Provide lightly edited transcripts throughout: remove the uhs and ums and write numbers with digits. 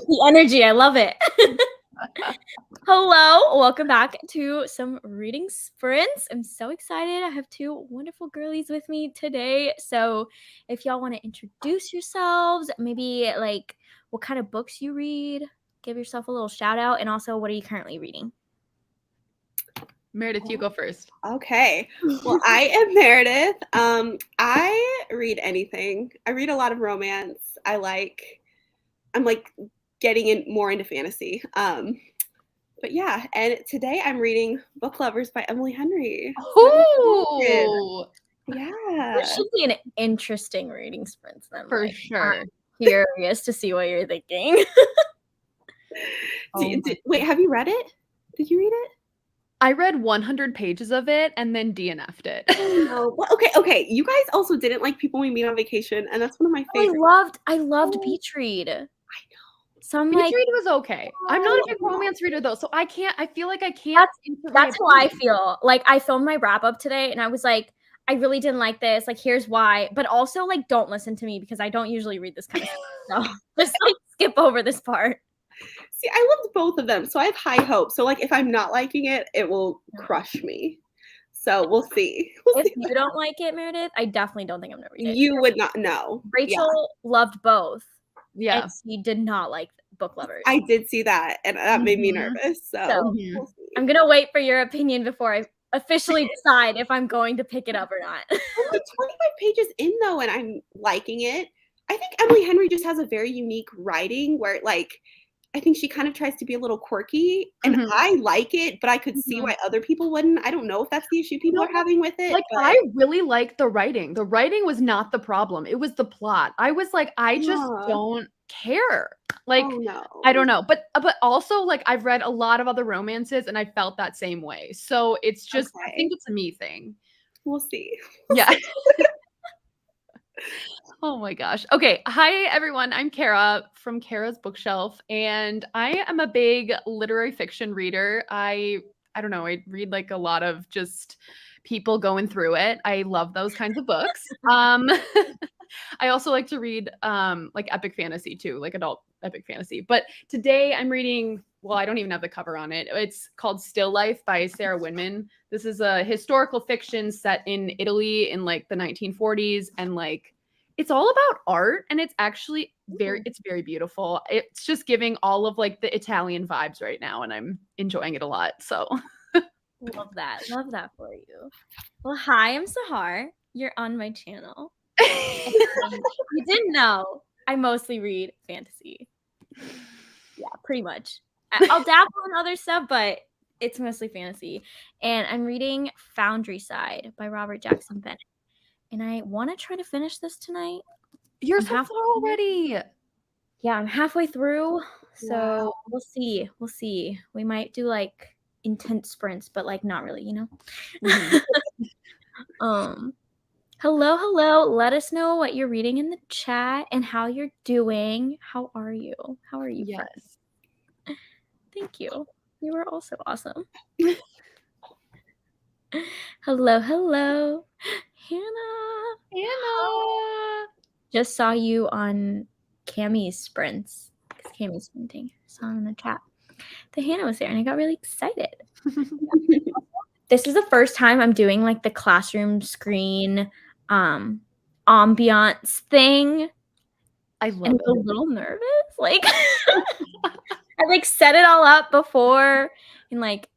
the energy. I love it. Hello, welcome back to some reading sprints. I'm so excited. I have two wonderful girlies with me today. So if y'all want to introduce yourselves, maybe like what kind of books you read, give yourself a little shout out, and also what are you currently reading? Meredith, you go first. Okay. Well, I am Meredith. I read anything. I read a lot of romance. I'm like getting in more into fantasy. But yeah, and today I'm reading Book Lovers by Emily Henry. Ooh, Yeah. This should be an interesting reading sprint then. for sure. I'm curious to see what you're thinking. Wait, have you read it? Did you read it? I read 100 pages of it and then DNF'd it. Oh, well, okay. You guys also didn't like People We Meet on Vacation, and that's one of my favorites. I loved Beach Read. I know. So I'm Beach like, Read was okay. I'm not a big romance reader though, so I feel like I can't. That's how I feel. Like I filmed my wrap up today and I was like, I really didn't like this. Like, here's why. But also, like, don't listen to me because I don't usually read this kind of stuff. So just like skip over this part. See, I loved both of them, so I have high hopes. So, like, if I'm not liking it, it will crush me. So we'll see. If you don't like it, Meredith, I definitely don't think I'm gonna read it. You would not know. Rachel loved both. Yeah. And she did not like Book Lovers. I did see that, and that made me nervous. So we'll see. I'm gonna wait for your opinion before I officially decide if I'm going to pick it up or not. I'm like 25 pages in though, and I'm liking it. I think Emily Henry just has a very unique writing where, like, I think she kind of tries to be a little quirky, and I like it, but I could see why other people wouldn't. I don't know if that's the issue people are having with it. Like, I really like the writing. The writing was not the problem. It was the plot. I was like, I just don't care. Like, I don't know. But also, like, I've read a lot of other romances, and I felt that same way. So it's just, I think it's a me thing. We'll see. Yeah. Oh my gosh. Okay. Hi, everyone. I'm Kara from Kara's Bookshelf, and I am a big literary fiction reader. I don't know. I read like a lot of just people going through it. I love those kinds of books. I also like to read like epic fantasy too, like adult epic fantasy. But today I'm reading, well, I don't even have the cover on it. It's called Still Life by Sarah Winman. This is a historical fiction set in Italy in like the 1940s, and like it's all about art, and it's actually it's very beautiful. It's just giving all of like the Italian vibes right now, and I'm enjoying it a lot. So love that for you. Well, hi, I'm Sahar. You're on my channel. You didn't know I mostly read fantasy. Yeah, pretty much. I'll dabble in other stuff, but it's mostly fantasy. And I'm reading Foundry Side by Robert Jackson Bennett. And I want to try to finish this tonight. You're so far already. Yeah, I'm halfway through. So we'll see. We might do like intense sprints, but like not really, you know? Hello. Let us know what you're reading in the chat and how you're doing. How are you? Yes. Friends? Thank you. You were also awesome. Hello. Hannah. Just saw you on Cammy's sprints. Because Cammy's sprinting. Saw him in the chat. The Hannah was there and I got really excited. This is the first time I'm doing like the classroom screen ambiance thing. I love it. I'm a little nervous. Like I like set it all up before and like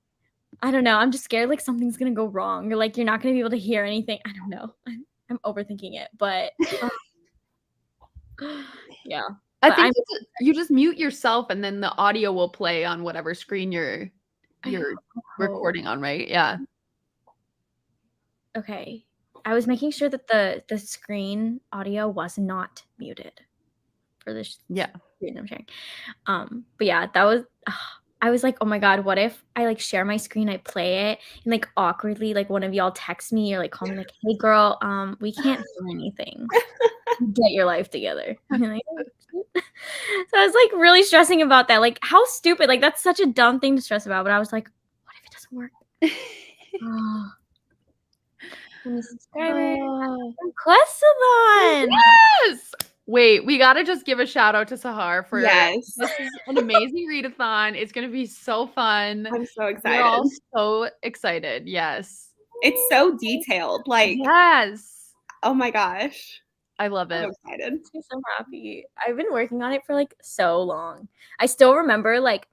I don't know. I'm just scared like something's gonna go wrong or like you're not gonna be able to hear anything. I don't know. I'm overthinking it, but yeah. I think you just mute yourself and then the audio will play on whatever screen you're recording on, right? Yeah. Okay. I was making sure that the screen audio was not muted for this screen I'm sharing. But yeah, that was I was like, oh my God, what if I like share my screen, I play it, and like awkwardly, like one of y'all text me or like call me like, hey girl, we can't do anything. Get your life together. Like, so I was like really stressing about that. Like how stupid, like that's such a dumb thing to stress about. But I was like, what if it doesn't work? Subscribers from Quest-a-thon. Yes. Wait, we gotta just give a shout out to Sahar for Yes. this is an amazing readathon. It's gonna be so fun. I'm so We're excited. all so excited. Yes. It's so detailed. Like, Yes. oh my gosh. I love it. I'm excited. I'm so happy. I've been working on it for like so long. I still remember like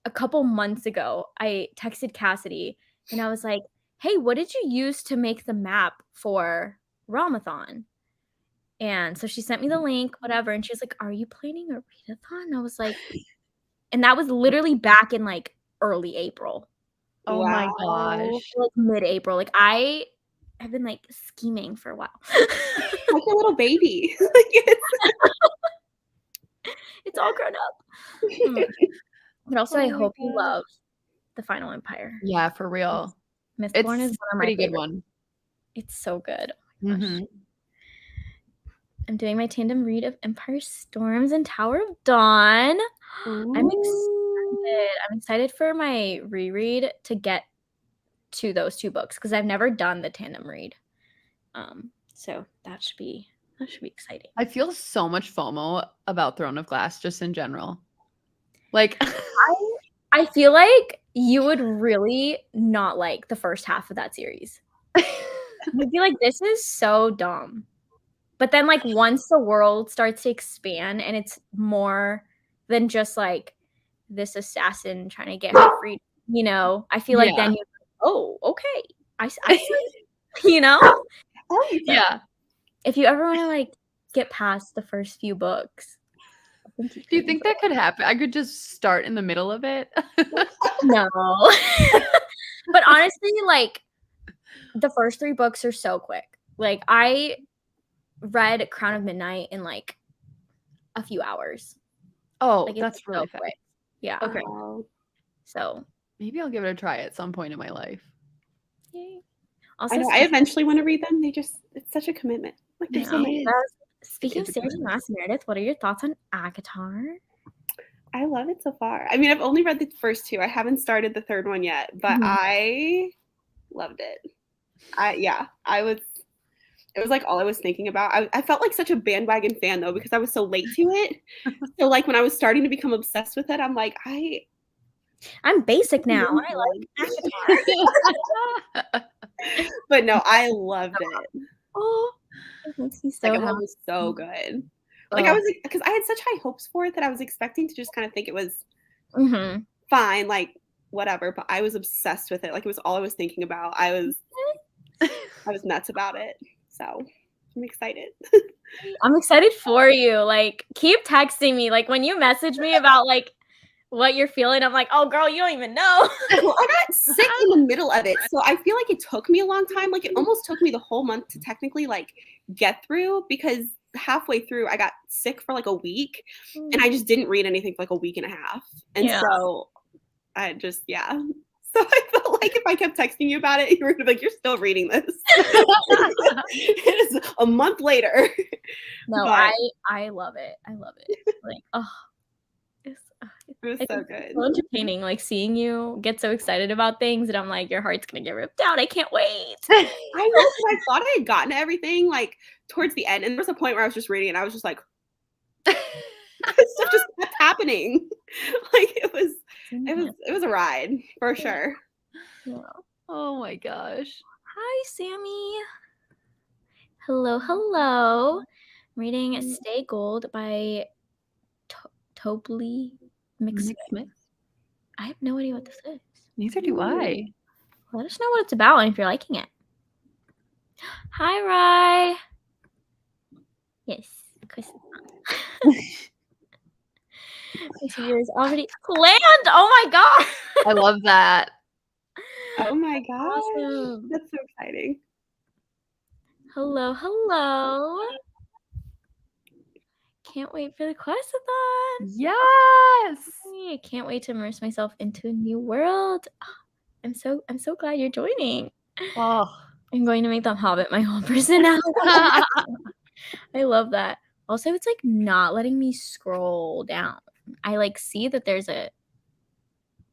a couple months ago, I texted Cassidy and I was like, hey, what did you use to make the map for Ramathon? And so she sent me the link, whatever. And she's like, are you planning a readathon? I was like, and that was literally back in like early April. Oh my Wow. gosh. Like mid-April. Like I have been like scheming for a while. Like a little baby. It's all grown up. But also, Oh I my hope you gosh. love The Final Empire. Yeah, for real. Mistborn It's is one a of my pretty good favorite. one. It's so good. Oh my gosh. Mhm. I'm doing my tandem read of Empire Storms and Tower of Dawn. I'm excited for my reread to get to those two books because I've never done the tandem read. So that should be exciting. I feel so much FOMO about Throne of Glass just in general. Like I feel like you would really not like the first half of that series. You'd be like, this is so dumb. But then like once the world starts to expand and it's more than just like this assassin trying to get her freed, you know, I feel like then you're like, oh, okay. I see, you know? Yeah. If you ever want to like get past the first few books. Do you think that could happen? I could just start in the middle of it. No. But honestly, like the first 3 books are so quick. Like I read Crown of Midnight in like a few hours. Oh, Like, that's really fast. quick. Yeah. Okay. Wow. So Maybe I'll give it a try at some point in my life. yay. I Also, know. I eventually want to read them. It's such a commitment. Like there's so many. Speaking of series and last, Meredith, what are your thoughts on Akatar? I love it so far. I mean, I've only read the first 2. I haven't started the 3rd one yet, but I loved it. It was like all I was thinking about. I felt like such a bandwagon fan though because I was so late to it. So like when I was starting to become obsessed with it, I'm like, I'm basic now. I like Akatar. But no, I loved it. Oh, it makes me so Second happy. one was so good. Like I was because I had such high hopes for it that I was expecting to just kind of think it was fine, like whatever. But I was obsessed with it. Like it was all I was thinking about. I was nuts about it. So I'm excited. I'm excited for you. Like keep texting me. Like when you message me about like what you're feeling, I'm like, oh girl, you don't even know. Well, I got sick in the middle of it. So I feel like it took me a long time. Like it almost took me the whole month to technically like get through because halfway through I got sick for like a week and I just didn't read anything for like a week and a half. And so I just, So I felt like if I kept texting you about it, you were gonna be like, you're still reading this. It is a month later. No, But I love it. I love it. Like, it was so good. So entertaining, like seeing you get so excited about things, and I'm like, your heart's gonna get ripped out. I can't wait. I know, because I thought I had gotten everything like towards the end, and there was a point where I was just reading, and I was just like, stuff just kept happening. Like it was a ride for sure. Yeah. Oh my gosh. Hi, Sammy. Hello, hello. I'm reading Stay Gold by Tobley McSmith. I have no idea what this is. Neither do I. Let us know what it's about and if you're liking it. Hi, Rye. Yes, Quest-a-thon. This year is already planned. Oh my god. I love that. Oh my gosh. Awesome. That's so exciting. Hello, hello. Can't wait for the Quest-a-thon. Yes. I can't wait to immerse myself into a new world. I'm so glad you're joining. Oh, I'm going to make the Hobbit my whole personality. I love that. Also, it's like not letting me scroll down. I like see that there's a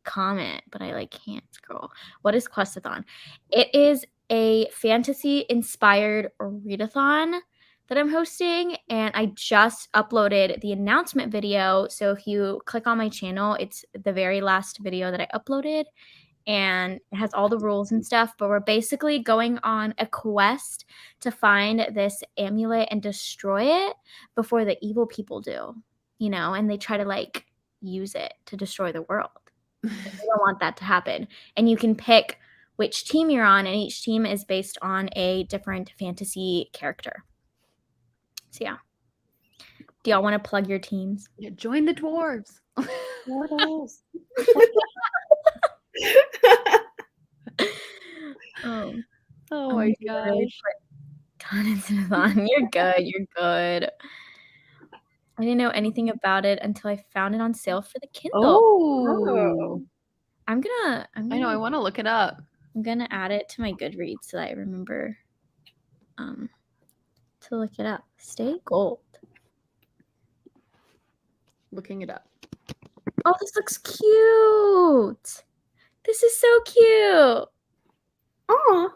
comment, but I like can't scroll. What is Quest-a-thon? It is a fantasy inspired readathon that I'm hosting, and I just uploaded the announcement video. So if you click on my channel, it's the very last video that I uploaded, and it has all the rules and stuff. But we're basically going on a quest to find this amulet and destroy it before the evil people do, and they try to like use it to destroy the world. We don't want that to happen. And you can pick which team you're on, and each team is based on a different fantasy character. So yeah. Do y'all want to plug your teams? Yeah, join the dwarves. Oh my gosh. Quest-a-thon. You're good. You're good. I didn't know anything about it until I found it on sale for the Kindle. Oh. I'm gonna I know, I want to look it up. I'm gonna add it to my Goodreads so that I remember to look it up. Stay gold. Looking it up. Oh, this looks cute. This is so cute. Oh,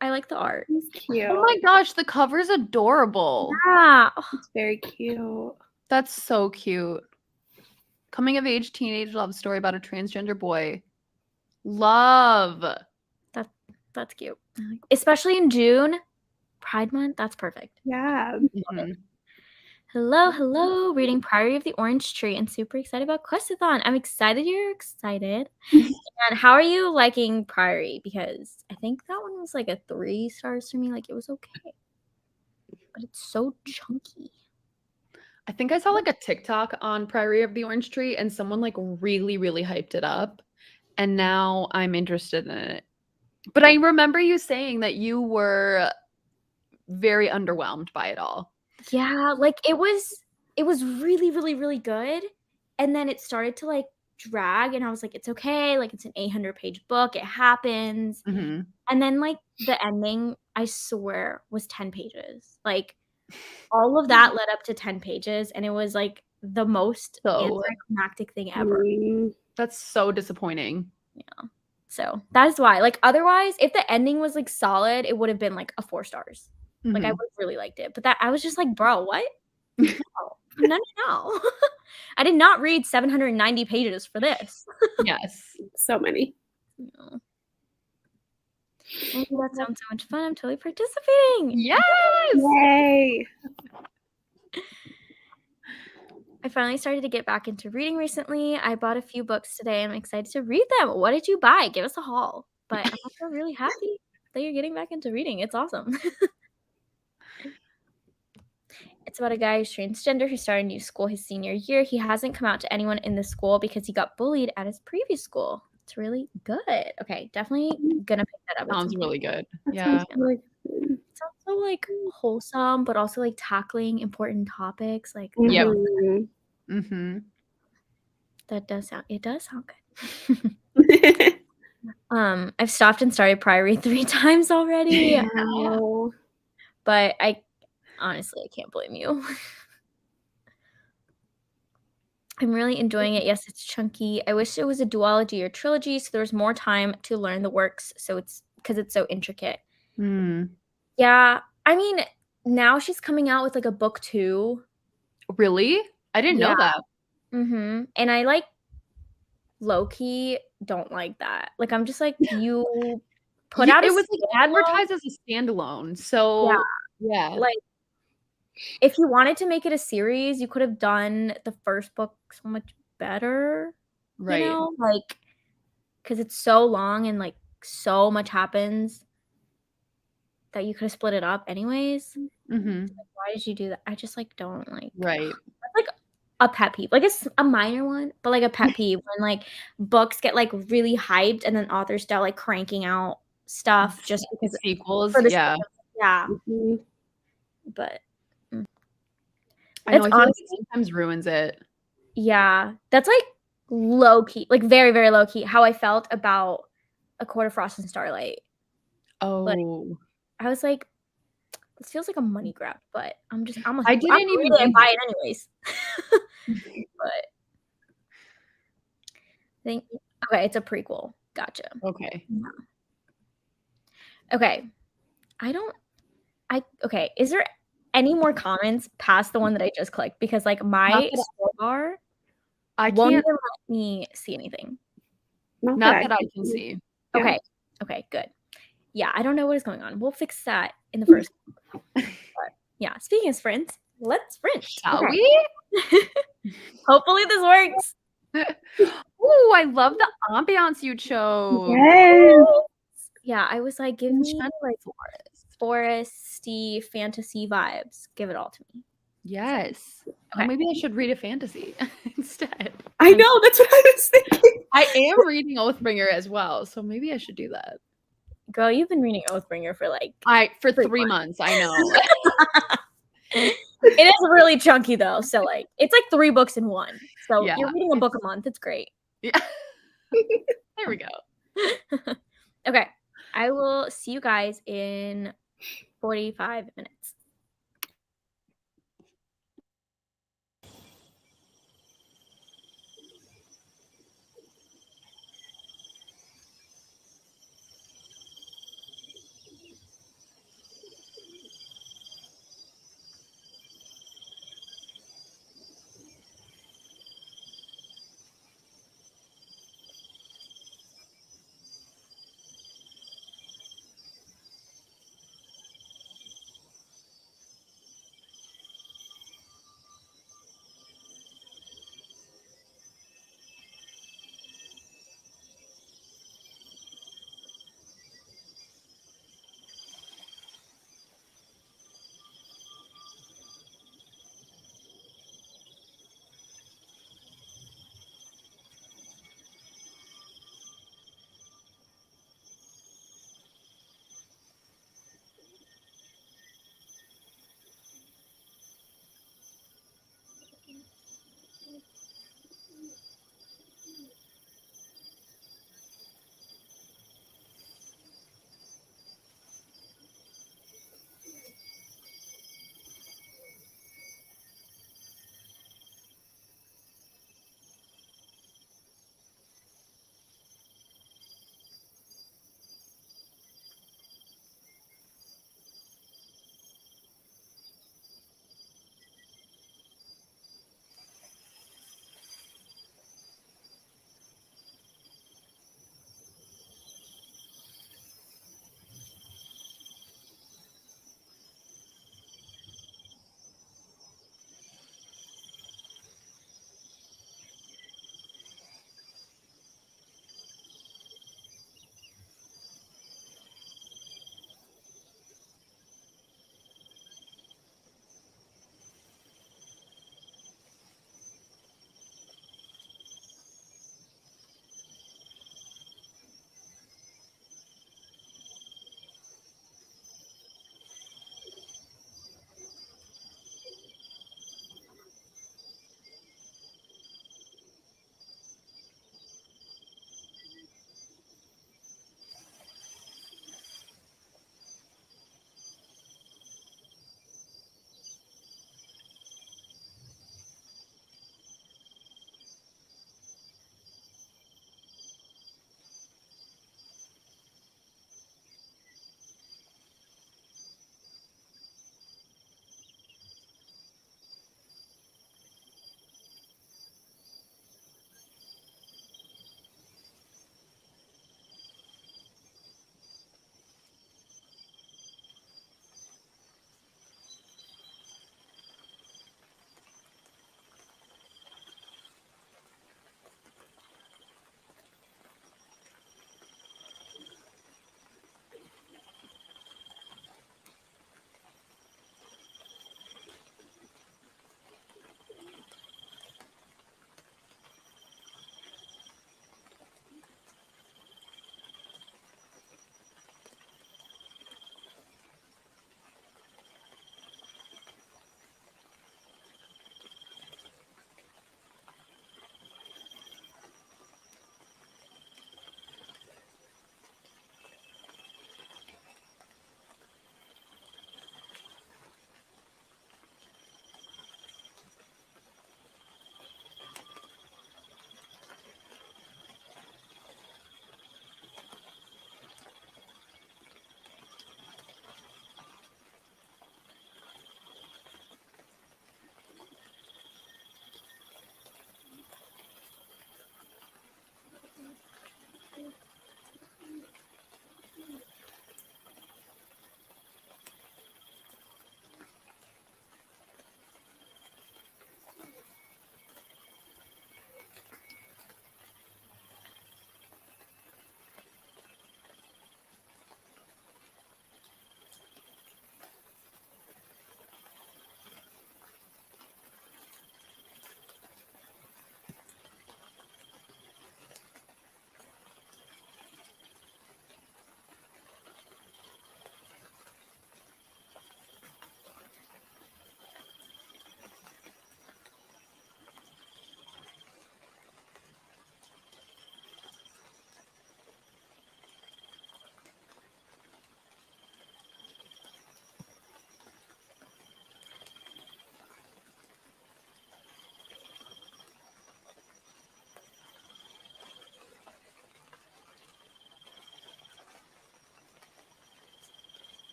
I like the art. it's cute. Oh my gosh, the cover's adorable. Yeah. It's very cute. That's so cute. Coming of age teenage love story about a transgender boy. Love. That's cute. Especially in June, Pride Month. That's perfect. Yeah. Mhm. Hello. Reading Priory of the Orange Tree and super excited about Quest-a-thon. I'm excited you're excited. And how are you liking Priory? Because I think that one was like a 3 stars for me. Like, it was okay. But it's so chunky. I think I saw like a TikTok on Priory of the Orange Tree and someone like really, really hyped it up. And now I'm interested in it. But I remember you saying that you were very underwhelmed by it all. Yeah, like it was really, really, really good. And then it started to like drag, and I was like, it's okay. Like, it's an 800-page book. It happens. Mhm. And then like the ending, I swear, was 10 pages. Like, all of that led up to 10 pages, and it was like the most anticlimactic thing ever. That's so disappointing. Yeah. So that is why. Like, otherwise, if the ending was like solid, it would have been like a 4 stars. Like, I would have really liked it. But that I was just like, bro, what? No. I did not read 790 pages for this. Yes. So many. No. Oh, that sounds so much fun. I'm totally participating. Yes. Yay. I finally started to get back into reading recently. I bought a few books today. I'm excited to read them. What did you buy? Give us a haul. But I'm also really happy that you're getting back into reading. It's awesome. It's about a guy who's transgender who started a new school his senior year. He hasn't come out to anyone in the school because he got bullied at his previous school. It's really good. Okay, definitely gonna pick that up. Sounds really good. Yeah. It's also like wholesome, but also like tackling important topics. Like, Yep. That does sound good. I've stopped and started Priory 3 times already. Wow. But I honestly can't blame you. I'm really enjoying it. Yes, it's chunky. I wish it was a duology or trilogy, so there was more time to learn the works. So it's because it's so intricate. Yeah, I mean, now she's coming out with like a book 2. Really? I didn't know that. And I like low-key don't like that. Like, I'm just like, you put out it was like advertised as a standalone. So yeah. Like, if you wanted to make it a series, you could have done the first book so much better. Right. You know? Like, because it's so long and like so much happens that you could have split it up anyways. Like, why did you do that? I just like don't like. Right. That's like a pet peeve. Like, it's a minor one, but like a pet peeve when like books get like really hyped and then authors start like cranking out stuff just because sequels. Yeah. But I know, I feel like it sometimes ruins it. Yeah, that's like low key, like very, very low key. How I felt about A Court of Frost and Starlight. Like, I was like, this feels like a money grab, but I'm buy it anyways. But okay, it's a prequel. Gotcha. Okay. Okay. Is there any more comments past the one that I just clicked because like my scroll bar won't even let me see anything. Not that I can see. Okay. Yeah. Okay, good. Yeah, I don't know what is going on. We'll fix that in the first. But yeah, speaking of sprints, let's sprint. Shall we? Hopefully this works. Oh, I love the ambiance you chose. Yes. Yeah, I was like, give me like foresty fantasy vibes. Give it all to me. Yes. Okay. Oh, maybe I should read a fantasy instead. I know, that's what I was thinking. I am reading Oathbringer as well, so maybe I should do that. Girl, you've been reading Oathbringer for like for 3 months. I know. It is really chunky though, so like it's like 3 books in one. So Yeah, you're reading a book a month. It's great. Yeah. There we go. Okay. I will see you guys in 45 minutes.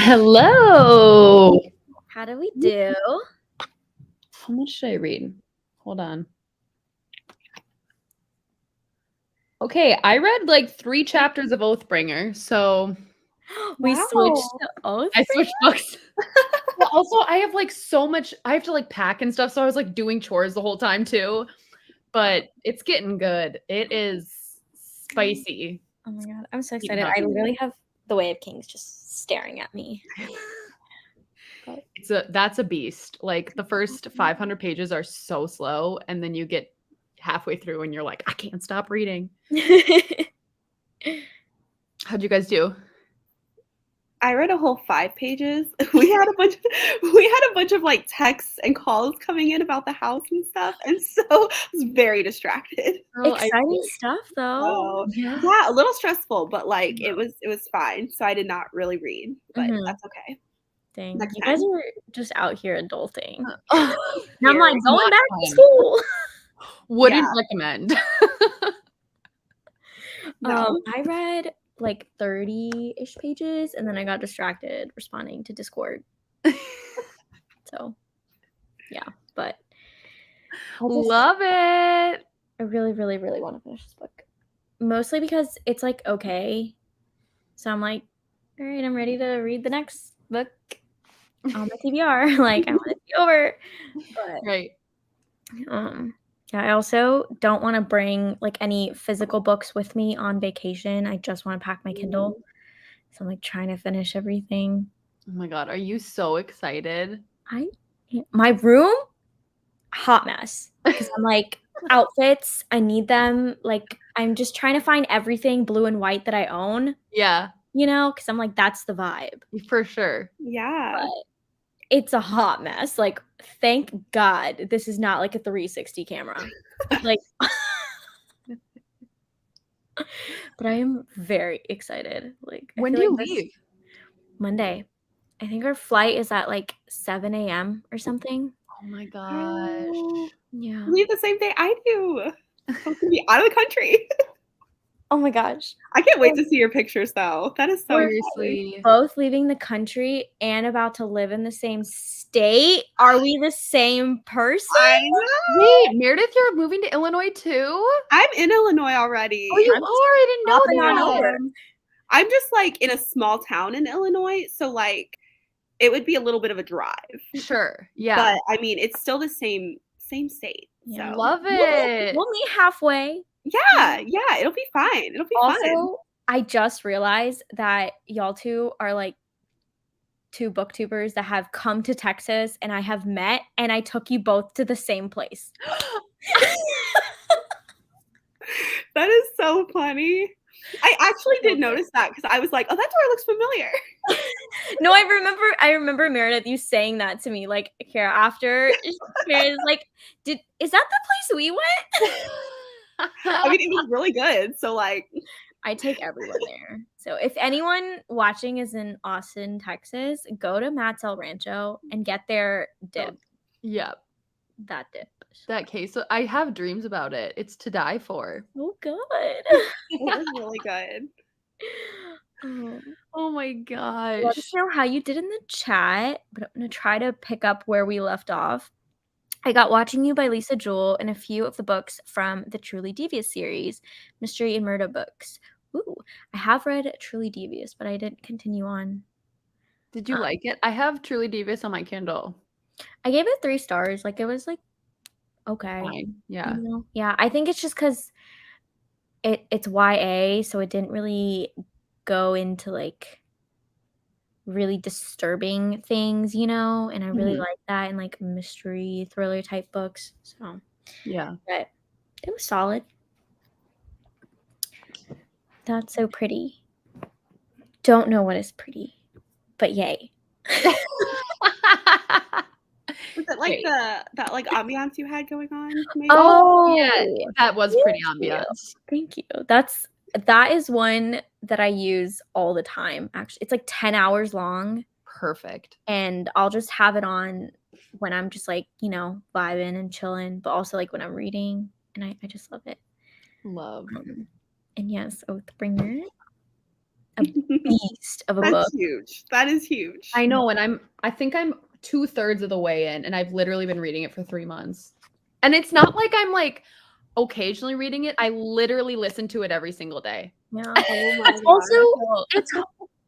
Hello. How do we do? How much should I read? Hold on. Okay, I read like 3 chapters of Oathbringer, so We switched to Oathbringer? I switched books. Well, also, I have like so much. I have to like pack and stuff, so I was like doing chores the whole time too. But it's getting good. It is spicy. Oh my god, I'm so excited. I literally have The Way of Kings just staring at me. That's a beast. Like the first 500 pages are so slow, and then you get halfway through and you're like, I can't stop reading. How'd you guys do? I read a whole 5 pages. We had a bunch of like texts and calls coming in about the house and stuff, and so I was very distracted. Exciting stuff though. Yeah, a little stressful, but like it was fine. So I did not really read, but that's okay. Dang, you guys are just out here adulting. I'm like going back to school. Wouldn't recommend. I read like 30-ish pages and then I got distracted responding to Discord. So yeah, but love it. I really, really, really want to finish this book. Mostly because it's like okay. So I'm like, all right, I'm ready to read the next book on my TBR. Like I want it to be over. But right. Yeah, I also don't want to bring like any physical books with me on vacation. I just want to pack my Kindle. So I'm like trying to finish everything. Oh my god, are you so excited? My room, hot mess. Because I'm like, outfits, I need them. Like I'm just trying to find everything blue and white that I own. Yeah. You know, because I'm like, that's the vibe. For sure. Yeah. But it's a hot mess. Like, thank God this is not like a 360 camera. Like, but I am very excited. Like, when do you leave? Monday. I think our flight is at like 7 a.m. or something. Oh my gosh. Yeah. You leave the same day I do. I'm going to be out of the country. Oh my gosh. I can't wait to see your pictures though. That is so seriously both leaving the country and about to live in the same state. Are we the same person? I know. Wait, Meredith, you're moving to Illinois too? I'm in Illinois already. Oh, you are? I didn't know that. I'm just like in a small town in Illinois, so like it would be a little bit of a drive. Sure. Yeah. But I mean, it's still the same state. Yeah. So love it. We'll meet halfway. Yeah, it'll be fine. It'll be fun. I just realized that y'all two are like 2 booktubers that have come to Texas and I have met, and I took you both to the same place. That is so funny. I actually did notice that because I was like, oh, that door looks familiar. No, I remember Meredith, you saying that to me, like, Kara, after Meredith's like, is that the place we went? I mean, it was really good. So like I take everyone there. So if anyone watching is in Austin, Texas, go to Matt's El Rancho and get their dip. Yep. That dip. That case. I have dreams about it. It's to die for. Oh, good. It was really good. Oh my gosh. Let us know how you did in the chat, but I'm going to try to pick up where we left off. I got Watching You by Lisa Jewell and a few of the books from the Truly Devious series, Mystery and Murder books. Ooh, I have read Truly Devious, but I didn't continue on. Did you like it? I have Truly Devious on my Kindle. I gave it 3 stars. Like, it was like, okay. Fine. Yeah. You know? Yeah, I think it's just because it's YA, so it didn't really go into like really disturbing things, you know, and I really like that in like mystery thriller type books. So yeah, but it was solid. Not so pretty. Don't know what is pretty, but yay. Was it like that like ambiance you had going on? Maybe? Oh yeah, that was pretty ambiance. Thank you. That is one that I use all the time. Actually, it's like 10 hours long. Perfect. And I'll just have it on when I'm just like, you know, vibing and chilling, but also like when I'm reading, and I just love it. Love. And yes, Oathbringer. a beast of a book. That's huge. That is huge. I know, and I think I'm 2/3 of the way in, and I've literally been reading it for 3 months. And it's not like I'm like occasionally reading it. I literally listen to it every single day. Yeah. Oh my It's also God.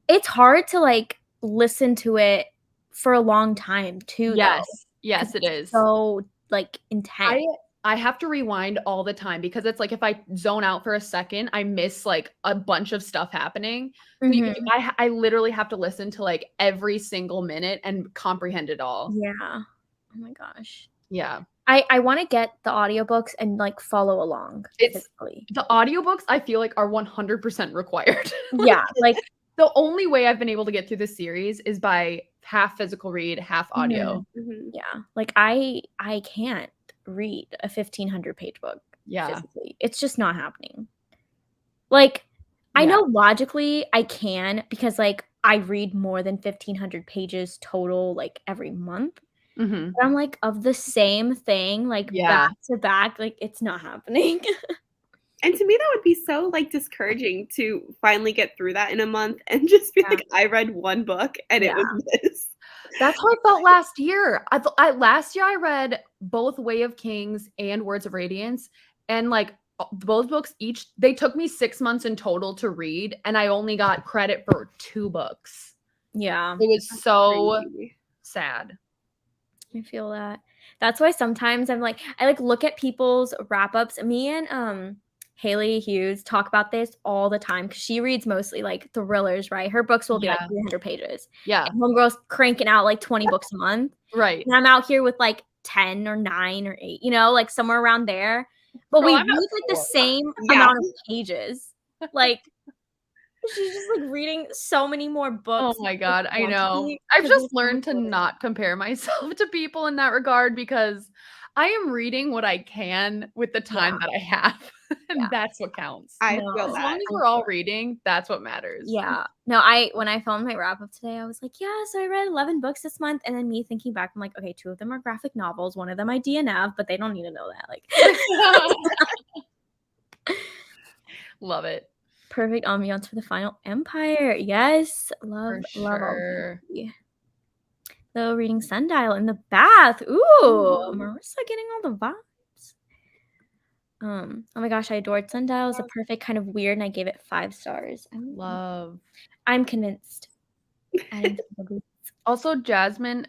it's hard to like listen to it for a long time too, though. Yes, it is. So like intense. I have to rewind all the time because it's like if I zone out for a second, I miss like a bunch of stuff happening. So I literally have to listen to like every single minute and comprehend it all. Yeah. Oh my gosh. Yeah. I want to get the audiobooks and like follow along physically. The audiobooks I feel like are 100% required. Yeah, like the only way I've been able to get through this series is by half physical read, half audio. Yeah. Like I can't read a 1,500 page book physically. It's just not happening. Like I know logically I can because like I read more than 1,500 pages total like every month. But I'm like of the same thing like back to back, like it's not happening. And to me, that would be so like discouraging to finally get through that in a month and just be like, I read one book and it was this. That's how I felt last year. Last year I read both Way of Kings and Words of Radiance, and like both books they took me 6 months in total to read, and I only got credit for 2 books. Yeah. It was so sad. I feel that. That's why sometimes I like look at people's wrap-ups. Me and Haley Hughes talk about this all the time because she reads mostly like thrillers, right? Her books will be like 300 pages. Yeah. And homegirl's cranking out like 20 books a month. Right. And I'm out here with like 10 or 9 or 8, you know, like somewhere around there. But we read like the same amount of pages. Like she's just like reading so many more books. Oh my God, I know. I've just learned to not compare myself to people in that regard because I am reading what I can with the time that I have. And that's what counts. I feel that. As long as we're all reading, that's what matters. Yeah. No, when I filmed my wrap up today, I was like, yeah, so I read 11 books this month. And then me thinking back, I'm like, okay, 2 of them are graphic novels. 1 of them I DNF, but they don't need to know that. Like love it. Perfect ambiance for the final empire. Yes. Love sure. The reading sundial in the bath. Ooh, Marissa getting all the vibes. Oh my gosh, I adored Sundial. It's a perfect kind of weird, and I gave it 5 stars. I'm convinced. Also, Jasmine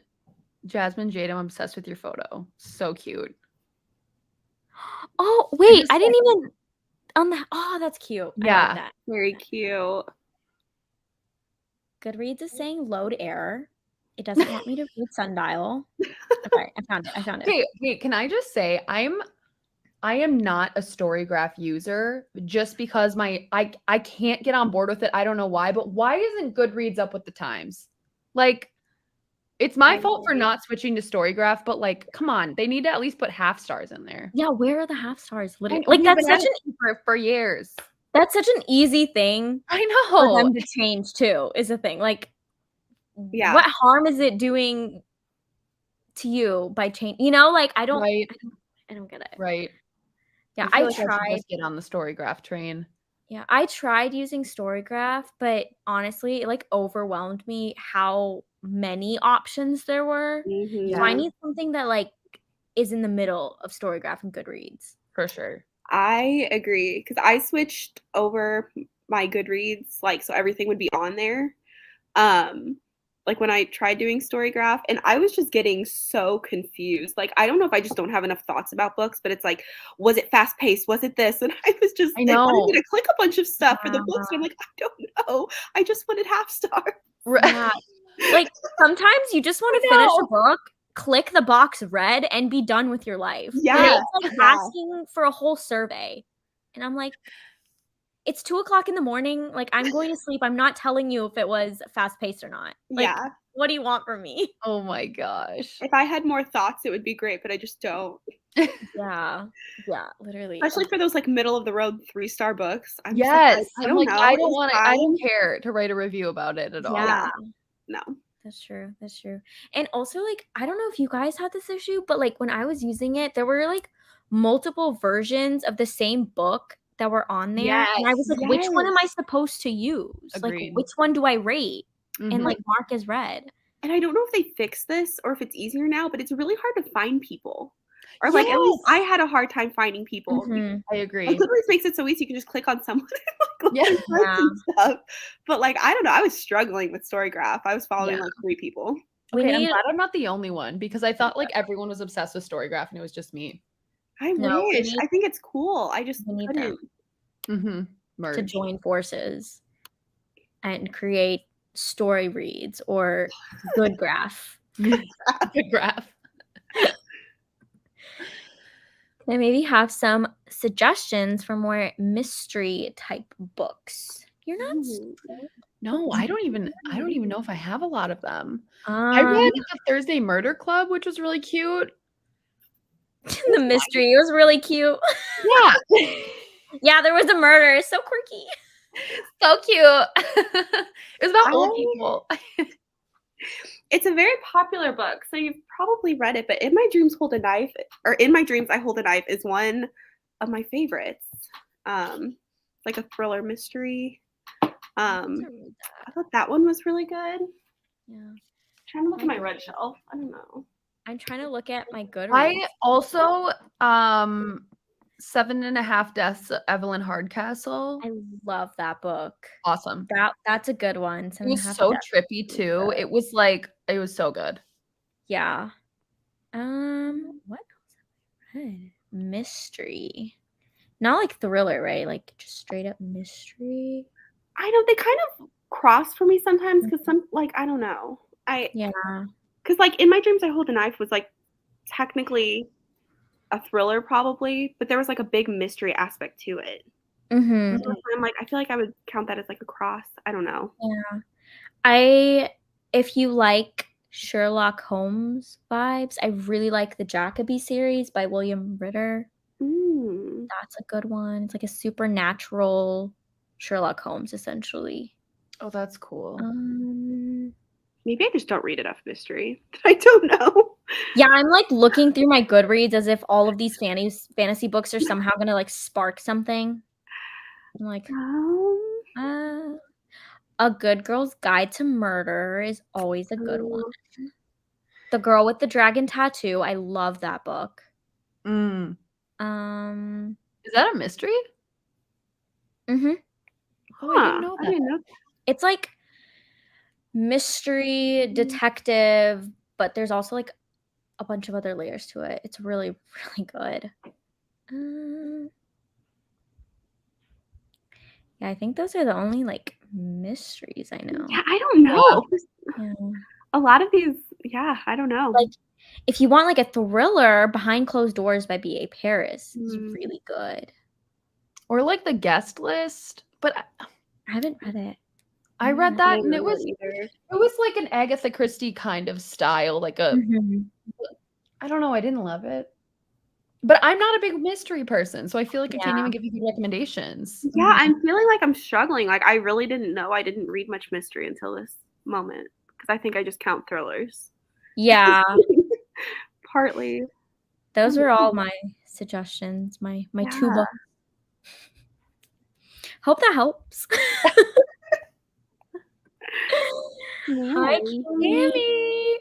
Jade, I'm obsessed with your photo. So cute. Oh wait, I didn't even on the. Oh, that's cute. Yeah, I like that. Very cute. Goodreads is saying load error. It doesn't want me to read Sundial. Okay, I found it. Hey, can I just say I am not a Storygraph user just because I can't get on board with it. I don't know why, but why isn't Goodreads up with the times? Like, it's my fault for not switching to Storygraph, but like, come on, they need to at least put half stars in there. Yeah, where are the half stars? Literally, like that's such for years. That's such an easy thing. I know for them to change too. Is the thing like, what harm is it doing to you by change? You know, like I don't get it. Right. Yeah, I tried to get on the Storygraph train. Yeah, I tried using Storygraph, but honestly, it like overwhelmed me how many options there were. So I need something that like is in the middle of Storygraph and Goodreads. For sure. I agree because I switched over my Goodreads, like so everything would be on there. Like when I tried doing Storygraph, and I was just getting so confused. Like, I don't know if I just don't have enough thoughts about books, but it's like, was it fast paced? Was it this? And I was just, I wanted me to click a bunch of stuff for the books. And I'm like, I don't know. I just wanted half stars. Yeah. Like sometimes you just want to finish a book, click the box read, and be done with your life. Yeah. It's like asking for a whole survey. And I'm like, it's 2:00 in the morning. Like, I'm going to sleep. I'm not telling you if it was fast paced or not. Like, what do you want from me? Oh my gosh. If I had more thoughts, it would be great, but I just don't. Yeah, literally. Especially for those like middle of the road 3-star books. I don't know. I don't care to write a review about it at all. Yeah. No. That's true. And also, like, I don't know if you guys had this issue, but like when I was using it, there were like multiple versions of the same book that were on there, and I was like, which one am I supposed to use? Agreed. Like, which one do I rate and like mark as read? And I don't know if they fixed this or if it's easier now, but it's really hard to find people. Or like at least I had a hard time finding people. I agree. Like, Goodreads makes it so easy. You can just click on someone and like, and stuff. But like I don't know, I was struggling with Storygraph. I was following like 3 people. Okay, I'm glad I'm not the only one because I thought like everyone was obsessed with Storygraph and it was just me. I wish. I think it's cool. I just need couldn't. them to join forces and create story reads or good graph. Good graph. Can I maybe have some suggestions for more mystery type books? You're not. No, I don't even know if I have a lot of them. I read the Thursday Murder Club, which was really cute. The mystery, it was really cute. Yeah. Yeah, there was a murder. It's so quirky. So cute. It was about old people. It's a very popular book, so you've probably read it, but In My Dreams Hold a Knife, or In My Dreams I Hold a Knife is one of my favorites. Like a thriller mystery. I thought that one was really good. Yeah. I'm trying to look at my red shelf. I don't know. I'm trying to look at my Goodreads. I also 7.5 Deaths of Evelyn Hardcastle. I love that book. Awesome. That's a good one. It was so trippy too. It was so good. Yeah. What else have I read? Mystery. Not like thriller, right? Like just straight up mystery. I know they kind of cross for me sometimes because I don't know. Because like In My Dreams I Hold a Knife was like technically a thriller probably, but there was like a big mystery aspect to it. So I'm like, I feel like I would count that as like a cross. I don't know. Yeah. If you like Sherlock Holmes vibes, I really like the Jacoby series by William Ritter. That's a good one. It's like a supernatural Sherlock Holmes, essentially. Oh, that's cool. Maybe I just don't read enough mystery. I don't know. Yeah, I'm like looking through my Goodreads as if all of these fantasy books are somehow gonna like spark something. I'm like, A Good Girl's Guide to Murder is always a good one. The Girl with the Dragon Tattoo. I love that book. Is that a mystery? Oh, I didn't know that. It's like mystery, detective, but there's also like a bunch of other layers to it. It's really, really good. Yeah, I think those are the only like mysteries I know. Yeah, I don't know. A lot of these, I don't know. Like if you want like a thriller, Behind Closed Doors by B.A. Paris is really good. Or like The Guest List, but I haven't read it. I read that and it was like an Agatha Christie kind of style, like a I don't know, I didn't love it. But I'm not a big mystery person, so I feel like I can't even give you good recommendations. Yeah, I'm feeling like I'm struggling. Like I really didn't know. I didn't read much mystery until this moment because I think I just count thrillers. Yeah. Partly. Those were all my suggestions, my 2 books. Hope that helps. Hi, Kimmy.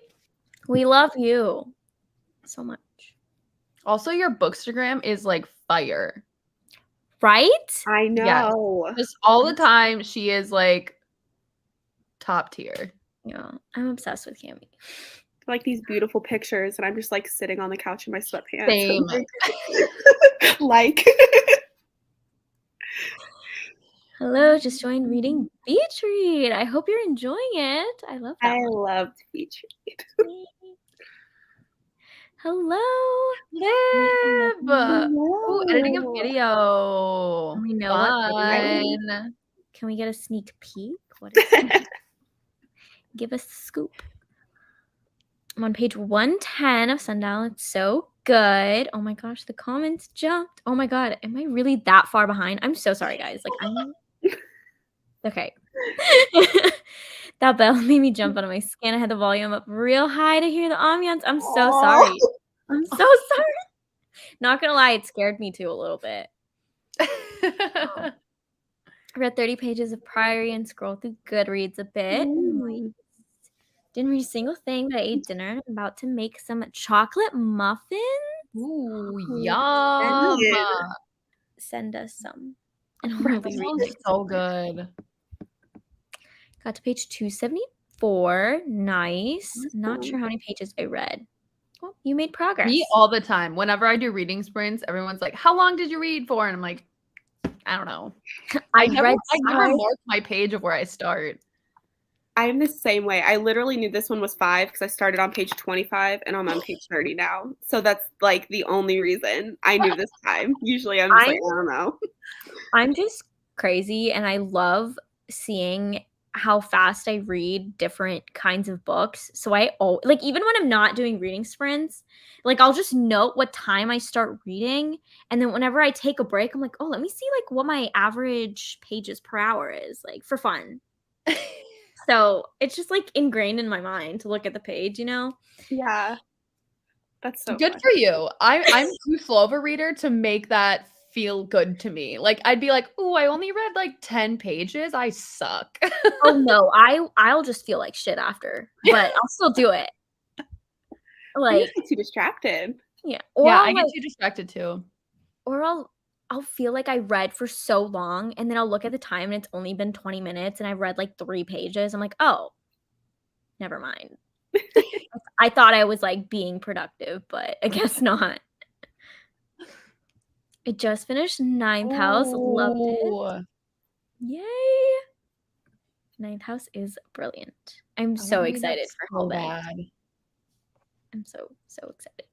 We love you so much. Also, your bookstagram is like fire. Right? I know. Yes. Just all the time, she is like top tier. Yeah, I'm obsessed with Kimmy. Like these beautiful pictures, and I'm just like sitting on the couch in my sweatpants. Same. Like. Hello, just joined reading Beach Read. I hope you're enjoying it. I love that. I loved Beach Read. Hello, Lib. Ooh, editing a video. We know what. Can we get a sneak peek? What is it? Give us a scoop. I'm on page 110 of Sundial. It's so good. Oh my gosh, the comments jumped. Oh my god, am I really that far behind? I'm so sorry, guys. Like I'm okay. That bell made me jump out of my skin. I had the volume up real high to hear the ambiance. I'm so sorry. I'm so sorry. Not gonna lie, it scared me too a little bit. I read 30 pages of Priory and scrolled through Goodreads a bit. Didn't read a single thing, but I ate dinner and I'm about to make some chocolate muffins. Ooh, yum. Send us some. And that sounds so good. Got to page 274. Nice. Not sure how many pages I read. Well, you made progress. Me all the time. Whenever I do reading sprints, everyone's like, how long did you read for? And I'm like, I don't know. I never mark my page of where I start. I'm the same way. I literally knew this one was 5 because I started on page 25 and I'm on page 30 now. So that's like the only reason I knew this time. Usually I'm just like, I don't know. I'm just crazy and I love seeing how fast I read different kinds of books. So like even when I'm not doing reading sprints, like I'll just note what time I start reading, and then whenever I take a break, I'm like, oh, let me see like what my average pages per hour is, like for fun. So it's just like ingrained in my mind to look at the page, you know? Yeah. That's so good for you. I'm too slow of a reader to make that feel good to me. Like I'd be like, oh, I only read like 10 pages. I suck. Oh no, I'll just feel like shit after, but I'll still do it. Like, you get too distracted. Yeah. Or I get too distracted too. Or I'll feel like I read for so long and then I'll look at the time and it's only been 20 minutes and I've read like 3 pages. I'm like, oh, never mind. I thought I was like being productive, but I guess not. I just finished Ninth House. Loved it. Yay. Ninth House is brilliant. I'm so excited for Hellbent. I'm so excited.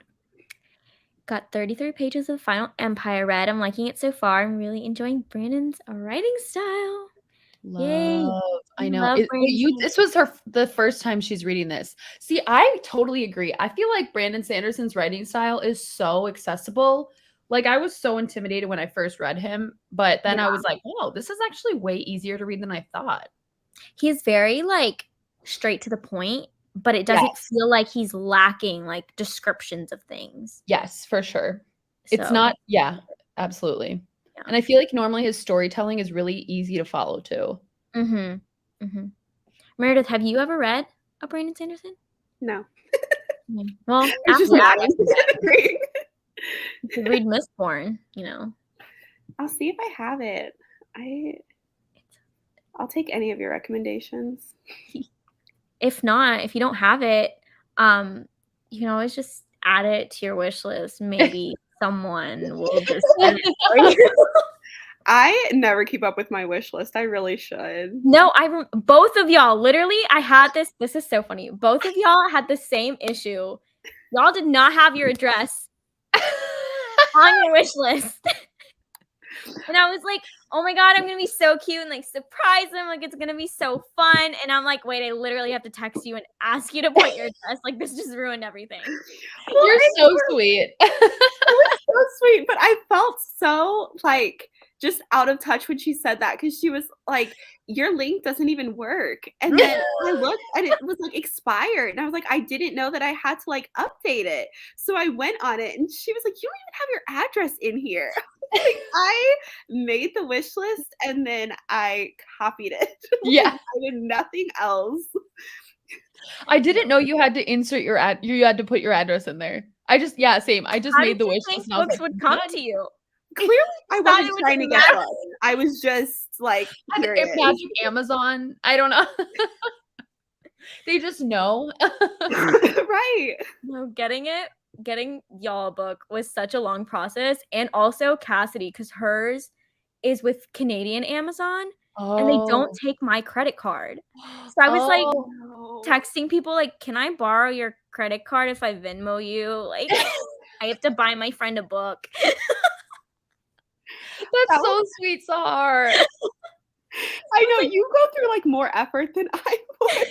Got 33 pages of Final Empire read. I'm liking it so far. I'm really enjoying Brandon's writing style. Yay. I know. This was the first time she's reading this. See, I totally agree. I feel like Brandon Sanderson's writing style is so accessible. Like I was so intimidated when I first read him, but then I was like, whoa, this is actually way easier to read than I thought. He's very like straight to the point, but it doesn't feel like he's lacking like descriptions of things. Yes, for sure. It's not, absolutely. Yeah. And I feel like normally his storytelling is really easy to follow too. Meredith, have you ever read a Brandon Sanderson? No. Well, after that, you could read Mistborn, you know. I'll see if I have it. I'll take any of your recommendations. If not, if you don't have it, you can always just add it to your wish list. Maybe someone will just send it for you. I never keep up with my wish list. I really should. No, both of y'all, literally, I had this. This is so funny. Both of y'all had the same issue. Y'all did not have your address on your wish list. And I was like, oh my God, I'm going to be so cute and like surprise them. Like, it's going to be so fun. And I'm like, wait, I literally have to text you and ask you to put your address. Like, this just ruined everything. Well, you're so sweet. It was so sweet. But I felt so like just out of touch when she said that, because she was like, your link doesn't even work. And then I looked and it was like expired. And I was like, I didn't know that I had to like update it. So I went on it and she was like, you don't even have your address in here. Like, I made the wish list and then I copied it. Yeah. I did nothing else. I didn't know you had to insert you had to put your address in there. Same. I just made the wish list. How did you think books would come to you? Clearly, I wasn't trying to get books. I was just like, if Magic Amazon, I don't know. They just know. Right. No, getting y'all a book was such a long process. And also Cassidy, because hers is with Canadian Amazon and they don't take my credit card. So I was like texting people like, can I borrow your credit card if I Venmo you? Like, I have to buy my friend a book. That's so sweet, Sahar. I know you go through like more effort than I would.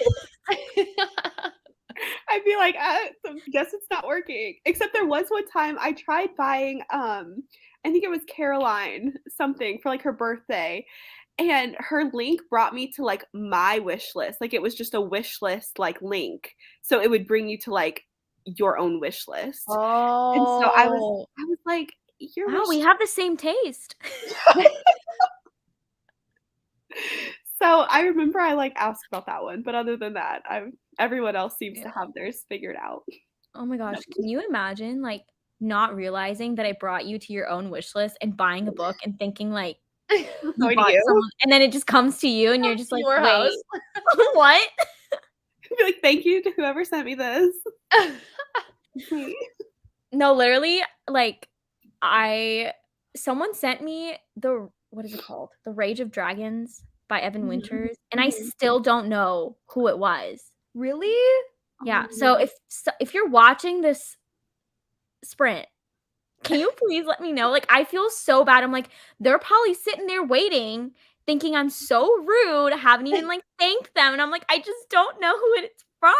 I'd be like, I guess it's not working. Except there was one time I tried buying, I think it was Caroline something for like her birthday. And her link brought me to like my wish list. Like it was just a wish list like link. So it would bring you to like your own wish list. And so I was like, Your Wow, we wish. have the same taste. So I remember I like asked about that one, but other than that, everyone else seems to have theirs figured out. Oh my gosh, can you imagine, like, not realizing that I brought you to your own wish list and buying a book and thinking, like, you Going to bought you. someone and then it just comes to you and you're just like, Your house. "Wait, what?" Be like, thank you to whoever sent me this. No, literally, like, someone sent me what is it called? The Rage of Dragons by Evan Winters, and I still don't know who it was. Really? Yeah, so if you're watching this sprint, can you please let me know? Like, I feel so bad. I'm like, they're probably sitting there waiting, thinking I'm so rude, haven't even, like, thanked them, and I'm like, I just don't know who it's from.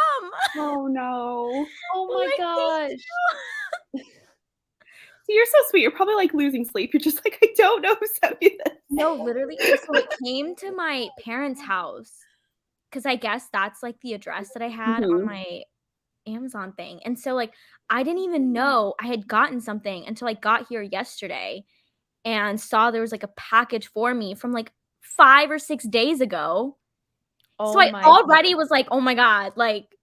Oh, no. Oh my Like, gosh. thank you. You're so sweet. You're probably, like, losing sleep. You're just like, I don't know who sent me this. No, literally, so it came to my parents' house, because I guess that's, like, the address that I had on my Amazon thing, and so, like, I didn't even know I had gotten something until I got here yesterday and saw there was, like, a package for me from, like, 5 or 6 days ago. So Oh I my already God. was like, "Oh my god, like,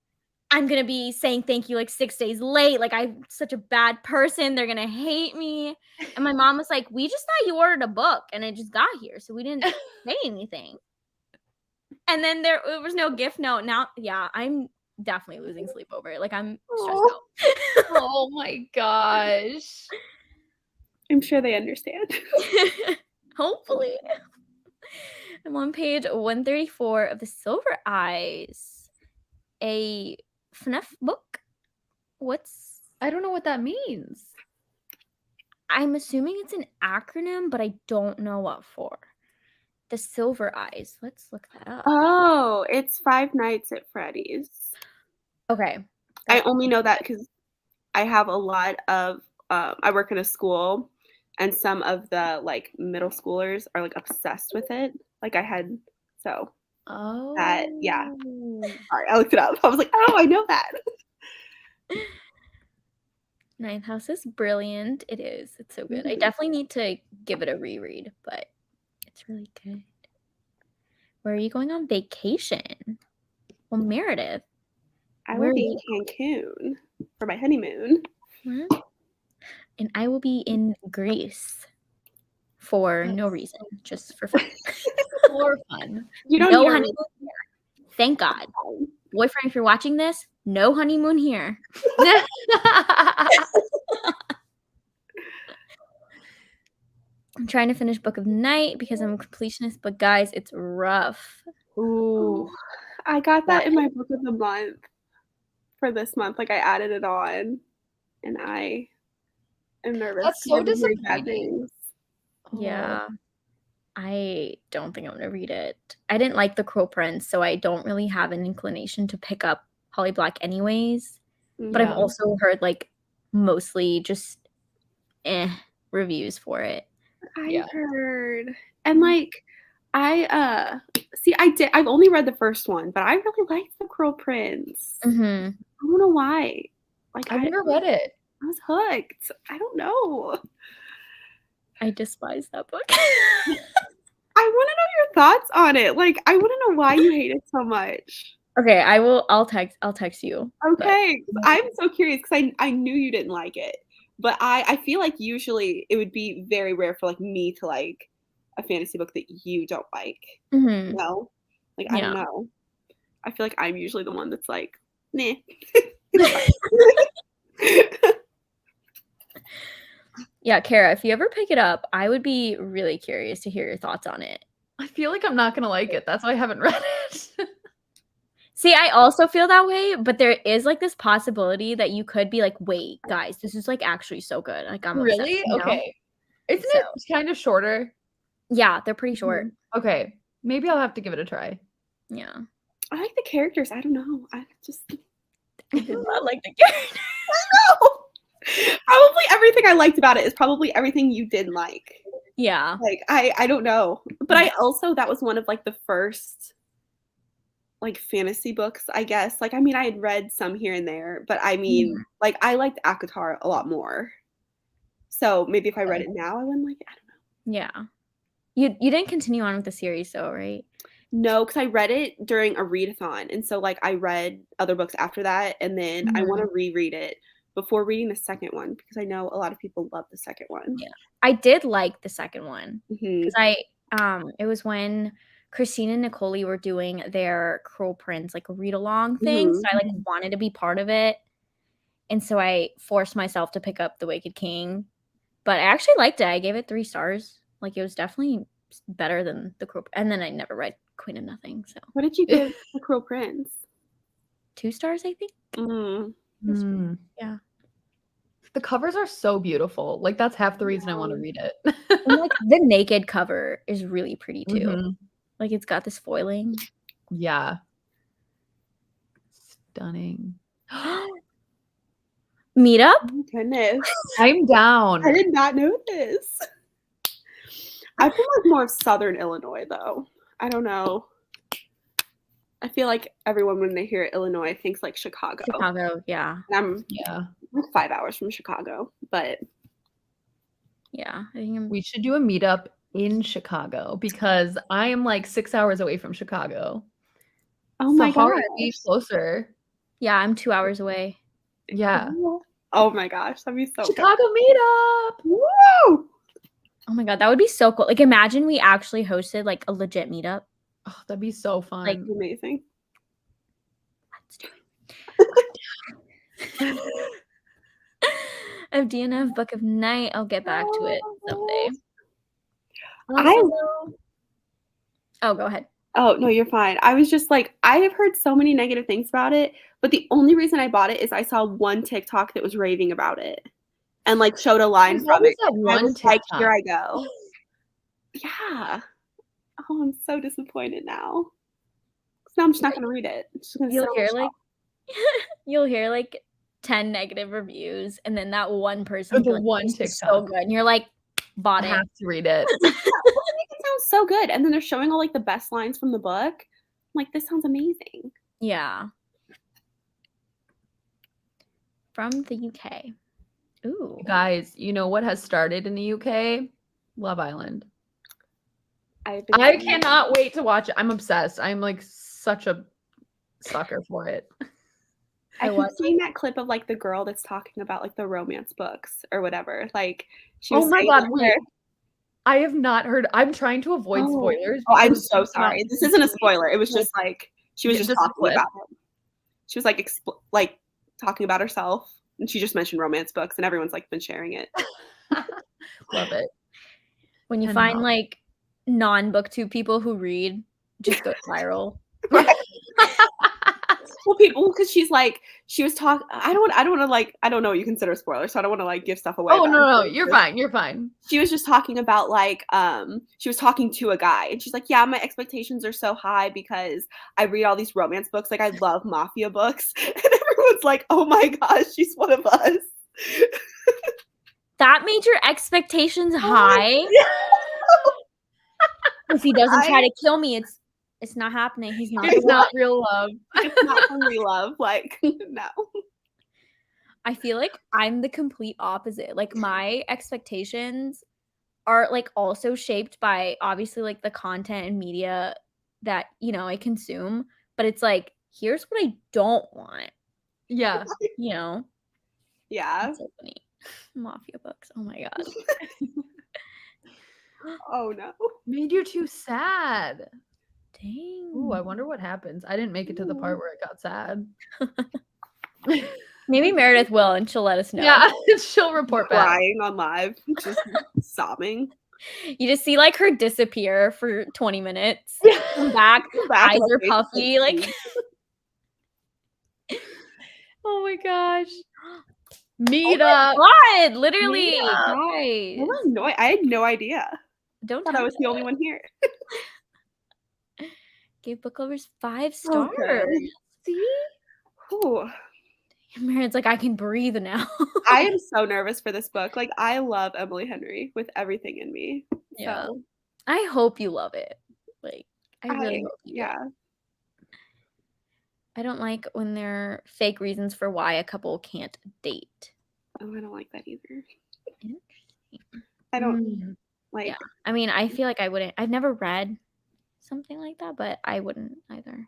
I'm gonna be saying thank you, like, 6 days late, like, I'm such a bad person, they're gonna hate me." And my mom was like, "We just thought you ordered a book, and it just got here, so we didn't say anything." And then there was no gift note. Now yeah, I'm definitely losing sleep over it, like, I'm stressed Oh, out. Oh my gosh. I'm sure they understand. Hopefully. I'm on page 134 of The Silver Eyes, a FNAF book. I don't know what that means. I'm assuming it's an acronym, but I don't know what for. The Silver Eyes. Let's look that up. Oh, it's Five Nights at Freddy's. Okay. I only know that because I have a lot of I work in a school, and some of the, like, middle schoolers are, like, obsessed with it. Like, I had that yeah. Oh. Sorry, I looked it up. I was like, "Oh, I know that." Ninth House is brilliant. It is. It's so good. I definitely need to give it a reread, but it's really good. Where are you going on vacation? Well, Meredith. I Where will are be you? in Cancun for my honeymoon. And I will be in Greece for no reason, just for fun. For fun. You don't No hear honeymoon here. Thank God. Boyfriend, if you're watching this, no honeymoon here. I'm trying to finish Book of the Night because I'm a completionist, but guys, it's rough. Ooh. I got that in my book of the month for this month. Like, I added it on, and I am nervous. That's so I've been hearing bad disappointing. things. Yeah. I don't think I'm gonna read it. I didn't like The Cruel Prince, so I don't really have an inclination to pick up Holly Black anyways. But I've Yeah. also heard, like, mostly just reviews for it. I heard. And, like, I've only read the first one, but I really liked The Cruel Prince. Mhm. I don't know why. Like, I never read it. I was hooked. I don't know. I despise that book. I wanna know your thoughts on it. Like, I wanna know why you hate it so much. Okay, I'll text you. Okay, 'cause I'm so curious because I knew you didn't like it, but I feel like usually it would be very rare for, like, me to like a fantasy book that you don't like, you Mhm. know? Like, I don't Yeah. know. I feel like I'm usually the one that's like, "Nah." Yeah, Kara, if you ever pick it up, I would be really curious to hear your thoughts on it. I feel like I'm not gonna like it. That's why I haven't read it. See, I also feel that way, but there is, like, this possibility that you could be like, "Wait, guys, this is, like, actually so good." Like, I'm obsessed, Really? you know? Okay. Isn't So it kind of shorter? yeah, they're pretty short. Okay. Maybe I'll have to give it a try. Yeah. I like the characters. I don't know. I I did not like the character. know. Probably everything I liked about it is probably everything you didn't like. Yeah. Like, I don't know. But I also that was one of, like, the first, like, fantasy books, I guess. Like, I mean, I had read some here and there, but I mean, like, I liked ACOTAR a lot more. So maybe if I read it now, I wouldn't like it. I don't know. Yeah. You didn't continue on with the series though, right? No, because I read it during a readathon, and so like I read other books after that, and then I want to reread it before reading the second one because I know a lot of people love the second one. Yeah, I did like the second one because Mm-hmm. it was when Christine and Nicole were doing their Cruel Prince like read along thing, so I like wanted to be part of it, and so I forced myself to pick up The Wicked King, but I actually liked it. I gave it 3 stars. Like it was definitely better than the Cruel. And then I never read Queen of Nothing. So What did you give The Cruel Prince? 2 stars, I think. Yeah. The covers are so beautiful. Like that's half the reason I want to read it. And like the naked cover is really pretty too. Like it's got this foiling. Yeah. Stunning. Meetup? Oh my goodness. I'm down. I did not know this. I feel like more of Southern Illinois though. I don't know. I feel like everyone when they hear Illinois thinks like Chicago. Chicago, yeah. And I'm like 5 hours from Chicago, but yeah, I think we should do a meetup in Chicago because I am like 6 hours away from Chicago. Oh my god, be closer. Yeah, I'm 2 hours away. Yeah. Oh my gosh, that'd be so Chicago good. meetup. Woo! Oh my god, that would be so cool. Like imagine we actually hosted like a legit meetup. Oh, that'd be so fun. Like amazing. Let's do it. Of DNF Book of Night. I'll get back to it someday. Oh, go ahead. Oh, no, you're fine. I was just like, I have heard so many negative things about it, but the only reason I bought it is I saw one TikTok that was raving about it and like showed a line from it. I was like, here I go. Yeah. Oh, I'm so disappointed now. So I'm just not going to read it. You'll hear like 10 negative reviews, and then that one person the one TikTok so good, and you're like, bought it. I have to read it. It sounds so good, and then they're showing all like the best lines from the book. I'm like, this sounds amazing. Yeah. From the UK. Ooh, guys, you know what has started in the UK? Love Island. I cannot wait to watch it. I'm obsessed. I'm like such a sucker for it. I was seeing that clip of like the girl that's talking about like the romance books or whatever. Like she was my god, I have not heard. I'm trying to avoid spoilers. Oh, I'm so sorry. This isn't a spoiler. It was just like she was just talking about it. She was like talking about herself, and she just mentioned romance books, and everyone's like been sharing it. Love it. When you find like non-booktube people who read, just go viral. Well, people, because she was talking. I don't want to like. I don't know what you consider a spoiler, so I don't want to like give stuff away. Oh no, you're fine. You're fine. She was just talking about like she was talking to a guy, and she's like, yeah, my expectations are so high because I read all these romance books. Like I love mafia books, and everyone's like, oh my gosh, she's one of us. That made your expectations high. If he doesn't try to kill me, it's not happening. It's not real love. It's not real love. Like, no. I feel like I'm the complete opposite. Like my expectations are like also shaped by obviously like the content and media that, you know, I consume, but it's like, here's what I don't want. Yeah. You know? Yeah. That's so funny. Mafia books. Oh my god. Oh no. Made you too sad. Dang. Ooh, I wonder what happens. I didn't make it to the part where it got sad. Maybe Meredith will, and she'll let us know. Yeah, she'll report back. Crying on live, just sobbing. You just see like her disappear for 20 minutes. Come back, eyes are puffy. Like, oh my gosh. Meetup. Oh God, literally, guys. I had no idea. Don't thought I was the only one here. Gave book lovers 5 stars. See? Ooh. Meredith's like, I can breathe now. I am so nervous for this book. Like, I love Emily Henry with everything in me. Yeah. So. I hope you love it. Like, I really hope you do. I don't like when there are fake reasons for why a couple can't date. Oh, I don't like that either. Interesting. I don't like. Yeah, I mean, I feel like I wouldn't. I've never read something like that, but I wouldn't either.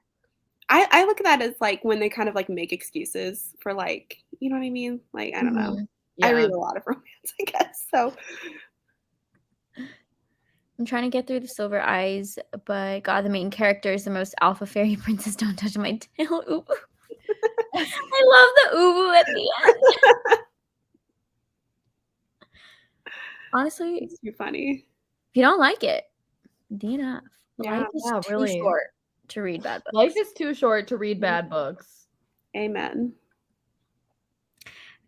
I look at that as like when they kind of like make excuses for like, you know what I mean? Like, I don't know. Yeah. I read a lot of romance, I guess. So I'm trying to get through the Silver Eyes, but God, the main character is the most alpha fairy princess. Don't touch my tail. Ubu. I love the ubu at the end. Honestly, it's too funny. if you don't like it, DNF. Yeah, Life is too really. short to read bad books. Life is too short to read bad books. Amen.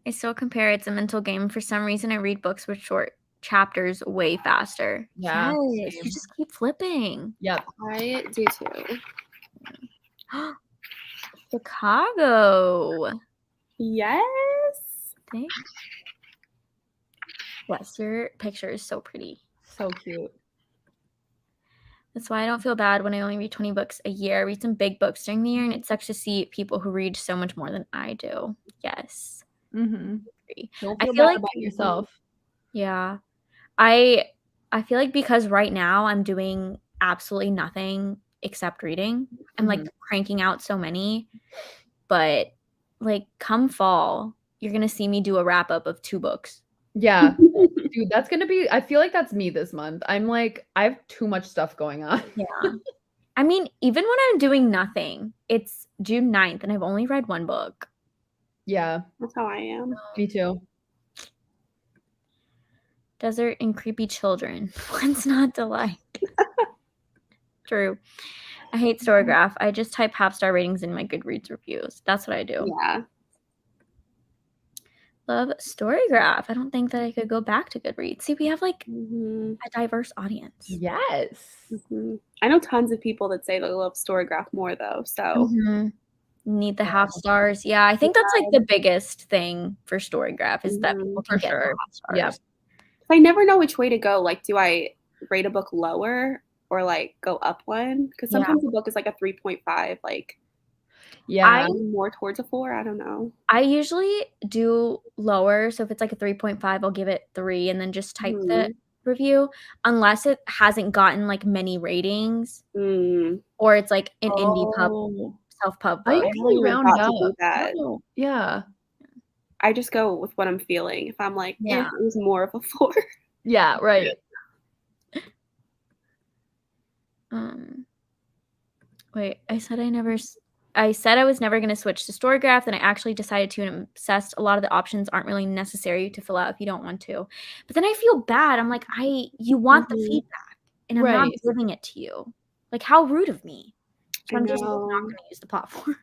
I still compare it's a mental game. For some reason, I read books with short chapters way faster. Yeah, Yes, same. you just keep flipping. Yep. I do too. Chicago. Yes. Thanks. Yes, your picture is so pretty. So cute. That's why I don't feel bad when I only read 20 books a year. I read some big books during the year, and it sucks to see people who read so much more than I do. Yes. Don't feel I feel bad like about yourself. Yeah. I feel like because right now I'm doing absolutely nothing except reading. I'm like cranking out so many, but like come fall, you're gonna see me do a wrap up of 2 books. Yeah. Dude, that's gonna be, I feel like that's me this month. I'm like, I have too much stuff going on. Yeah. I mean, even when I'm doing nothing, it's June 9th and I've only read 1 book. Yeah. That's how I am. Me too. Desert and creepy children. What's not to like? True. I hate Storygraph. I just type half-star ratings in my Goodreads reviews. That's what I do. Yeah. Love Storygraph. I don't think that I could go back to Goodreads. See, we have like a diverse audience. Yes. I know tons of people that say they love Storygraph more though. So Need the half stars. Yeah, I think that's like the biggest thing for Storygraph is that people can get the half stars. Yeah. I never know which way to go. Like, do I rate a book lower or like go up one? Because sometimes a book is like a 3.5. Like, I'm more towards a 4. I don't know. I usually do lower. So if it's like a 3.5, I'll give it 3 and then just type the review, unless it hasn't gotten like many ratings or it's like an indie self-pub book. I usually round up. That. Yeah. I just go with what I'm feeling. If I'm like, it was more of a 4. Yeah, right. Wait, I said I was never going to switch to Storygraph, then I actually decided to, and I'm obsessed. A lot of the options aren't really necessary to fill out if you don't want to. But then I feel bad. I'm like, you want the feedback, and I'm not giving it to you. Like, how rude of me. So I'm just not going to use the platform.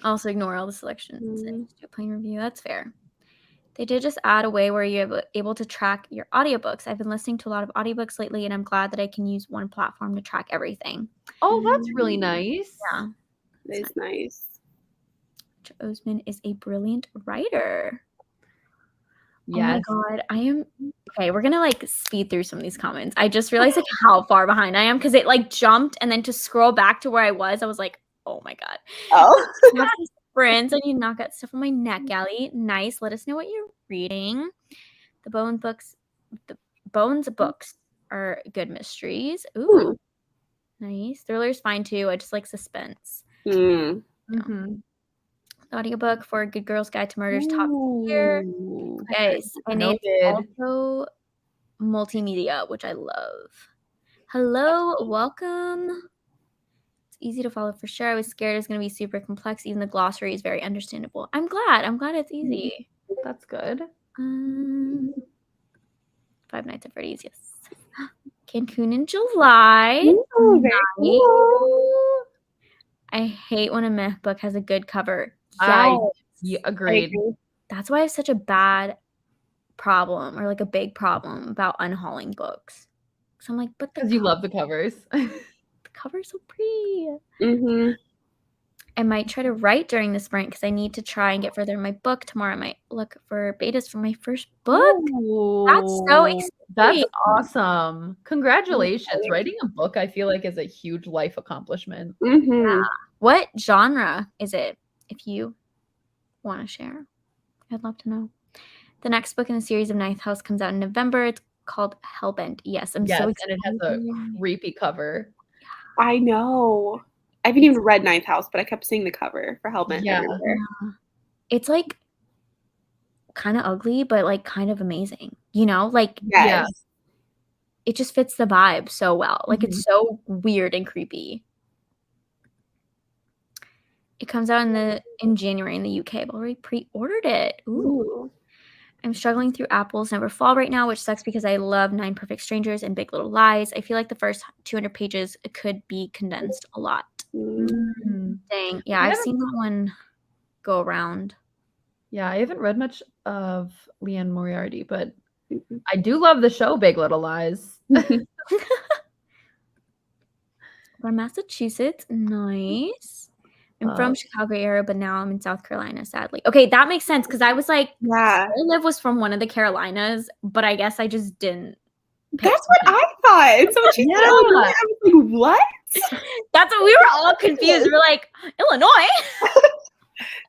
Also ignore all the selections and just do a plain review. That's fair. They did just add a way where you're able to track your audiobooks. I've been listening to a lot of audiobooks lately, and I'm glad that I can use one platform to track everything. Oh, that's really nice. Yeah. It's nice. Osman is a brilliant writer. Yes. Oh my God. I am okay. We're gonna like speed through some of these comments. I just realized like how far behind I am because it like jumped, and then to scroll back to where I was, I was like, oh my God. Oh. Friends, I need to knock out stuff on my neck, Gally. Nice. Let us know what you're reading. The Bones books are good mysteries. Ooh. Nice. Thriller's fine too. I just like suspense. The audiobook for Good Girl's Guide to Murder's top tier. Guys, and it's also multimedia, which I love. Hello, welcome. Easy to follow for sure. I was scared it was going to be super complex. Even the glossary is very understandable. I'm glad it's easy. That's good. 5 Nights at Freddy's, yes. Cancun in July. Ooh, very cool. I hate when a meh book has a good cover. I agreed. That's why I have such a bad problem, or like a big problem about unhauling books. So I'm like, but because you love the covers. Cover's so pretty. I might try to write during the sprint because I need to try and get further in my book. Tomorrow I might look for betas for my first book. That's so exciting. That's awesome. Congratulations. Writing a book, I feel like, is a huge life accomplishment. Yeah. What genre is it, if you want to share? I'd love to know. The next book in the series of Ninth House comes out in November. It's called Hellbent. Yes, I'm so excited. And it has a creepy cover. I know. I haven't even read Ninth House, but I kept seeing the cover for Hellbent everywhere. Yeah. It's like kind of ugly, but like kind of amazing. You know, like it just fits the vibe so well. Like it's so weird and creepy. It comes out in January in the UK. I've already pre-ordered it. Ooh. I'm struggling through Apple's Never Fall right now, which sucks because I love 9 Perfect Strangers and Big Little Lies. I feel like the first 200 pages could be condensed a lot. Dang. Yeah, I've seen that one go around. Yeah, I haven't read much of Leanne Moriarty, but I do love the show Big Little Lies. From Massachusetts. Nice. I'm from Chicago area, but now I'm in South Carolina, sadly. Okay, that makes sense because I was like, I Live was from one of the Carolinas, but I guess I just didn't. That's what I thought. And so when she said Illinois, I was like, what? That's what we were all confused. We were like, Illinois?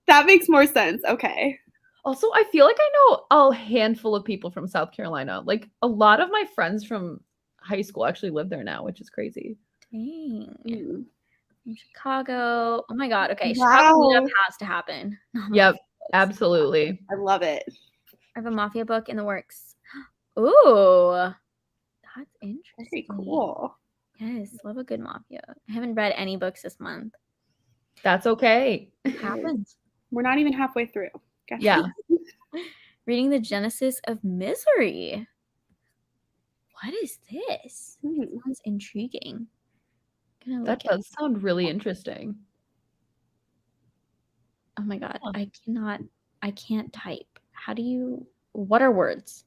That makes more sense. Okay. Also, I feel like I know a handful of people from South Carolina. Like a lot of my friends from high school actually live there now, which is crazy. Dang. From Chicago. Oh my God. Okay. Chicago meetup has to happen. Yep. Absolutely. I love it. I have a Mafia book in the works. Ooh. That's interesting. Very cool. Yes. Love a good Mafia. I haven't read any books this month. That's okay. It happens. We're not even halfway through. Gotcha. Yeah. Reading The Genesis of Misery. What is this? It sounds intriguing. That does sound really interesting. Oh my God. I can't type. What are words?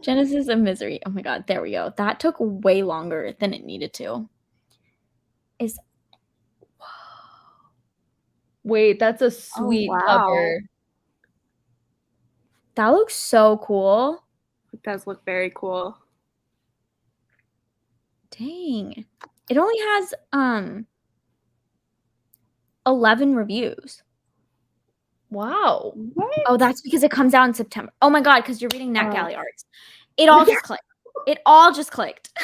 Genesis of Misery. Oh my God. There we go. That took way longer than it needed to. Wait, that's a sweet cover. That looks so cool. It does look very cool. Dang. It only has 11 reviews. Wow. What? Oh, that's because it comes out in September. Oh my God, because you're reading NetGalley Arts. It all just clicked. It all just clicked.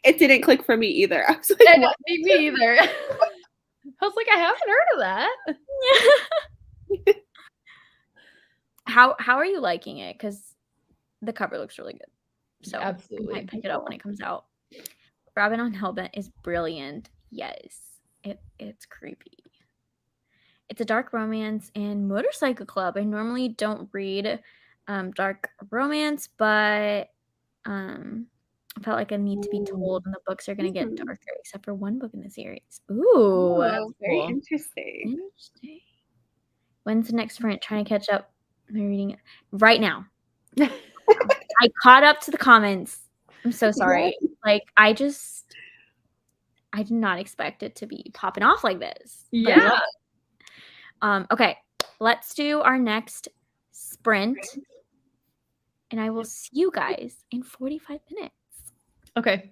It didn't click for me either. I was like, what? Me either. I was like, I haven't heard of that. How are you liking it? Because the cover looks really good. So absolutely, I might pick it up when it comes out. Robin on Hellbent is brilliant. Yes, it's creepy. It's a dark romance and motorcycle club. I normally don't read dark romance, but I felt like I need to be told, and the books are going to get darker, except for one book in the series. Ooh, that's very interesting. When's the next sprint? Trying to catch up. I'm reading it right now. I caught up to the comments. I'm so sorry. Like, I did not expect it to be popping off like this. Yeah. Okay, let's do our next sprint, and I will see you guys in 45 minutes. Okay.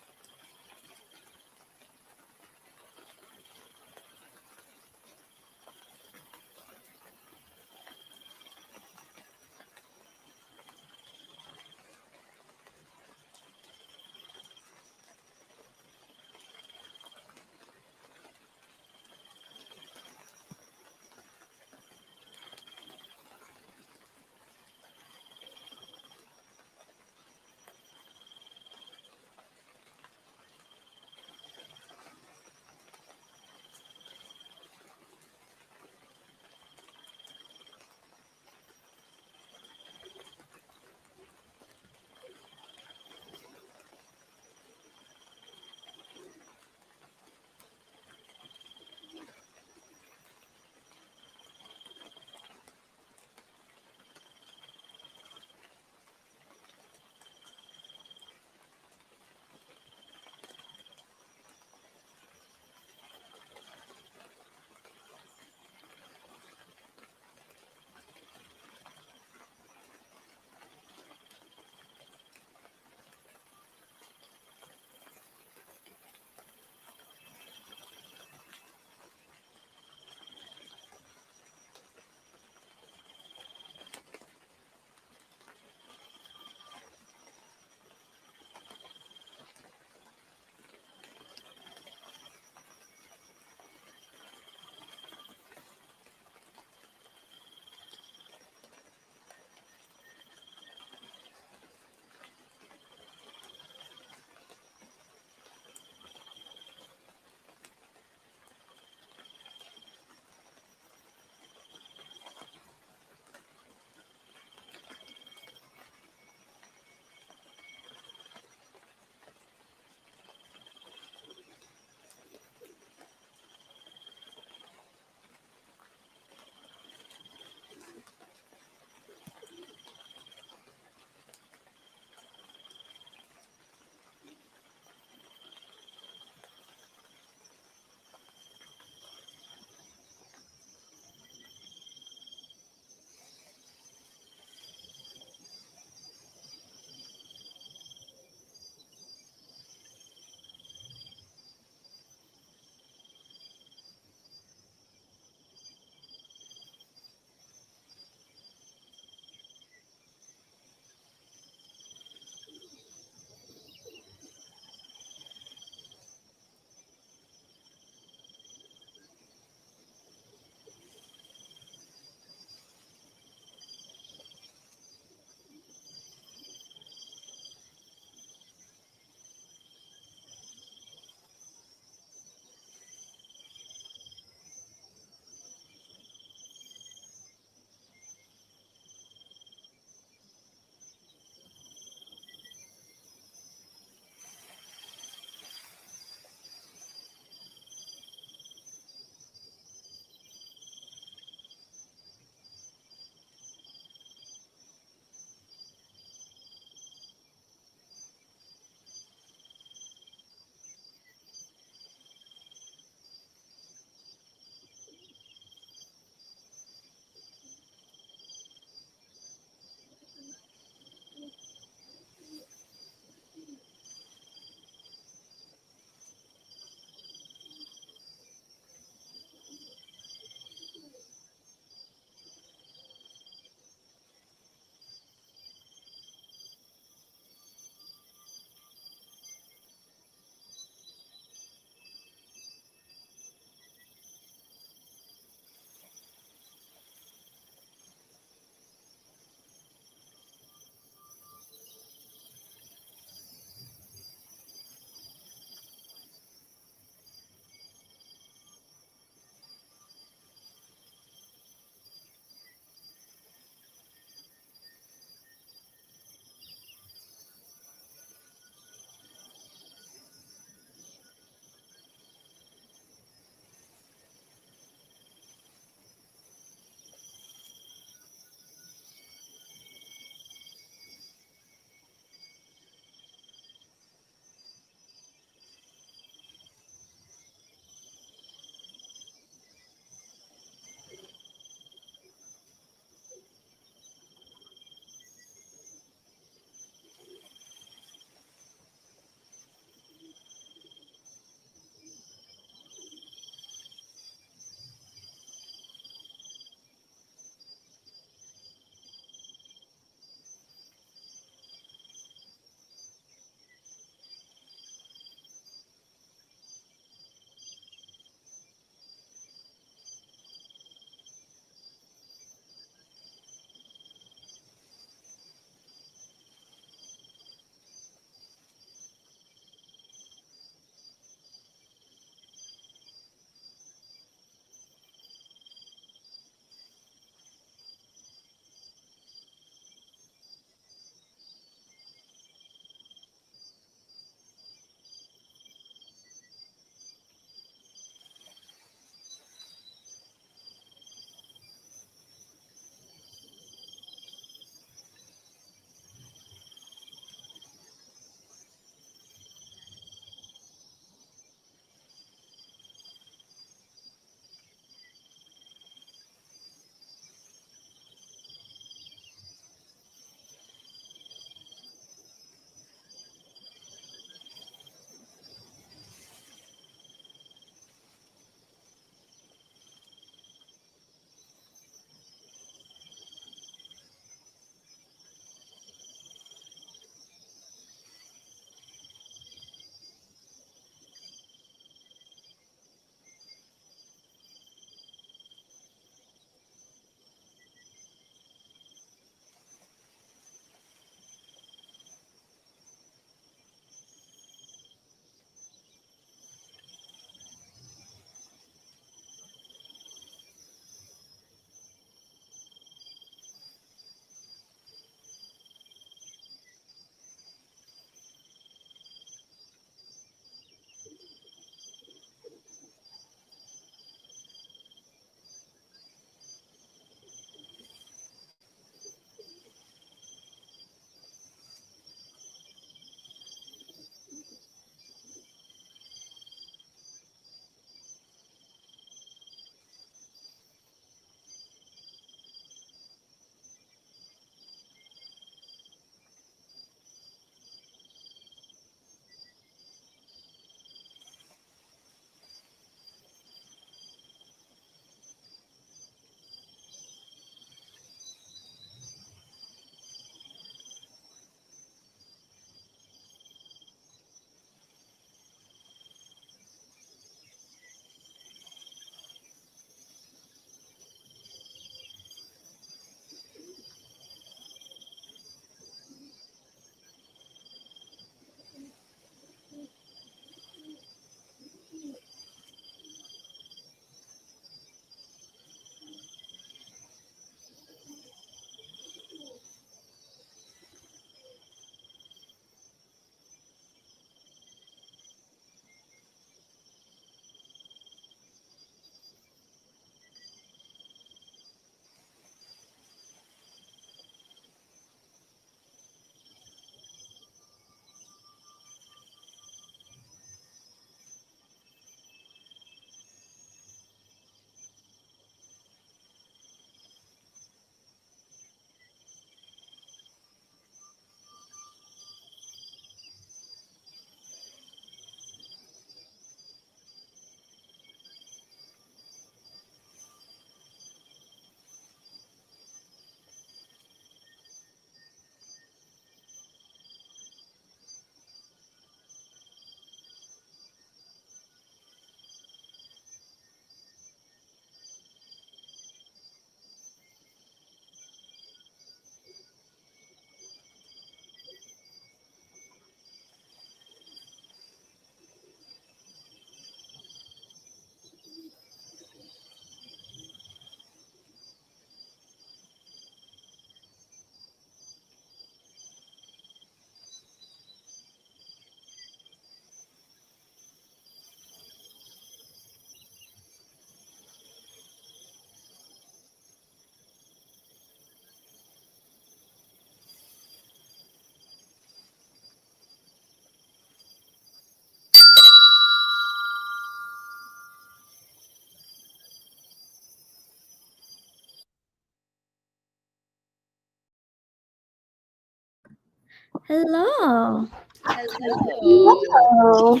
Hello. Hello.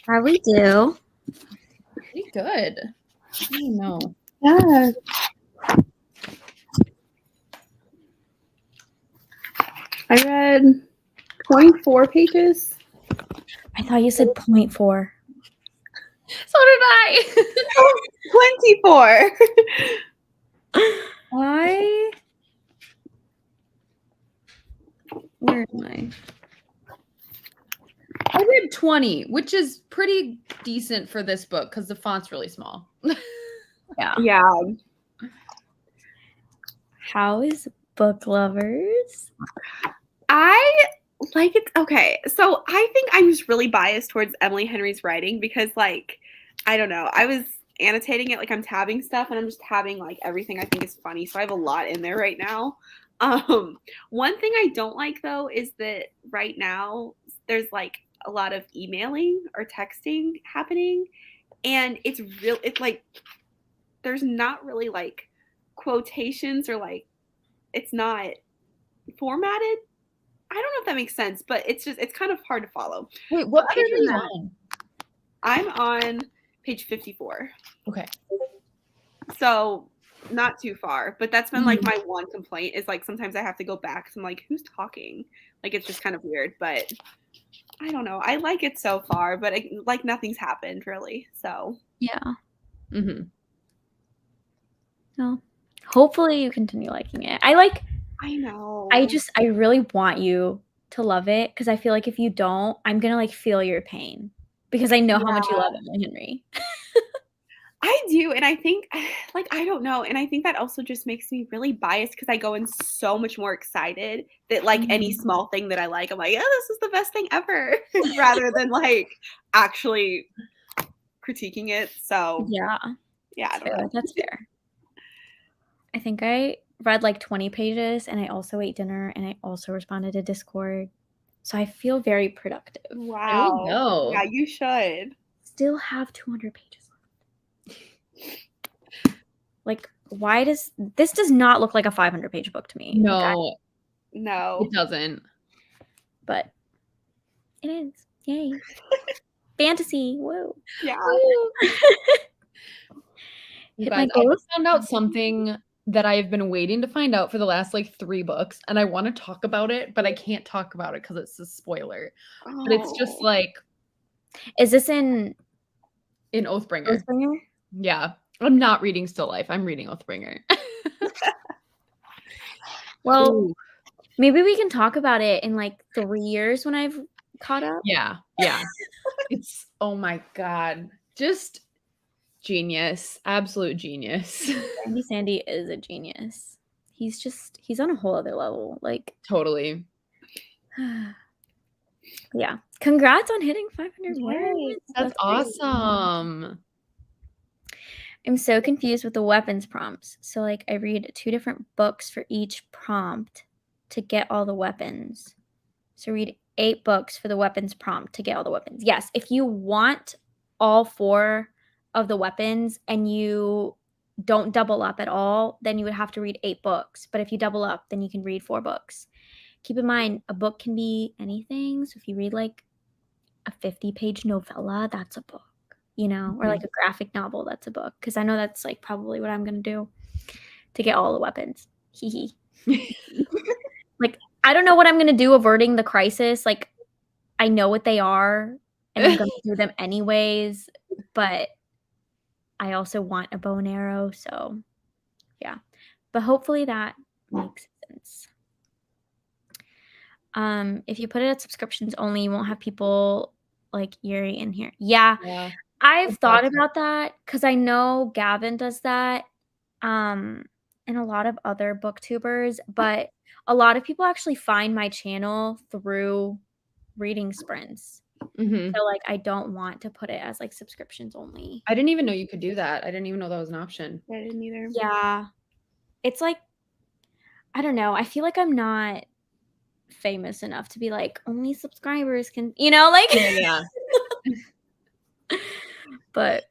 How we do? Pretty good. I don't know. Yeah. I read 24 pages. I thought you said 0.4. So did I. 24. Where am I? I read 20, which is pretty decent for this book because the font's really small. Yeah. How is Book Lovers? I like it. Okay. So I think I'm just really biased towards Emily Henry's writing because, like, I don't know. I was annotating it, like I'm tabbing stuff, and I'm just tabbing like everything I think is funny. So I have a lot in there right now. One thing I don't like though is that right now there's like a lot of emailing or texting happening, and it's like there's not really like quotations or like it's not formatted. I don't know if that makes sense, but it's kind of hard to follow. Wait, what page are you on? I'm on page 54. Okay. So not too far, but that's been like my one complaint is like sometimes I have to go back because I'm like, who's talking? Like it's just kind of weird, but I don't know. I like it so far, but like nothing's happened really. So Yeah. Mm-hmm. No. Hopefully you continue liking it. I know. I really want you to love it because I feel like if you don't, I'm gonna like feel your pain because I know how much you love Emily Henry. I do, and I think, like, I don't know, and I think that also just makes me really biased because I go in so much more excited that, like, any small thing that I like, I'm like, oh, this is the best thing ever, rather than, like, actually critiquing it, so. Yeah, I don't know. that's fair. I think I read, like, 20 pages, and I also ate dinner, and I also responded to Discord, so I feel very productive. Wow. There you go. Yeah, you should. Still have 200 pages left. Like, why does this not look like a 500-page book to me? No. No. It doesn't. But it is. Yay. Fantasy. Whoa. Yeah. You guys, I just found out something that I've been waiting to find out for the last like 3 books, and I want to talk about it, but I can't talk about it because it's a spoiler. Oh. But it's just like, is this in Oathbringer? Yeah, I'm not reading Still Life. I'm reading Oathbringer. Well, maybe we can talk about it in like 3 years when I've caught up. Yeah. It's oh my god, just genius, absolute genius. Sandy is a genius. He's on a whole other level. Like totally. Yeah. Congrats on hitting 500 words. That's awesome. I'm so confused with the weapons prompts. So like I read 2 different books for each prompt to get all the weapons. So read 8 books for the weapons prompt to get all the weapons. Yes, if you want all 4 of the weapons and you don't double up at all, then you would have to read 8 books. But if you double up, then you can read 4 books. Keep in mind, a book can be anything. So if you read like a 50-page novella, that's a book, you know, or like a graphic novel, that's a book. Because I know that's like probably what I'm going to do to get all the weapons. Hee hee. Like, I don't know what I'm going to do averting the crisis. Like, I know what they are, and I'm going to do them anyways. But I also want a bow and arrow. So, yeah. But hopefully that makes sense. If you put it at subscriptions only, you won't have people like Yuri in here. Yeah. I've thought about that because I know Gavin does that, and a lot of other booktubers, but a lot of people actually find my channel through reading sprints. So like I don't want to put it as like subscriptions only. I didn't even know you could do that. I didn't even know that was an option. I didn't either. Yeah. It's like, I don't know. I feel like I'm not famous enough to be like only subscribers can, you know, like Yeah. But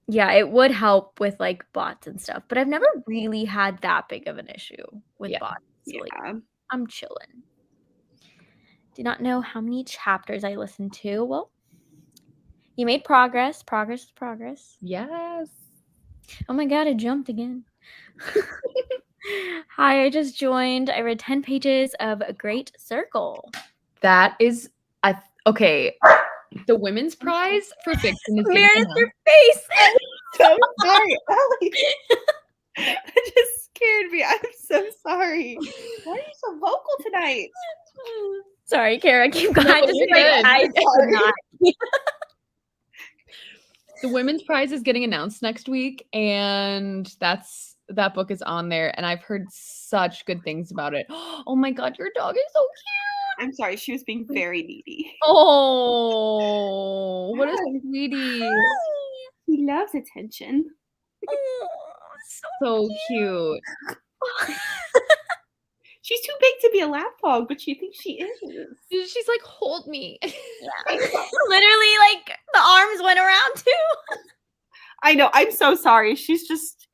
yeah, it would help with like bots and stuff, but I've never really had that big of an issue with bots. So, like, I'm chilling. Do not know how many chapters I listened to. Well, you made progress. Progress is progress. Yes. Oh my god, I jumped again. Hi, I just joined. I read 10 pages of A Great Circle. That is okay. The women's prize for fiction is Meredith, your face. I'm so sorry, Ellie. That just scared me. I'm so sorry. Why are you so vocal tonight? Sorry, Kara, keep going. No, I could not. The women's prize is getting announced next week, and that book is on there, and I've heard such good things about it. Oh my god, your dog is so cute. I'm sorry, she was being very needy. Oh, what a sweetie. He loves attention. Oh, so cute. She's too big to be a lap dog, but she thinks she is. She's like, hold me. Yeah. Literally, like, the arms went around too. I know. I'm so sorry. She's just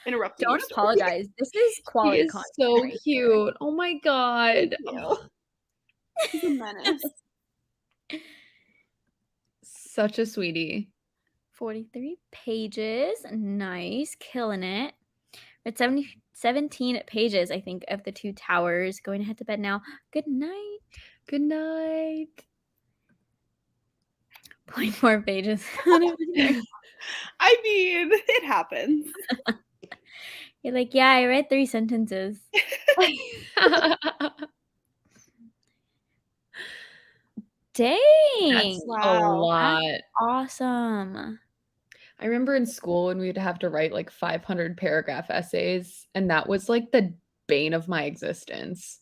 interrupting. Don't apologize. This is quality content. So right cute. Here. Oh my god. She's a menace. Such a sweetie. 43 pages. Nice. Killing it. At 17 pages, I think, of the Two Towers. Going to head to bed now. Good night. Good night. 0.4 pages. I mean, it happens. You're like, yeah, I read 3 sentences. Dang. That's a lot. That's awesome. I remember in school when we'd have to write like 500 paragraph essays, and that was like the bane of my existence.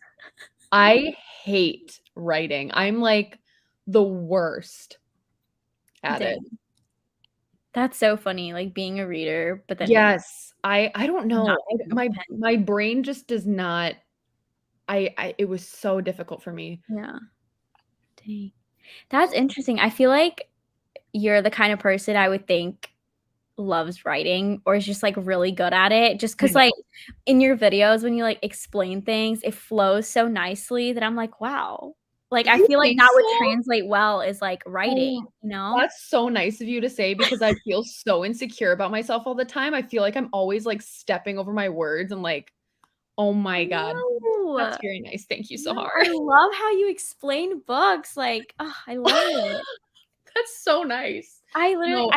I hate writing. I'm like the worst at it. That's so funny, like being a reader, but then yes, I don't know. My brain just does not. It was so difficult for me. Yeah. Dang. That's interesting. I feel like you're the kind of person I would think loves writing or is just like really good at it, just because like in your videos when you like explain things, it flows so nicely that I'm like, wow, like I feel like that would translate well as like writing, you know. That's so nice of you to say, because I feel so insecure about myself all the time. I feel like I'm always like stepping over my words and like, oh my god, that's very nice. Thank you so hard. I love how you explain books. Like, oh, I love it. That's so nice. I literally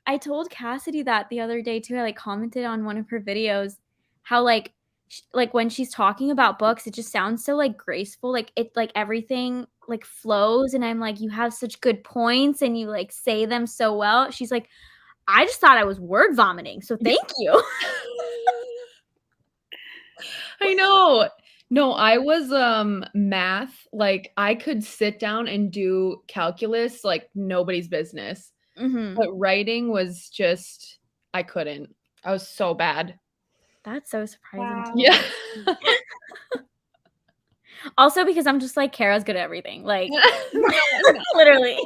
I told Cassidy that the other day too. I like commented on one of her videos how like when she's talking about books, it just sounds so like graceful. Like it like everything like flows, and I'm like, you have such good points and you like say them so well. She's like, I just thought I was word vomiting, so thank you. I know. No, I was math. Like I could sit down and do calculus like nobody's business. But writing was just, I couldn't. I was so bad. That's so surprising. Wow. Yeah. Also because I'm just like, Kara's good at everything. Like literally.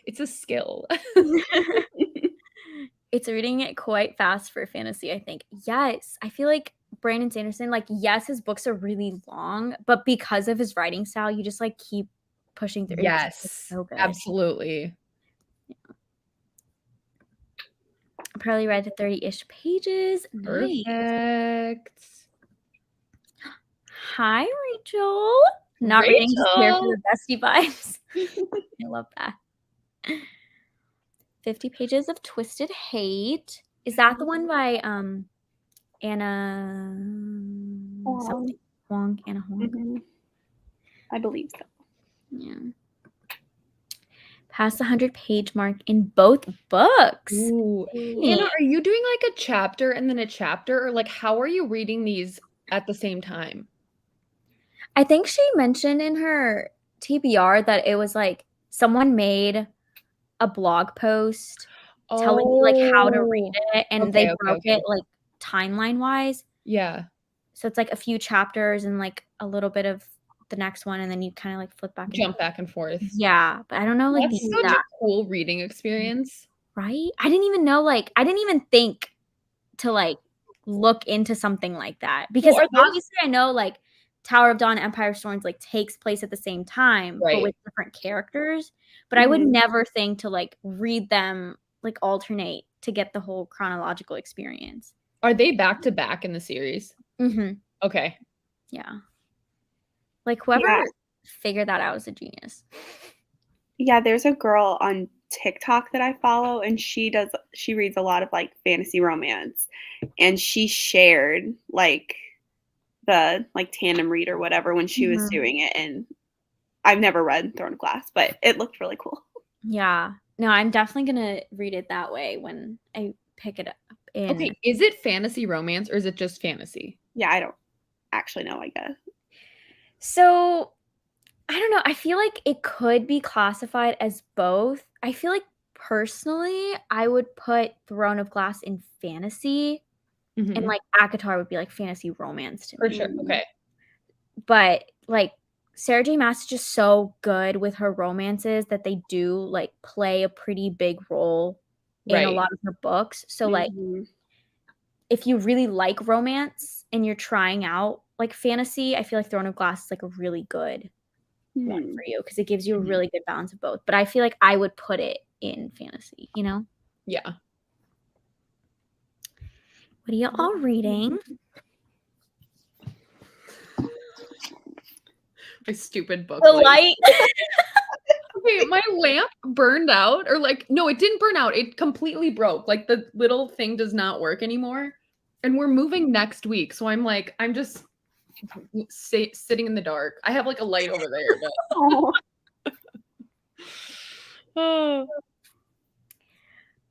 It's a skill. It's reading it quite fast for fantasy, I think. Yes. I feel like Brandon Sanderson, like, yes, his books are really long, but because of his writing style, you just like keep pushing through. Yes, so good. Absolutely. Yeah. I probably read 30-ish pages. Nice. Perfect. Hi, Rachel. Not reading, just here for the bestie vibes. I love that. 50 pages of Twisted Hate. Is that the one by Anna something? Huang? Anna Huang? I believe so. Yeah. Past the 100-page mark in both books. Ooh. Anna, are you doing like a chapter and then a chapter, or like how are you reading these at the same time? I think she mentioned in her TBR that it was like someone made a blog post telling you like how to read it, and they broke it like timeline wise. Yeah. So it's like a few chapters and like a little bit of the next one, and then you kind of like flip back, jump back and forth. Yeah, but I don't know, like that's such a cool reading experience, right? I didn't even know, like I didn't even think to like look into something like that. Because obviously I know like Tower of Dawn, Empire of Storms like takes place at the same time, but with different characters. But I would never think to like read them like alternate to get the whole chronological experience. Are they back to back in the series? Mm-hmm. Okay. Yeah. Like whoever figured that out is a genius. Yeah, there's a girl on TikTok that I follow, and she reads a lot of like fantasy romance, and she shared like the like tandem read or whatever when she was doing it, and I've never read Throne of Glass, but it looked really cool. Yeah. No, I'm definitely gonna read it that way when I pick it up. Okay, is it fantasy romance or is it just fantasy? Yeah, I don't actually know, I guess. So I don't know. I feel like it could be classified as both. I feel like personally, I would put Throne of Glass in fantasy, and like ACOTAR would be like fantasy romance to me. For sure. Okay. But like Sarah J. Maas is just so good with her romances that they do like play a pretty big role in a lot of her books. So like if you really like romance and you're trying out like fantasy, I feel like Throne of Glass is like a really good one for you because it gives you a really good balance of both. But I feel like I would put it in fantasy, you know? Yeah. What are you all reading? My stupid book. The light. Okay, my lamp burned out, or like, no, it didn't burn out. It completely broke. Like the little thing does not work anymore. And we're moving next week. So I'm like, I'm just sitting in the dark. I have like a light over there, but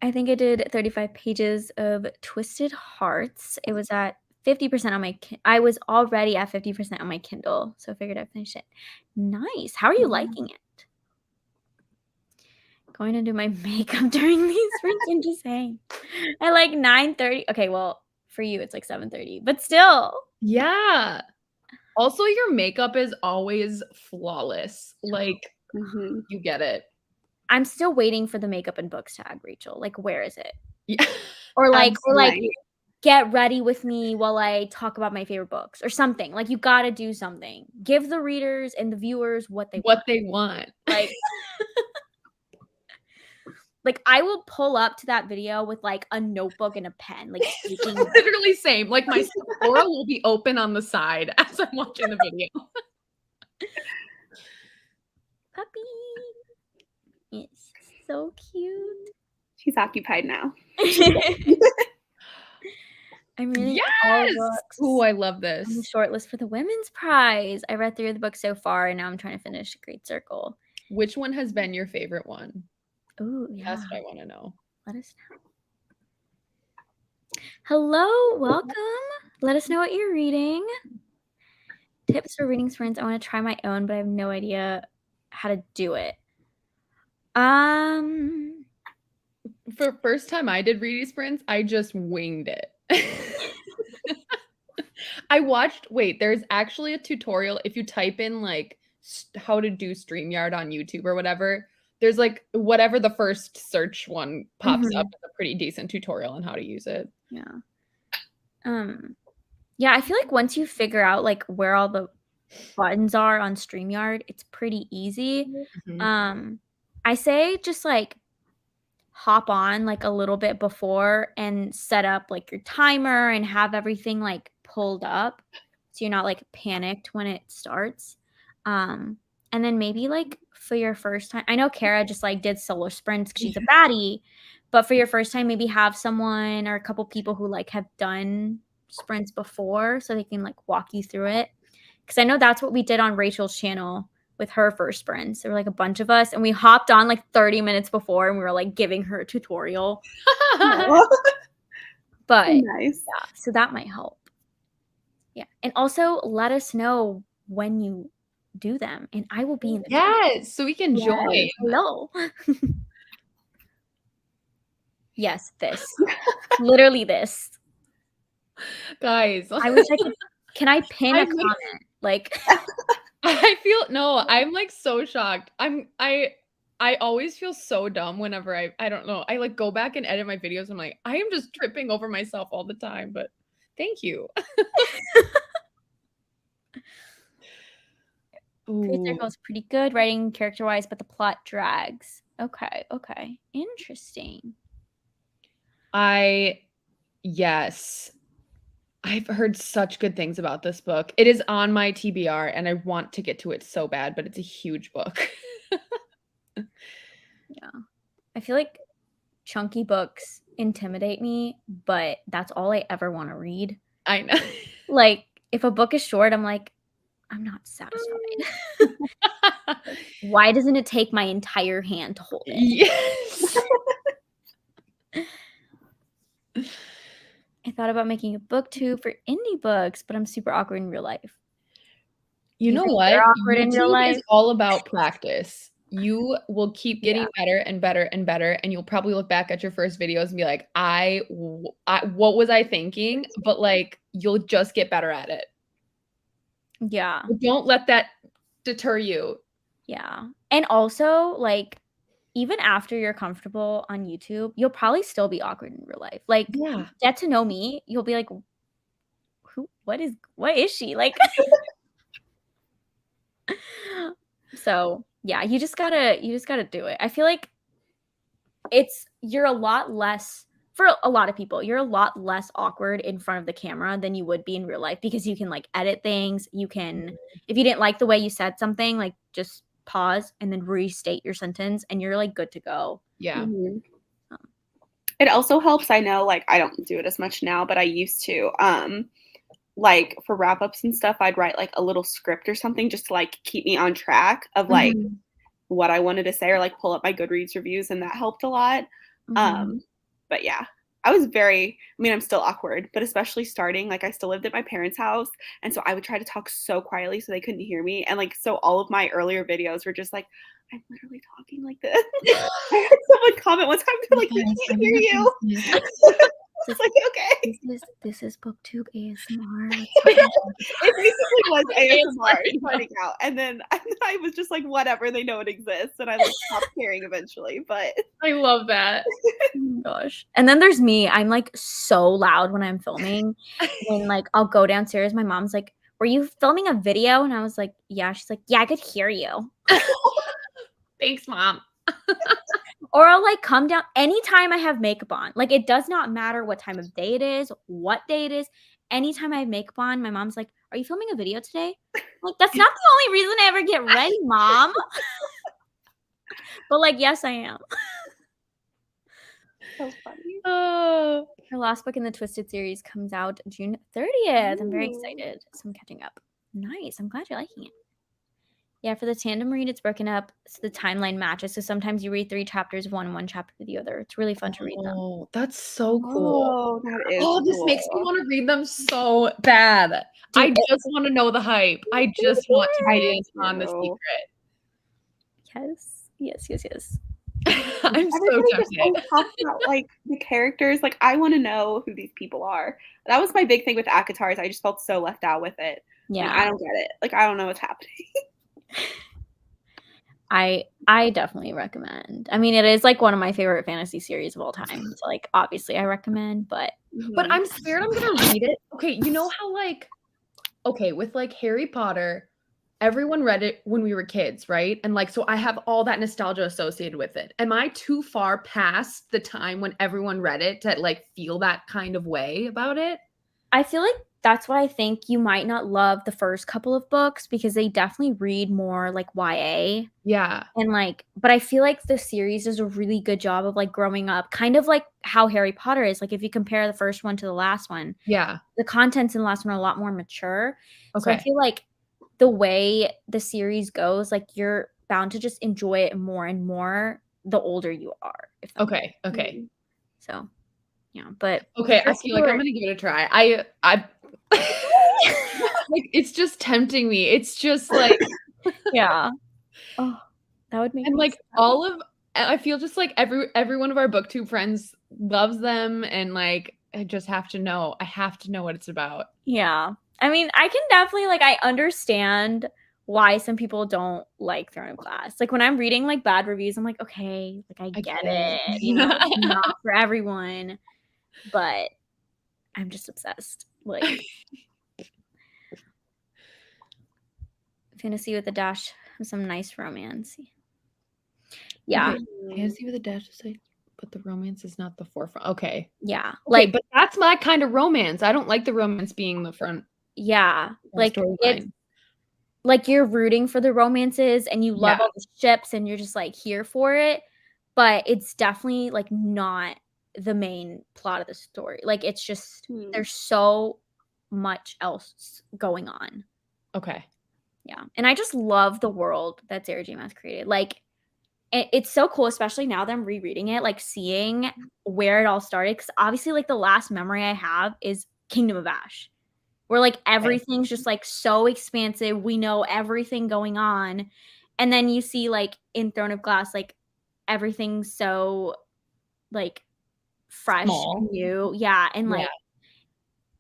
I think I did 35 pages of Twisted Hearts. It was at 50% on my I was already at 50% on my Kindle, so I figured I'd finish it. Nice. How are you liking it? Going to do my makeup during these freaking just saying. At like 9:30. Okay, well, for you it's like 7:30, but still. Yeah. Also, your makeup is always flawless. Like you get it. I'm still waiting for the makeup and books tag, Rachel. Like, where is it? Yeah. Or like get ready with me while I talk about my favorite books or something. Like you got to do something. Give the readers and the viewers what they want. Like I will pull up to that video with like a notebook and a pen, like literally same. Like my Sephora will be open on the side as I'm watching the video. Puppy. It's so cute. She's occupied now. I'm reading all books. Oh, I love this. I'm shortlist for the Women's Prize. I read 3 of the books so far, and now I'm trying to finish Great Circle. Which one has been your favorite one? Oh, yeah. That's what I want to know. Let us know. Hello, welcome. Let us know what you're reading. Tips for reading sprints. I want to try my own, but I have no idea how to do it. For first time I did reading sprints, I just winged it. I watched, there's actually a tutorial. If you type in like how to do StreamYard on YouTube or whatever, there's like whatever the first search one pops up is a pretty decent tutorial on how to use it. Yeah. Yeah, I feel like once you figure out like where all the buttons are on StreamYard, it's pretty easy. I say just like hop on like a little bit before and set up like your timer and have everything like pulled up so you're not like panicked when it starts. And then maybe like for your first time, I know Kara just like did solo sprints because she's a baddie, but for your first time, maybe have someone or a couple people who like have done sprints before so they can like walk you through it. Because I know that's what we did on Rachel's channel with her first sprints. There were like a bunch of us and we hopped on like 30 minutes before and we were like giving her a tutorial. But nice. Yeah, so that might help. Yeah. And also let us know when you do them and I will be in the group. So we can join. Hello. Yes, this. Literally this. Guys. I wish I could. Can I pin a comment? Like I'm like so shocked. I always feel so dumb whenever I don't know. I like go back and edit my videos. I'm like, I am just tripping over myself all the time, but Thank you. Create Circle is pretty good writing character-wise, but the plot drags. Okay. Interesting. Yes. I've heard such good things about this book. It is on my TBR, and I want to get to it so bad, but it's a huge book. Yeah. I feel like chunky books intimidate me, but that's all I ever want to read. I know. Like, if a book is short, I'm like, I'm not satisfied. Why doesn't it take my entire hand to hold it? Yes. I thought about making a booktube for indie books, but I'm super awkward in real life. You know what? You're awkward in real YouTube life? is all about practice. You will keep getting better and better and better, and you'll probably look back at your first videos and be like, what was I thinking? But like, you'll just get better at it. Yeah. But don't let that deter you. Yeah. And also, like, even after you're comfortable on YouTube, you'll probably still be awkward in real life. Like, get to know me, you'll be like, what is she? Like, so yeah, you just gotta do it. I feel like you're a lot less, for a lot of people, you're a lot less awkward in front of the camera than you would be in real life, because you can like edit things. You can, if you didn't like the way you said something, like just pause and then restate your sentence and you're like good to go. Yeah. Mm-hmm. It also helps. I know, like, I don't do it as much now, but I used to. Like for wrap ups and stuff, I'd write like a little script or something just to like keep me on track of like what I wanted to say, or like pull up my Goodreads reviews, and that helped a lot. But yeah, I'm still awkward, but especially starting, like I still lived at my parents' house, and so I would try to talk so quietly so they couldn't hear me, and like so all of my earlier videos were just like, I'm literally talking like this. I had someone comment one time, they're like, "We can't hear you." It's like, okay. This is booktube ASMR. It basically was ASMR starting out, and then I was just like, whatever, they know it exists, and I like stopped caring eventually. But I love that. Oh my gosh. And then there's me. I'm like so loud when I'm filming, and like I'll go downstairs. My mom's like, "Were you filming a video?" And I was like, "Yeah." She's like, "Yeah, I could hear you." Thanks, Mom. Or I'll like come down anytime I have makeup on. Like, it does not matter what time of day it is, what day it is. Anytime I have makeup on, my mom's like, "Are you filming a video today?" I'm like, that's not the only reason I ever get ready, Mom. But like, yes, I am. So funny. Oh, her last book in the Twisted series comes out June 30th. I'm very excited. So I'm catching up. Nice. I'm glad you're liking it. Yeah, for the tandem read, it's broken up so the timeline matches. So sometimes you read 3 chapters of one chapter of the other. It's really fun to read them. Oh, that's so cool. Oh, that is cool. This makes me want to read them so bad. Dude, I just want to know the hype. I just want to be on the secret. Yes. I'm so tempted. Talk about like the characters. Like, I want to know who these people are. That was my big thing with ACOTARs. I just felt so left out with it. Yeah, like, I don't get it. Like, I don't know what's happening. I definitely recommend. I mean, it is like one of my favorite fantasy series of all time. So like, obviously I recommend, but I'm scared I'm gonna read it. Okay, you know how like, with like Harry Potter, everyone read it when we were kids, right? And like, so I have all that nostalgia associated with it. Am I too far past the time when everyone read it to like feel that kind of way about it? I feel like that's why I think you might not love the first couple of books, because they definitely read more like YA. Yeah. And like, but I feel like the series does a really good job of like growing up, kind of like how Harry Potter is. Like, if you compare the first one to the last one, the contents in the last one are a lot more mature. Okay. So I feel like the way the series goes, like, you're bound to just enjoy it more and more the older you are. Okay. So, yeah, but okay, I feel like I'm gonna give it a try. I like, it's just tempting me. It's just like, yeah. Oh, that would make. And like I feel just like every one of our booktube friends loves them, and like I have to know what it's about. Yeah. I mean, I can definitely, like, I understand why some people don't like Throne of Glass. Like, when I'm reading like bad reviews, I'm like, okay, like I get it. You know, it's not for everyone. But I'm just obsessed. Like fantasy with a dash of some nice romance. Yeah. Okay. Fantasy with a dash of but the romance is not the forefront. Okay. Yeah. Like, but that's my kind of romance. I don't like the romance being the front. Yeah. Like it's like you're rooting for the romances and you love all the ships and you're just like here for it, but it's definitely like not the main plot of the story. Like it's just there's so much else going on. Okay. Yeah. And I just love the world that Sarah J. Maas created. Like it's so cool, especially now that I'm rereading it, like seeing where it all started. Because obviously, like the last memory I have is Kingdom of Ash, where like everything's just like so expansive. We know everything going on. And then you see like in Throne of Glass, like everything's so like fresh and new. Yeah. And like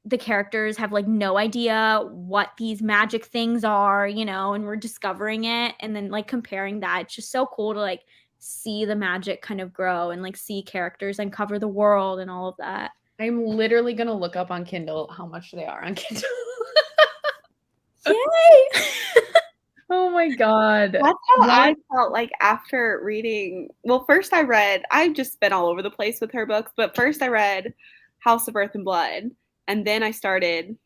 the characters have like no idea what these magic things are, you know, and we're discovering it. And then like comparing that, it's just so cool to like see the magic kind of grow and like see characters uncover the world and all of that. I'm literally going to look up on Kindle how much they are on Kindle. Yay! Oh my God. That's how I felt like after reading. Well, first I've just been all over the place with her books, but first I read House of Earth and Blood, and then I started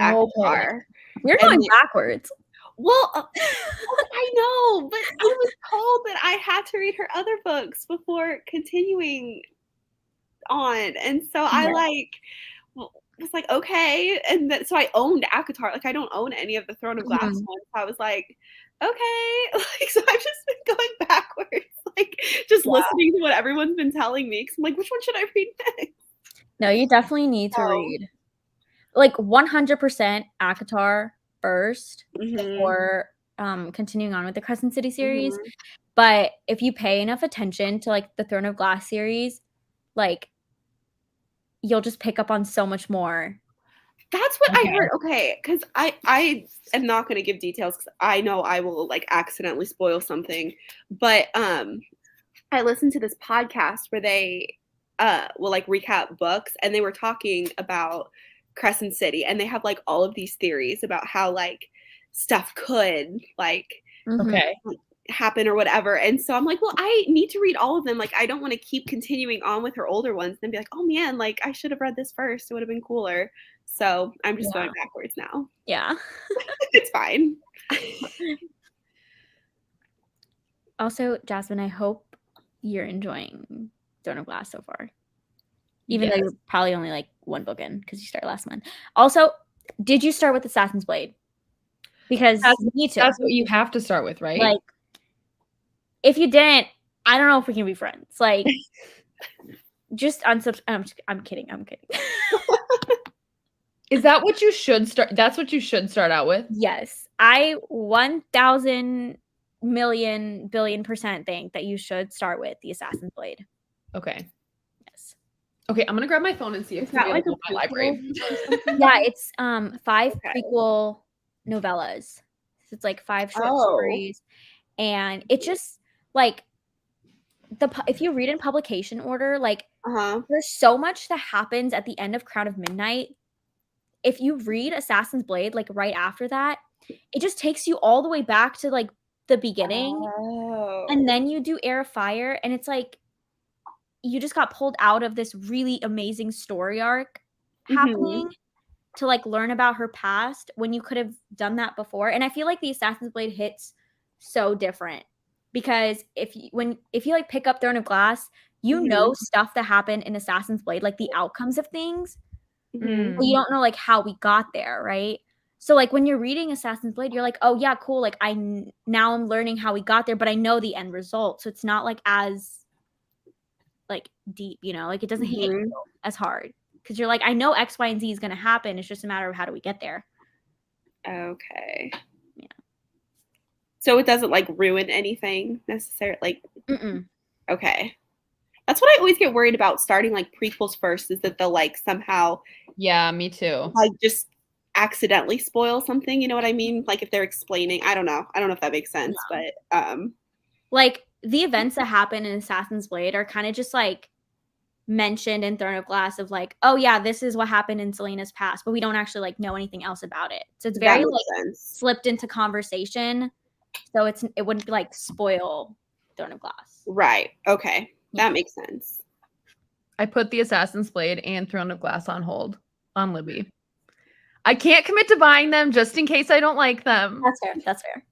ACOTAR. You're going backwards. Well, I know, but I was told that I had to read her other books before continuing on, and so I was like, okay, and then, so I owned ACOTAR. Like I don't own any of the Throne of Glass ones. So I was like, okay, like so I've just been going backwards, like just listening to what everyone's been telling me. Because I'm like, which one should I read next? No, you definitely need to read like 100% ACOTAR first before continuing on with the Crescent City series. But if you pay enough attention to like the Throne of Glass series, like you'll just pick up on so much more. That's what I heard. Okay, because I am not going to give details because I know I will like accidentally spoil something. But I listened to this podcast where they will like recap books, and they were talking about Crescent City, and they have like all of these theories about how like stuff could like happen or whatever. And so I'm like, well, I need to read all of them. Like I don't want to keep continuing on with her older ones and be like, oh man, like I should have read this first. It would have been cooler. So I'm just going backwards now. Yeah. It's fine. Also, Jasmine, I hope you're enjoying Throne of Glass so far. Even though you're probably only like one book in because you started last month. Also, did you start with Assassin's Blade? Because you need to. That's what you have to start with, right? Like, if you didn't, I don't know if we can be friends. Like, just unsubscribe. I'm kidding. Is that what you should start? That's what you should start out with? Yes. I 1,000 million billion% think that you should start with the Assassin's Blade. Okay. Yes. Okay, I'm gonna grab my phone and see if it's like in my library. Yeah, it's 5 prequel novellas. It's like 5 short stories, and it just like if you read in publication order, like there's so much that happens at the end of Crown of Midnight. If you read Assassin's Blade like right after that, it just takes you all the way back to like the beginning, and then you do Heir of Fire, and it's like you just got pulled out of this really amazing story arc happening to like learn about her past when you could have done that before. And I feel like the Assassin's Blade hits so different because if you like pick up Throne of Glass, you know stuff that happened in Assassin's Blade, like the outcomes of things, but you don't know like how we got there, right? So like when you're reading Assassin's Blade, you're like, oh yeah, cool. Like now I'm learning how we got there, but I know the end result, so it's not like as like deep, you know, like it doesn't hit you as hard because you're like, I know X, Y, and Z is going to happen. It's just a matter of how do we get there. Okay. Yeah. So it doesn't like ruin anything necessarily. Like, okay. That's what I always get worried about starting like prequels first is that they'll like somehow. Yeah, me too. Like just accidentally spoil something. You know what I mean? Like if they're explaining, I don't know if that makes sense, but like the events that happen in Assassin's Blade are kind of just like mentioned in Throne of Glass of like, oh yeah, this is what happened in Selena's past, but we don't actually like know anything else about it. So it's very like slipped into conversation. So it wouldn't like spoil Throne of Glass. Right. Okay. That makes sense. I put the Assassin's Blade and Throne of Glass on hold on Libby. I can't commit to buying them just in case I don't like them. That's fair. That's fair.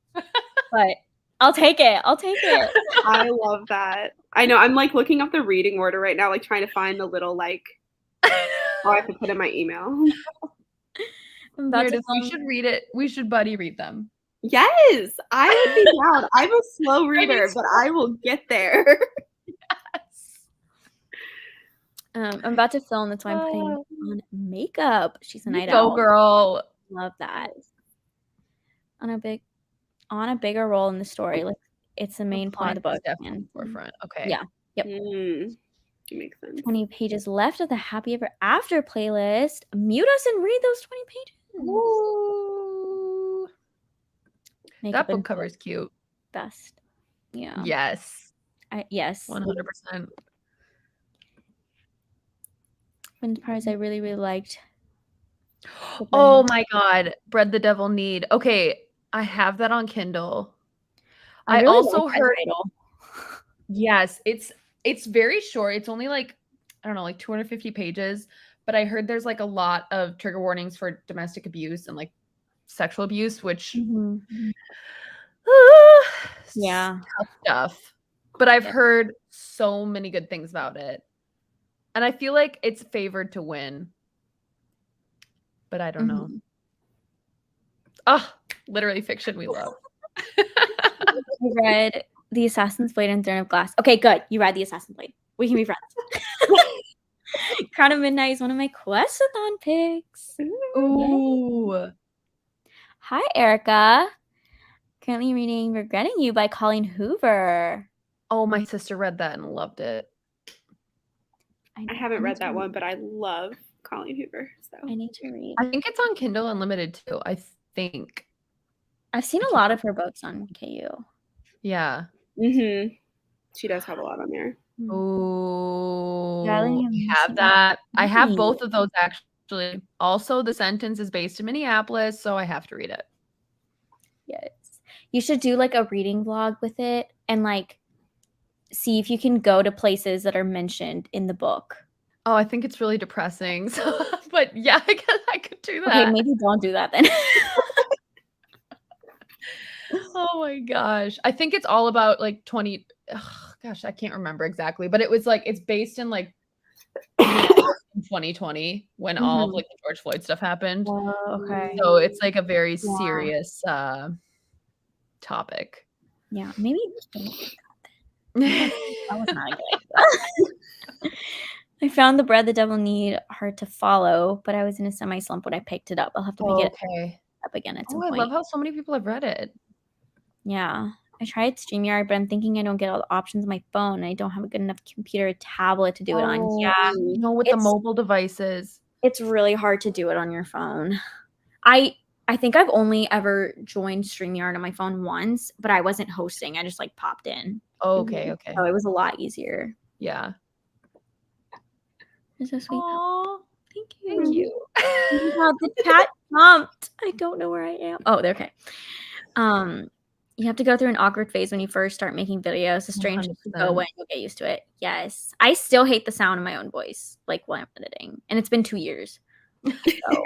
But I'll take it. I'll take it. I love that. I know. I'm like looking up the reading order right now, like trying to find the little like I have to put in my email. Meredith, we should read it. We should buddy read them. Yes, I would be down. I'm a slow reader, but I will get there. Yes. I'm about to film. That's why I'm putting on makeup. She's a night owl. Go girl. Love that. On a bigger role in the story. Like it's the main point of the book. Definitely forefront. Okay. Yeah. Yep. It makes sense. 20 pages left of the Happy Ever After playlist. Mute us and read those 20 pages. Ooh. That book cover is cute. Best. Yeah. Yes. Yes. 100%. One part I really, really liked. Oh my God. Bread the Devil Need. Okay. I have that on Kindle. I really also heard. Yes. It's very short. It's only like, I don't know, like 250 pages. But I heard there's like a lot of trigger warnings for domestic abuse and like sexual abuse, which yeah, tough stuff. But I've heard so many good things about it. And I feel like it's favored to win. But I don't know. Oh, literally fiction we love. I read The Assassin's Blade and Throne of Glass. Okay, good. You read The Assassin's Blade. We can be friends. Crown of Midnight is one of my Quest-a-thon picks. Ooh. Hi, Erica. Currently reading Regretting You by Colleen Hoover. Oh, my sister read that and loved it. I haven't read that one, but I love Colleen Hoover. So I need to read. I think it's on Kindle Unlimited too. I think. I've seen a lot of her books on KU. Yeah. She does have a lot on there. Oh, I have that. I have both of those actually. Also, the sentence is based in Minneapolis, so I have to read it. Yes. You should do like a reading vlog with it and like see if you can go to places that are mentioned in the book. Oh, I think it's really depressing. So, but yeah, I could do that. Okay, maybe don't do that then. Oh my gosh. I think it's all about like 20. Gosh, I can't remember exactly, but it was like it's based in like 2020 when all of like the George Floyd stuff happened. Okay. So it's like a very serious topic. Yeah, maybe don't do that. That was not good. I found The Bread the Devil Need hard to follow, but I was in a semi slump when I picked it up. I'll have to pick it up again at some point. I love how so many people have read it. Yeah. I tried StreamYard, but I'm thinking I don't get all the options on my phone. And I don't have a good enough computer or tablet to do it on. Yeah. You know, with the mobile devices. It's really hard to do it on your phone. I think I've only ever joined StreamYard on my phone once, but I wasn't hosting. I just like popped in. Oh, okay. So it was a lot easier. Yeah. It's so sweet. Aww. Thank you. Wow, the cat jumped. I don't know where I am. Oh, they're okay. You have to go through an awkward phase when you first start making videos. The strange to go away, you'll get used to it. Yes. I still hate the sound of my own voice, like while I'm editing. And it's been 2 years. So.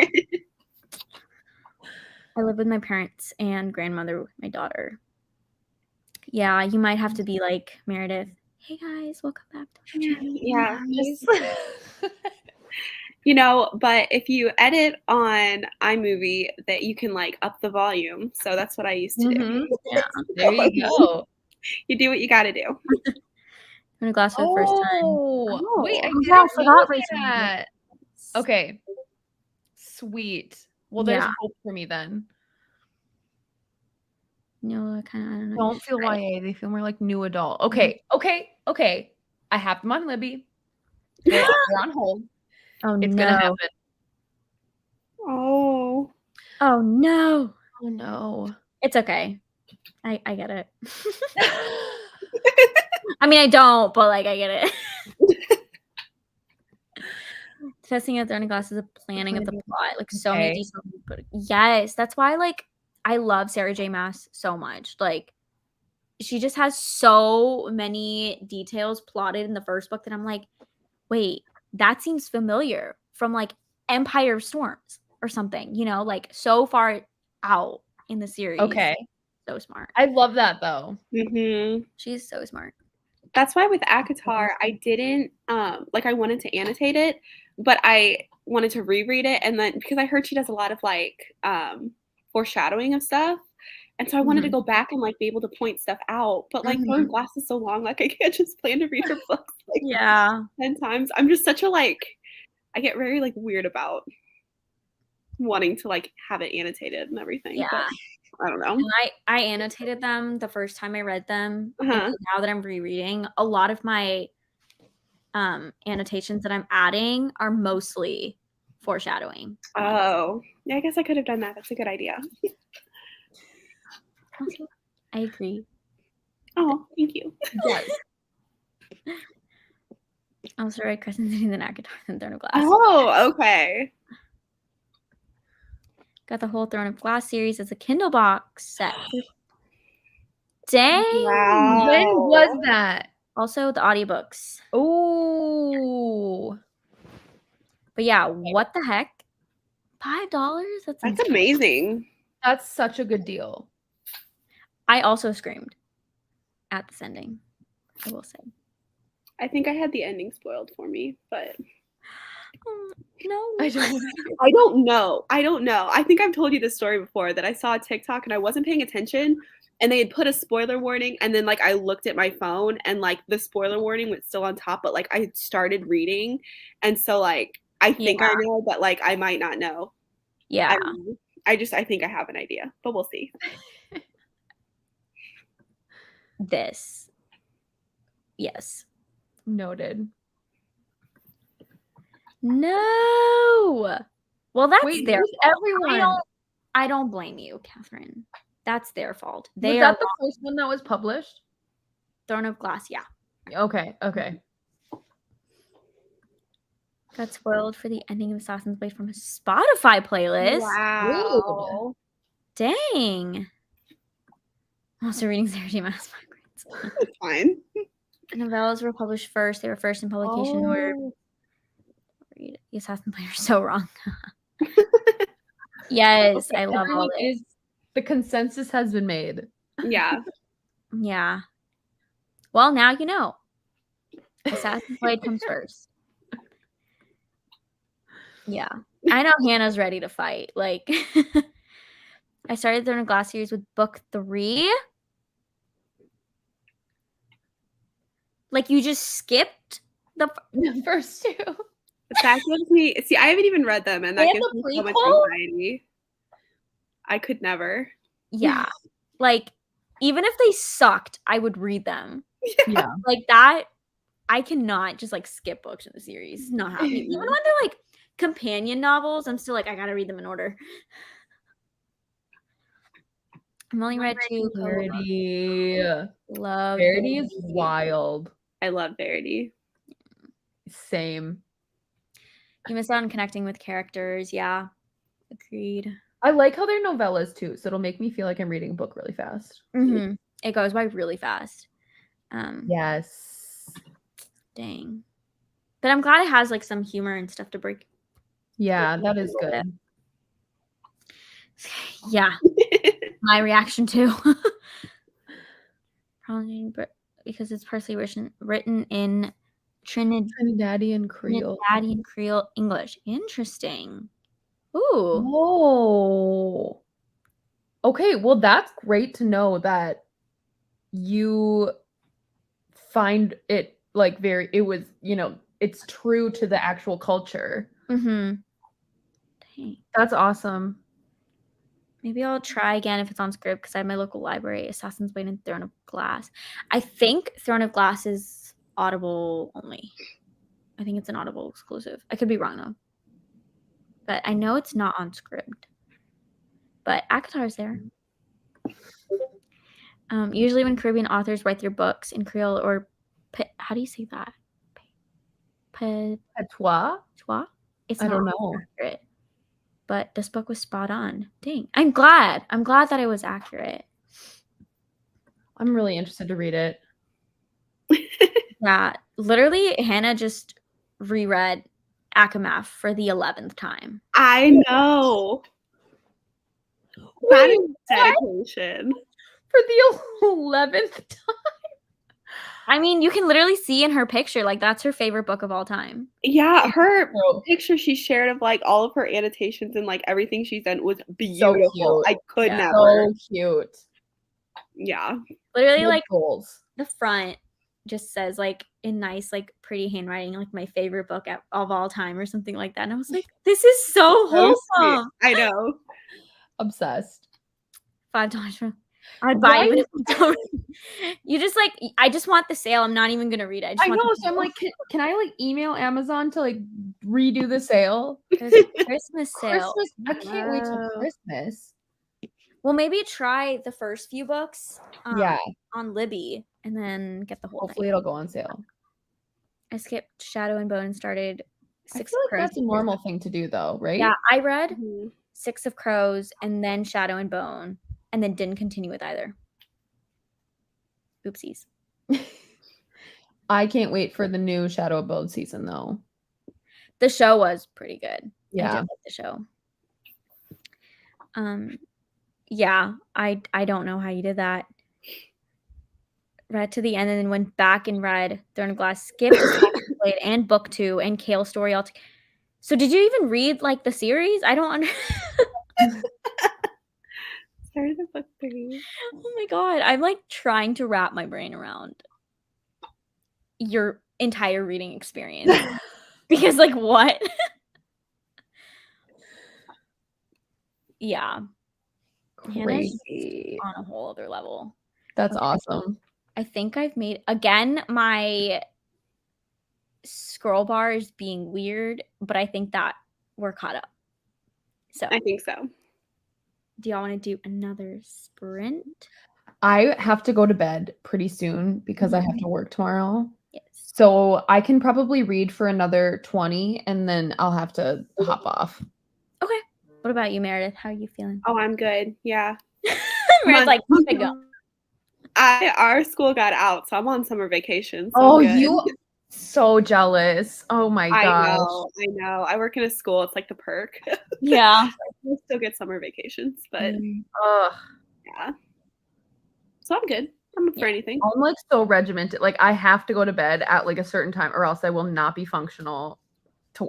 I live with my parents and grandmother with my daughter. Yeah, you might have to be like Meredith. Hey guys, welcome back to my channel. Yeah. You know, but if you edit on iMovie, that you can like up the volume. So that's what I used to do. Yeah, there you go. You do what you got to do. I'm gonna glass for the first time. Oh, wait, I forgot that. Okay, sweet. Well, there's hope for me then. No, I don't know. Don't feel YA. They feel more like new adult. Okay. I have them on Libby. They're on hold. Oh, it's gonna happen. Oh no. Oh no. It's okay. I get it. I mean, I don't, but like I get it. Testing of Throne of Glass is a planning of the plot. Like, so many details. But yes, that's why, like, I love Sarah J. Maas so much. Like, she just has so many details plotted in the first book that I'm like, wait, that seems familiar from, like, Empire of Storms or something, you know, like, so far out in the series. Okay. So smart. I love that, though. Mm-hmm. She's so smart. That's why with ACOTAR, I didn't, like, I wanted to annotate it, but I wanted to reread it. And then, because I heard she does a lot of, like, foreshadowing of stuff. And so I wanted to go back and, like, be able to point stuff out. But, like, Throne of Glass is so long, like, I can't just plan to read her books, like, 10 times. I'm just such a, like, I get very, like, weird about wanting to, like, have it annotated and everything. Yeah. But I don't know. And I annotated them the first time I read them. And now that I'm rereading, a lot of my annotations that I'm adding are mostly foreshadowing. Oh, yeah, I guess I could have done that. That's a good idea. I agree. Oh, thank you. Yes. I also read Crescent City, then ACOTAR, then Throne of Glass. Oh, okay. Got the whole Throne of Glass series as a Kindle box set. Dang! Wow. When was that? Also, the audiobooks. Oh. But yeah, what the heck? $5? That's amazing. That's such a good deal. I also screamed at this ending, I will say. I think I had the ending spoiled for me, but no. I don't know. I think I've told you this story before, that I saw a TikTok and I wasn't paying attention and they had put a spoiler warning, and then, like, I looked at my phone and, like, the spoiler warning was still on top, but, like, I had started reading, and so, like, I think I know, but, like, I might not know. Yeah. I think I have an idea, but we'll see. This. Yes. Noted. No. Well, that's their fault. Everyone. I don't blame you, Catherine. That's their fault. Was that the first one that was published? Throne of Glass, yeah. Okay. Got spoiled for the ending of Assassin's Blade from a Spotify playlist. Wow. Dang. I'm also reading Sarah J. Maas backwards. It's fine. The novellas were published first. They were first in publication order. The Assassin's Blade are so wrong. Yes, I love all this. The consensus has been made. Yeah. Yeah. Well, now you know. Assassin's Blade comes first. Yeah. I know Hannah's ready to fight. Like, I started the Throne of Glass series with book 3. Like, you just skipped the first 2. That gives me, see, I haven't even read them, and that gives me so much anxiety. I could never. Yeah. Like, even if they sucked, I would read them. Yeah. Like, that, I cannot just, like, skip books in the series. It's not happening. Even when they're, like, companion novels, I'm still like, I gotta read them in order. I've only read 2. Verity. Love Verity is wild. I love Verity. Same. You miss out on connecting with characters. Yeah. Agreed. I like how they're novellas too, so it'll make me feel like I'm reading a book really fast. It goes by really fast. Yes. Dang. But I'm glad it has, like, some humor and stuff to break. Yeah, that is good. Yeah. My reaction too. Probably because it's partially written in Trinidadian Creole. Trinidadian Creole English. Interesting. Ooh. Oh. Okay, well, that's great to know that you find it, like, it was, you know, it's true to the actual culture. Dang. That's awesome. Maybe I'll try again if it's on script, because I have my local library, Assassin's Blade and Throne of Glass. I think Throne of Glass is Audible only. I think it's an Audible exclusive. I could be wrong, though. But I know it's not on script. But ACOTAR's there. Usually when Caribbean authors write their books in Creole or... how do you say that? Patois? It's I not don't know. accurate. But this book was spot on. Dang. I'm glad that it was accurate. I'm really interested to read it. Yeah. Literally, Hannah just reread Akamath for the 11th time. I know. That is dedication. For the 11th time. I mean, you can literally see in her picture, like, that's her favorite book of all time. Yeah, her picture she shared of, like, all of her annotations and, like, everything she's done was beautiful. So I could never. So cute. Yeah. Literally, Good like, goals. the front just says, like, in nice, like, pretty handwriting, like, my favorite book of all time or something like that. And I was like, this is so wholesome. I know. Obsessed. $5 for I'd buy even if you don't. You just like I just want the sale. I'm not even gonna read it. I know, so I'm like, can I like email Amazon to like redo the sale? There's a Christmas sale. I can't wait till Christmas. Well, maybe try the first few books on Libby and then get the whole Hopefully thing. it'll go on sale. I skipped Shadow and Bone and started Six of Crows. That's a normal thing to do though, right? Yeah, I read 6 of Crows and then Shadow and Bone and then didn't continue with either. Oopsies. I can't wait for the new Shadow and Bone season though. The show was pretty good. Yeah. I did like the show. Yeah, I don't know how you did that. Read to the end and then went back and read Throne of Glass, skipped Blade and book 2 and Kale story altogether. So did you even read like the series? I don't understand. Started the book 3. Oh my god, I'm like trying to wrap my brain around your entire reading experience. Because like what? Yeah. Crazy. On a whole other level. That's awesome. I think I've made again my scroll bar is being weird, but I think that we're caught up. So I think so. Do y'all want to do another sprint? I have to go to bed pretty soon because I have to work tomorrow. Yes. So I can probably read for another 20 and then I'll have to hop off. Okay. What about you, Meredith? How are you feeling? Oh, I'm good. Yeah. Meredith's like, okay, go. Our school got out, so I'm on summer vacation. So oh, you so jealous. Oh my gosh. I know. I work in a school. It's like the perk. Yeah. I still get summer vacations, but yeah. So I'm good. I'm up for anything. I'm like so regimented. Like I have to go to bed at like a certain time or else I will not be functional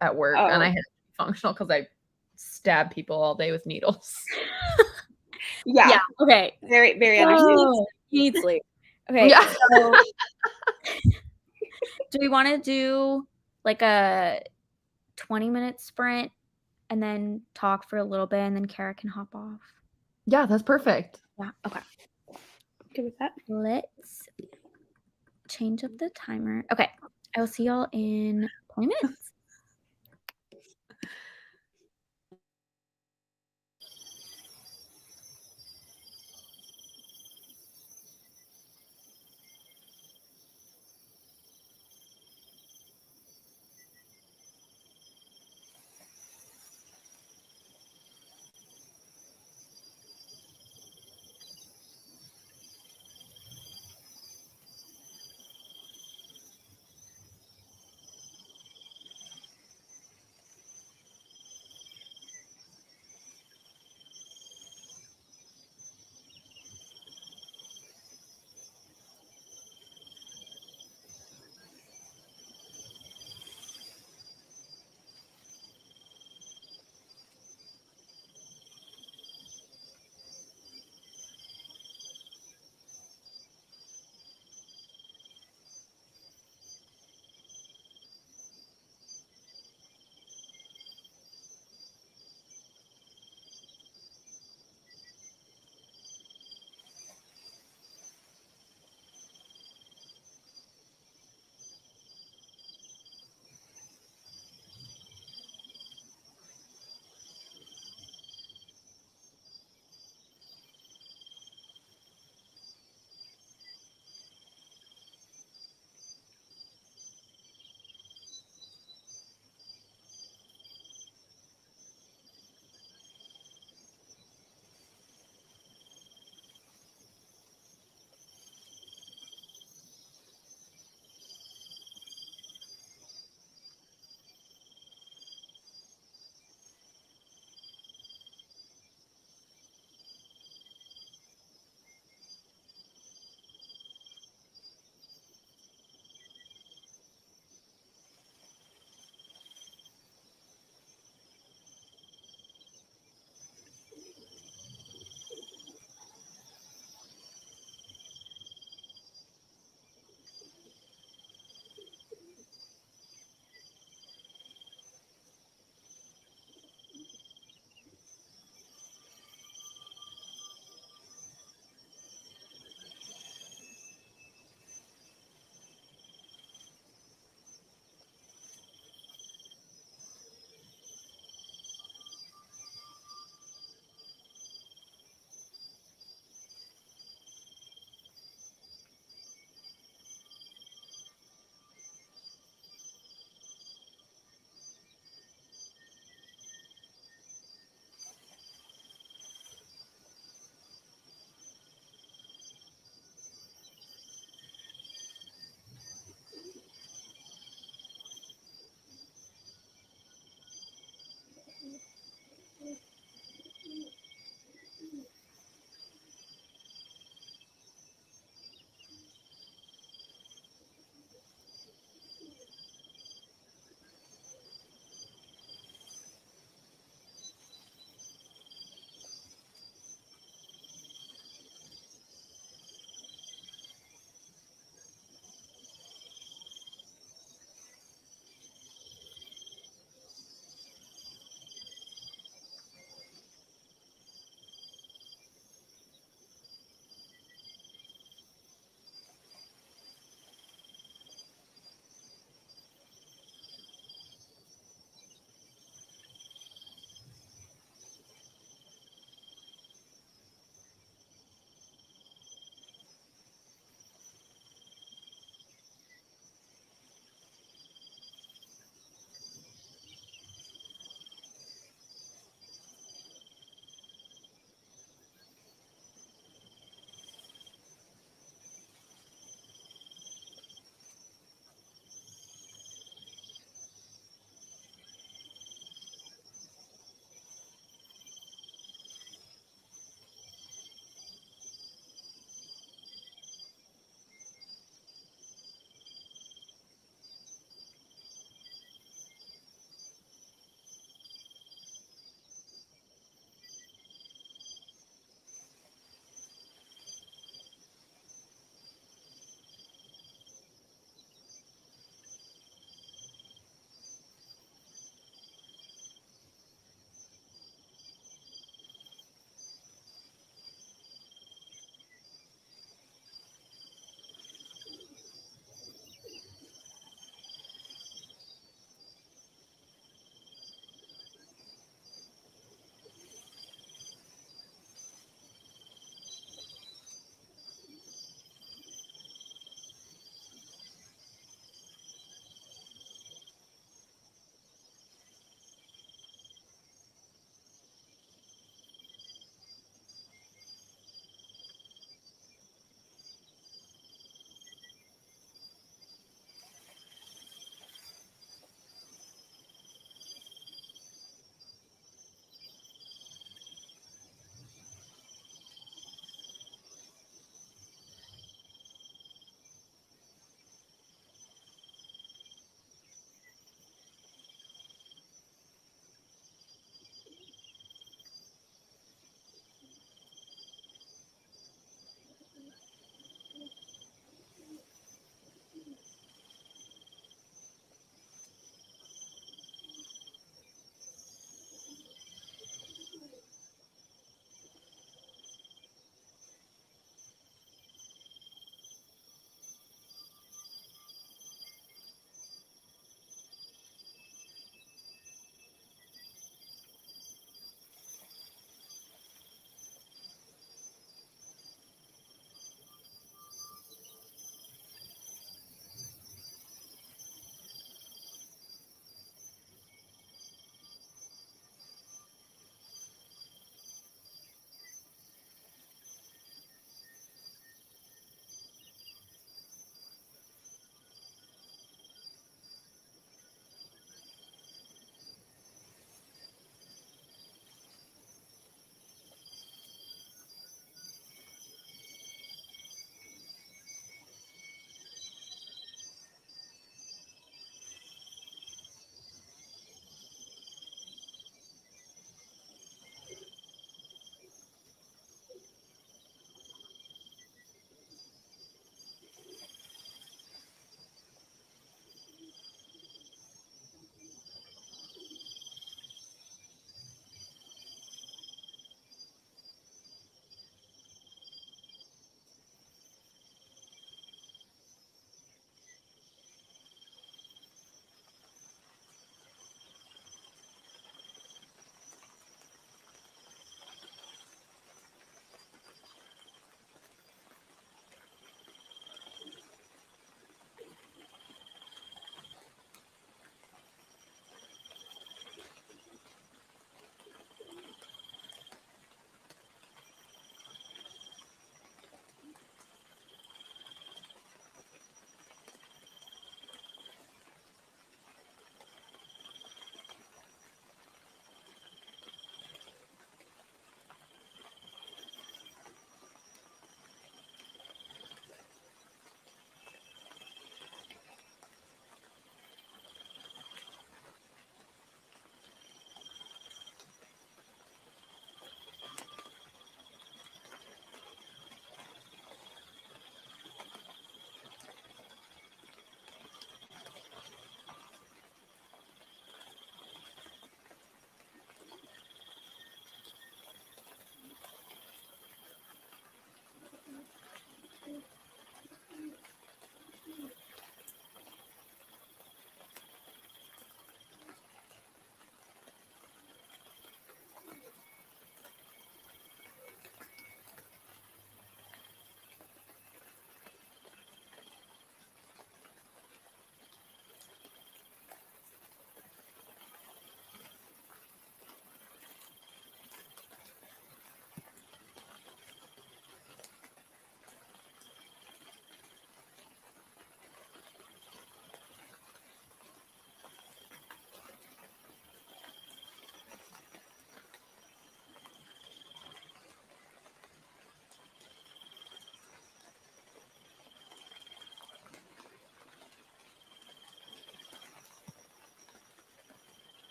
at work. And I have to be functional because I stab people all day with needles. Yeah. Okay. Very, very understandable. You need sleep. Okay. Yeah. So, do we want to do like a 20-minute sprint and then talk for a little bit and then Kara can hop off? Yeah, that's perfect. Yeah. Okay. Good with that. Let's change up the timer. Okay. I will see y'all in 20 minutes.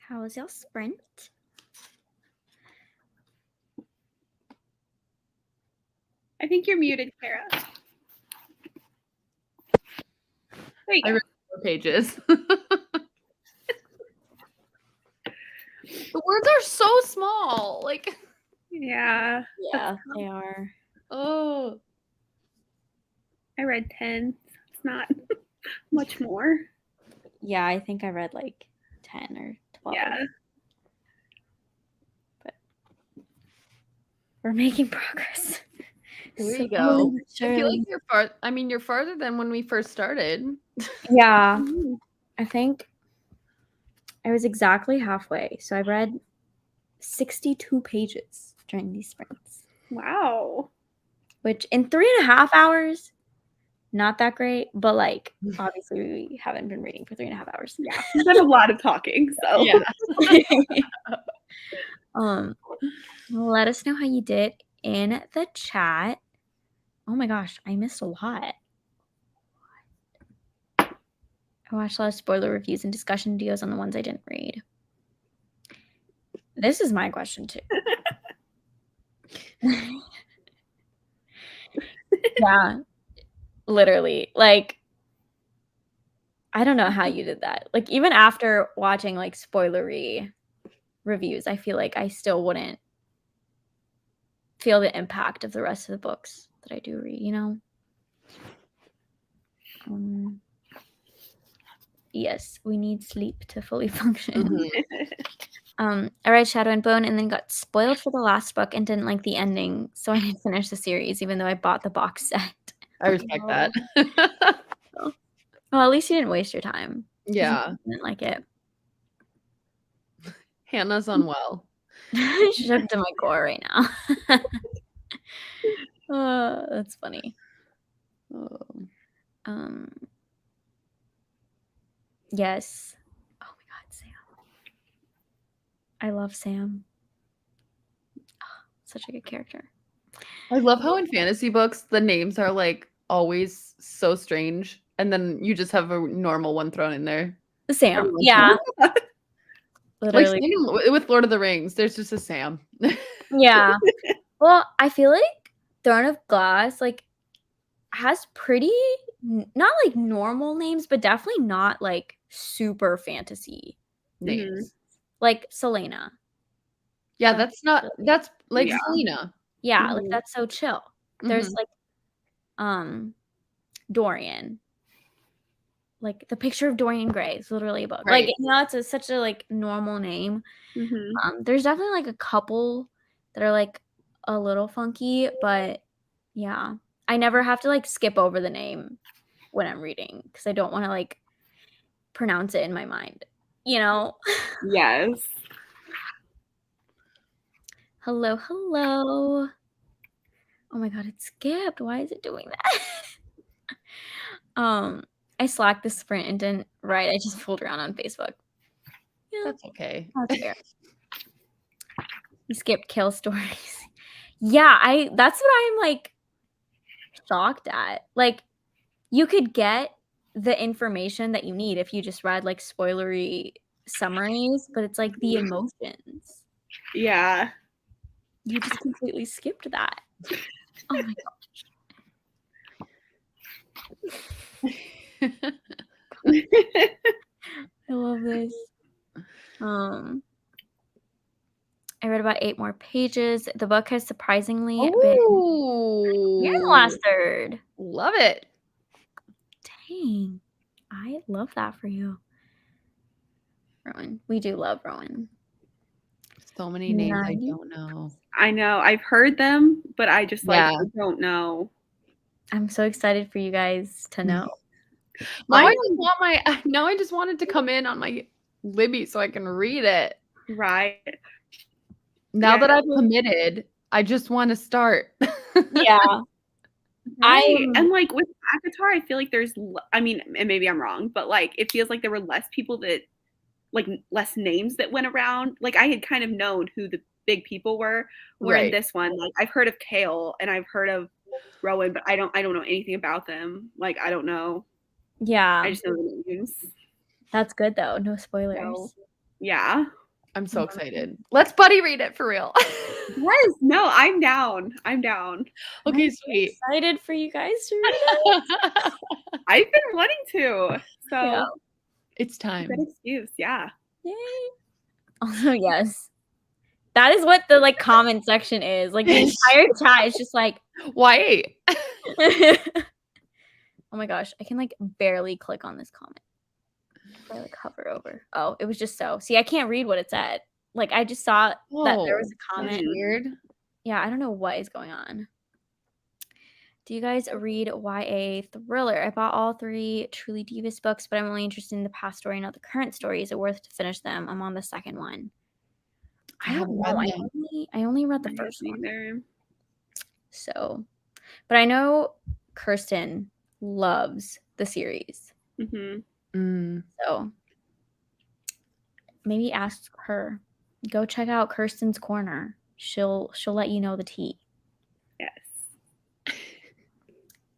How was y'all sprint? I think you're muted, Kara. There you go. I read 4 pages. The words are so small. Like, yeah. Yeah, they are. Oh. I read 10. It's not much more. Yeah, I think I read like 10 or 12. Yeah. But we're making progress. There you go. Sure. I feel like you're farther than when we first started. Yeah. I think I was exactly halfway. So I read 62 pages during these sprints. Wow. Which in 3.5 hours, not that great. But like, obviously we haven't been reading for 3.5 hours. Yeah. We've done a lot of talking. So Yeah. Let us know how you did in the chat. Oh my gosh, I missed a lot. I watched a lot of spoiler reviews and discussion videos on the ones I didn't read. This is my question too. Yeah, literally. Like, I don't know how you did that. Like, even after watching like spoilery reviews, I feel like I still wouldn't feel the impact of the rest of the books that I do read, you know? Yes, we need sleep to fully function. I read Shadow and Bone and then got spoiled for the last book and didn't like the ending, so I didn't finish the series even though I bought the box set. I respect that. Well, at least you didn't waste your time. Yeah. I didn't like it. Hannah's unwell. Shook to my core right now. That's funny. Yes. Oh my god, Sam. I love Sam. Oh, such a good character. I love how in fantasy books the names are like always so strange, and then you just have a normal one thrown in there. Sam, yeah. Literally. Like with Lord of the Rings, there's just a Sam. Yeah. Well, I feel like Throne of Glass like has pretty not like normal names, but definitely not like super fantasy names. Like Selena. Yeah, that's like Selena. Yeah, like that's so chill. There's like Dorian. Like the Picture of Dorian Gray is literally a book. Right. Like, you know, it's such a like normal name. There's definitely like a couple that are like a little funky, but yeah, I never have to like skip over the name when I'm reading because I don't want to like pronounce it in my mind, you know? Yes. Hello. Oh my god, it skipped. Why is it doing that? I slacked the sprint and didn't write. I just fooled around on Facebook. Yeah, that's okay. That's fair. You skipped kill stories. Yeah, that's what I'm like shocked at. Like, you could get the information that you need if you just read like spoilery summaries, but it's like the emotions. Yeah. You just completely skipped that. Oh my gosh. I love this. I read about 8 more pages. The book has surprisingly been in the last third. Love it. Dang. I love that for you. Rowan. We do love Rowan. So many names I don't know. I know. I've heard them, but I just like I don't know. I'm so excited for you guys to know. Now I just wanted to come in on my Libby so I can read it. Right. Now that I've committed, I just want to start. Yeah. And like with Akatar, I feel like I mean, and maybe I'm wrong, but like it feels like there were less people that like less names that went around. Like I had kind of known who the big people were. Where in this one, like I've heard of Kale and I've heard of Rowan, but I don't know anything about them. Like I don't know. Yeah. I just know the names. That's good though. No spoilers. Yeah. I'm so excited. Let's buddy read it for real. Yes. No, I'm down. Okay, I'm sweet. excited for you guys to read it. I've been wanting to. So Yeah. It's time. Good excuse. Yeah. Yay. Also, yes. That is what the like comment section is. Like the entire chat is just like, why? oh my gosh, I can like barely click on this comment. I like hover over. Oh, it was just so. See, I can't read what it said. Like I just saw that there was a comment. Weird. Yeah, I don't know what is going on. Do you guys read YA thriller? I bought all 3 Truly Divas books, but I'm only interested in the past story, not the current story. Is it worth to finish them? I'm on the second one. I haven't read them. I only read the first one. Either. So, but I know Kirsten loves the series. So maybe ask her. Go check out Kirsten's Corner. She'll let you know the tea. Yes.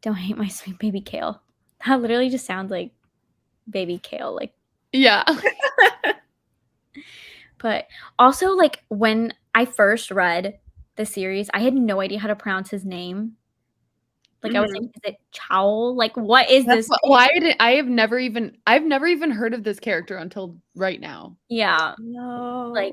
Don't hate my sweet baby Kale. That literally just sounds like baby Kale. Like yeah. But also, like, when I first read the series, I had no idea how to pronounce his name. Like, I was like, is it Chowl? Like, what is this? Why did I've never even heard of this character until right now. Yeah. No. Like,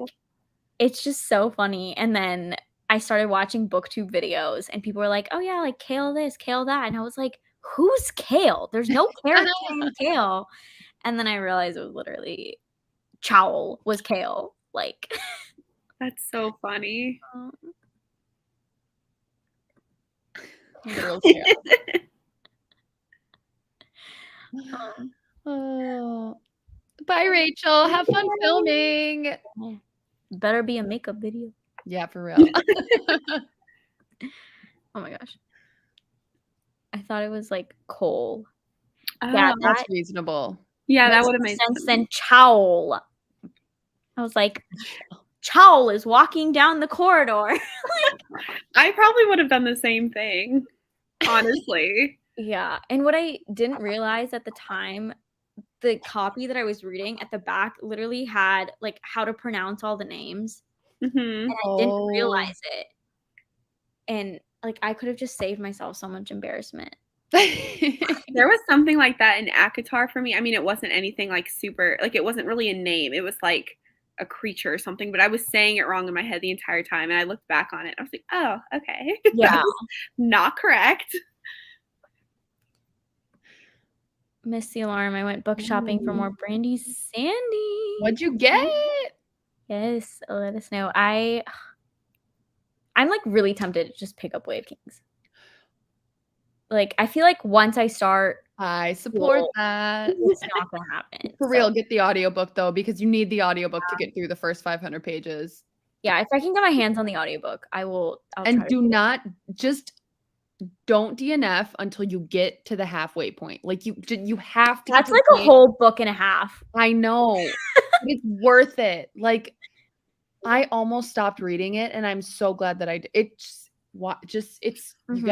it's just so funny. And then I started watching booktube videos, and people were like, oh, yeah, like, Kale this, Kale that. And I was like, who's Kale? There's no character named Kale. And then I realized it was literally Chowl was Kale. Like, that's so funny. Oh. Bye, Rachel. Have fun filming. Better be a makeup video. Yeah, for real. Oh my gosh. I thought it was like Cole. Yeah, that's reasonable. Yeah, that would have made sense than Chowl. I was like, Chowl is walking down the corridor. I probably would have done the same thing, honestly. Yeah. And what I didn't realize at the time, the copy that I was reading at the back literally had like how to pronounce all the names. And I didn't realize it. And like I could have just saved myself so much embarrassment. There was something like that in ACOTAR for me. I mean, it wasn't anything like super, like it wasn't really a name. It was like a creature or something, but I was saying it wrong in my head the entire time. And I looked back on it. I was like, oh, okay. Yeah. Not correct. Missed the alarm. I went book shopping for more Brandy Sandy. What'd you get? Yes, let us know. I'm like really tempted to just pick up Way of Kings. Like I feel like once I start, I support that. It's not gonna happen. For real, get the audiobook though, because you need the audiobook to get through the first 500 pages. Yeah, if I can get my hands on the audiobook, I will. And do not just don't DNF until you get to the halfway point. Like you have to. That's like a whole book and a half. I know. It's worth it. Like I almost stopped reading it, and I'm so glad that I did. It's you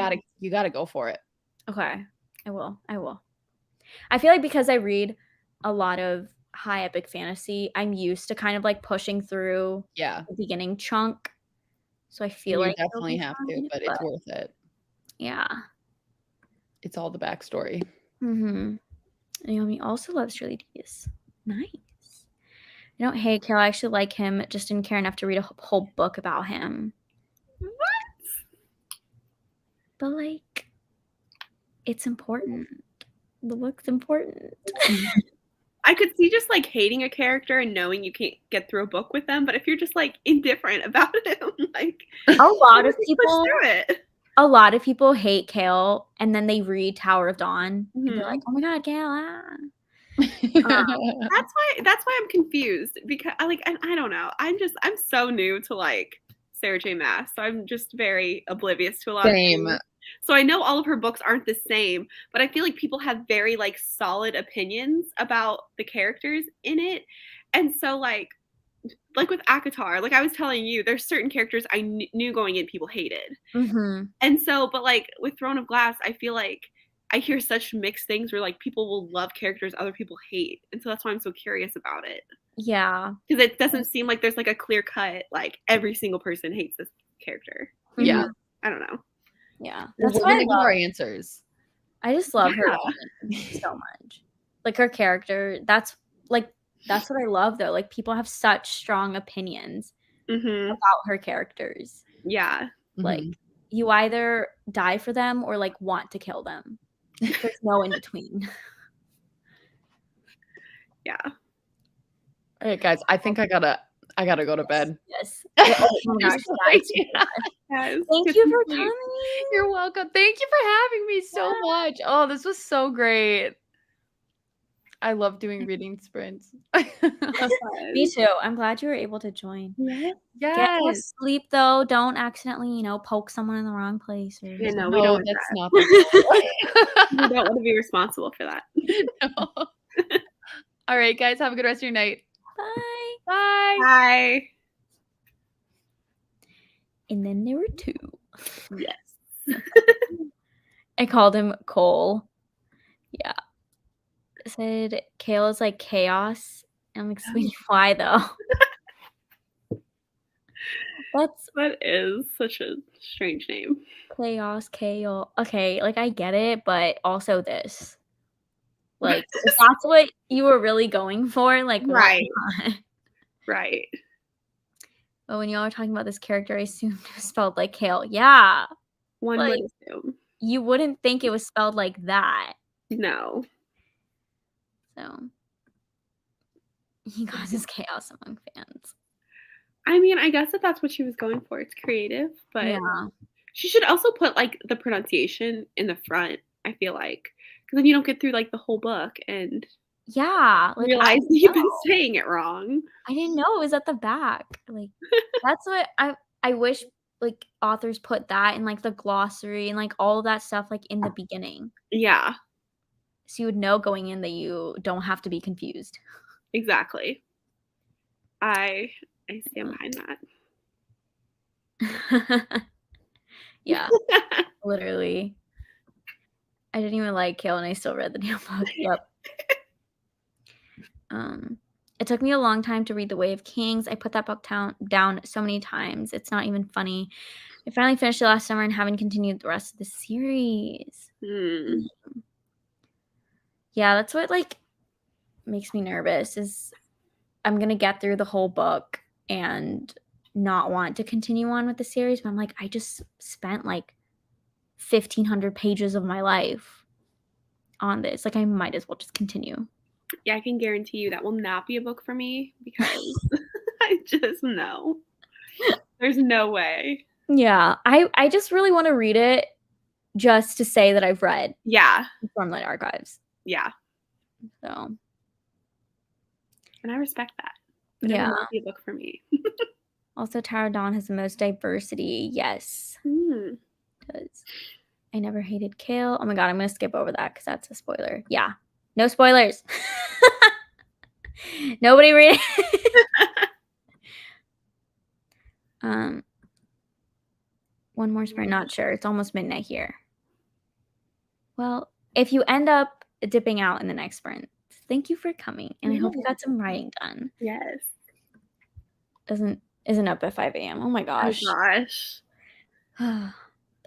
gotta go for it. Okay, I will. I feel like because I read a lot of high epic fantasy, I'm used to kind of like pushing through the beginning chunk. So I feel like you definitely have to, but it's worth it. Yeah. It's all the backstory. Naomi also loves Shirley Dees. Nice. I don't hate Carol. I actually like him. Just didn't care enough to read a whole book about him. What? But like, it's important. The book's important. I could see just like hating a character and knowing you can't get through a book with them, but if you're just like indifferent about it, like a lot of people push through it. A lot of people hate Kale, and then they read Tower of Dawn, and they're like, "Oh my god, Kale!" That's why I'm confused because I don't know. I'm so new to like Sarah J. Maas, so I'm just very oblivious to a lot of things. So I know all of her books aren't the same, but I feel like people have very like solid opinions about the characters in it, and so like with ACOTAR, like I was telling you, there's certain characters I knew going in people hated, and so but like with Throne of Glass, I feel like I hear such mixed things where like people will love characters other people hate, and so that's why I'm so curious about it. Yeah. Because it doesn't seem like there's like a clear cut, like every single person hates this character. Yeah. I don't know. Yeah. That's why I love our answers. I just love her so much. Like her character, that's what I love though. Like people have such strong opinions about her characters. Yeah. Like you either die for them or like want to kill them. There's no in between. Yeah. All right, guys. I think I gotta go to bed. Yes. Oh my gosh, Yes. Thank you for coming. You're welcome. Thank you for having me so much. Oh, this was so great. I love doing reading sprints. Me too. I'm glad you were able to join. Yes. Get more sleep though. Don't accidentally, poke someone in the wrong place. Or yeah, no, we don't. That's not the we don't want to be responsible for that. No. All right, guys. Have a good rest of your night. Bye. Bye. Bye. And then there were two. Yes. I called him Cole. Yeah. I said Kale is like chaos. And I'm explaining why though. That is such a strange name. Chaos, Kale. Okay, like I get it, but also this. Like if that's what you were really going for, like right. why not? Right. But when y'all were talking about this character, I assumed it was spelled like Kale. Yeah. One like, would assume. You wouldn't think it was spelled like that. No. So he causes chaos among fans. I mean, I guess if that's what she was going for, it's creative, but yeah. She should also put like the pronunciation in the front, I feel like. Because then you don't get through like the whole book and realize you've been saying it wrong. I didn't know it was at the back. Like that's what I wish like authors put that in like the glossary and like all of that stuff like in the beginning. Yeah. So you would know going in that you don't have to be confused. Exactly. I stand behind that. Yeah. Literally. I didn't even like Kale and I still read the damn book. Yep. It took me a long time to read The Way of Kings. I put that book down so many times. It's not even funny. I finally finished it last summer and haven't continued the rest of the series. Yeah, that's what like makes me nervous is I'm going to get through the whole book and not want to continue on with the series. But I'm like, I just spent like 1,500 pages of my life on this. Like I might as well just continue. Yeah, I can guarantee you that will not be a book for me because I just know. There's no way. Yeah, I just really want to read it just to say that I've read. Yeah. Stormlight Archives. Yeah. So. And I respect that. But it will not be a book for me. Also, Tower of Dawn has the most diversity. Yes. Because I never hated Kale. Oh my god, I'm going to skip over that because that's a spoiler. Yeah. No spoilers. Nobody read it. One more sprint. Not sure. It's almost midnight here. Well, if you end up dipping out in the next sprint, thank you for coming. And I hope you got some writing done. Yes. Isn't up at 5 a.m. Oh my gosh. Oh gosh.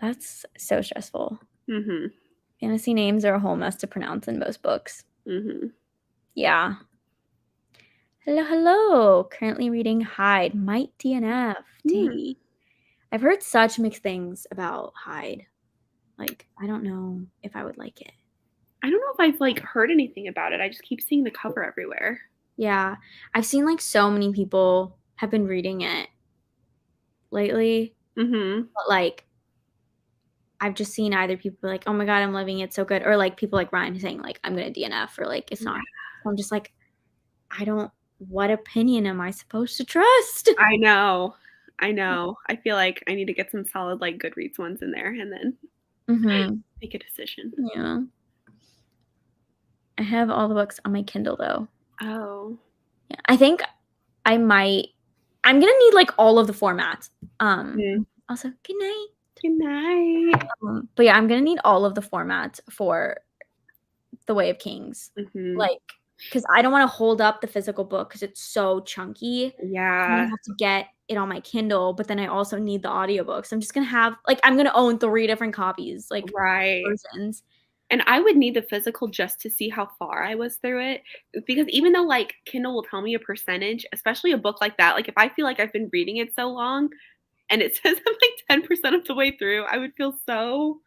That's so stressful. Fantasy names are a whole mess to pronounce in most books. Yeah. Hello. Currently reading Hyde. Might DNF. I've heard such mixed things about Hyde. Like, I don't know if I would like it. I don't know if I've like heard anything about it. I just keep seeing the cover everywhere. Yeah. I've seen like so many people have been reading it lately. But like I've just seen either people like, oh my god, I'm loving it so good, or like people like Ryan saying like I'm gonna DNF or like it's not. I'm just like, what opinion am I supposed to trust? I know. I feel like I need to get some solid like Goodreads ones in there and then make a decision. Yeah. I have all the books on my Kindle though. Oh. Yeah. I think I'm gonna need like all of the formats. Also, good night. Good night. But yeah, I'm gonna need all of the formats for The Way of Kings. Mm-hmm. Like because I don't want to hold up the physical book because it's so chunky. Yeah. I'm gonna have to get it on my Kindle, but then I also need the audiobook. So I'm just gonna have I'm gonna own 3 different copies, Right. versions. And I would need the physical just to see how far I was through it, because even though, like, Kindle will tell me a percentage, especially a book like that, like, if I feel like I've been reading it so long and it says I'm, like, 10% of the way through, I would feel so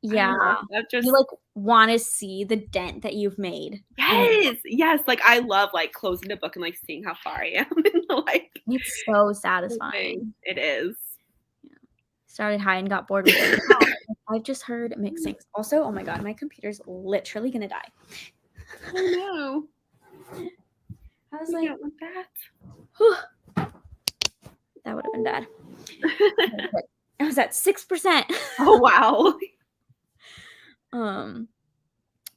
I don't know, Yeah. that just You, wanna see the dent that you've made. Yes, like, I love, like, closing the book and, like, seeing how far I am in the, like, It's so whole satisfying. thing. It is. Yeah. Started high and got bored with it. I've just heard mixed things. Also, oh my god, my computer's literally gonna die. Oh, no. I was We like, don't want that. whew. That would have been bad. I was at 6%. Oh, wow.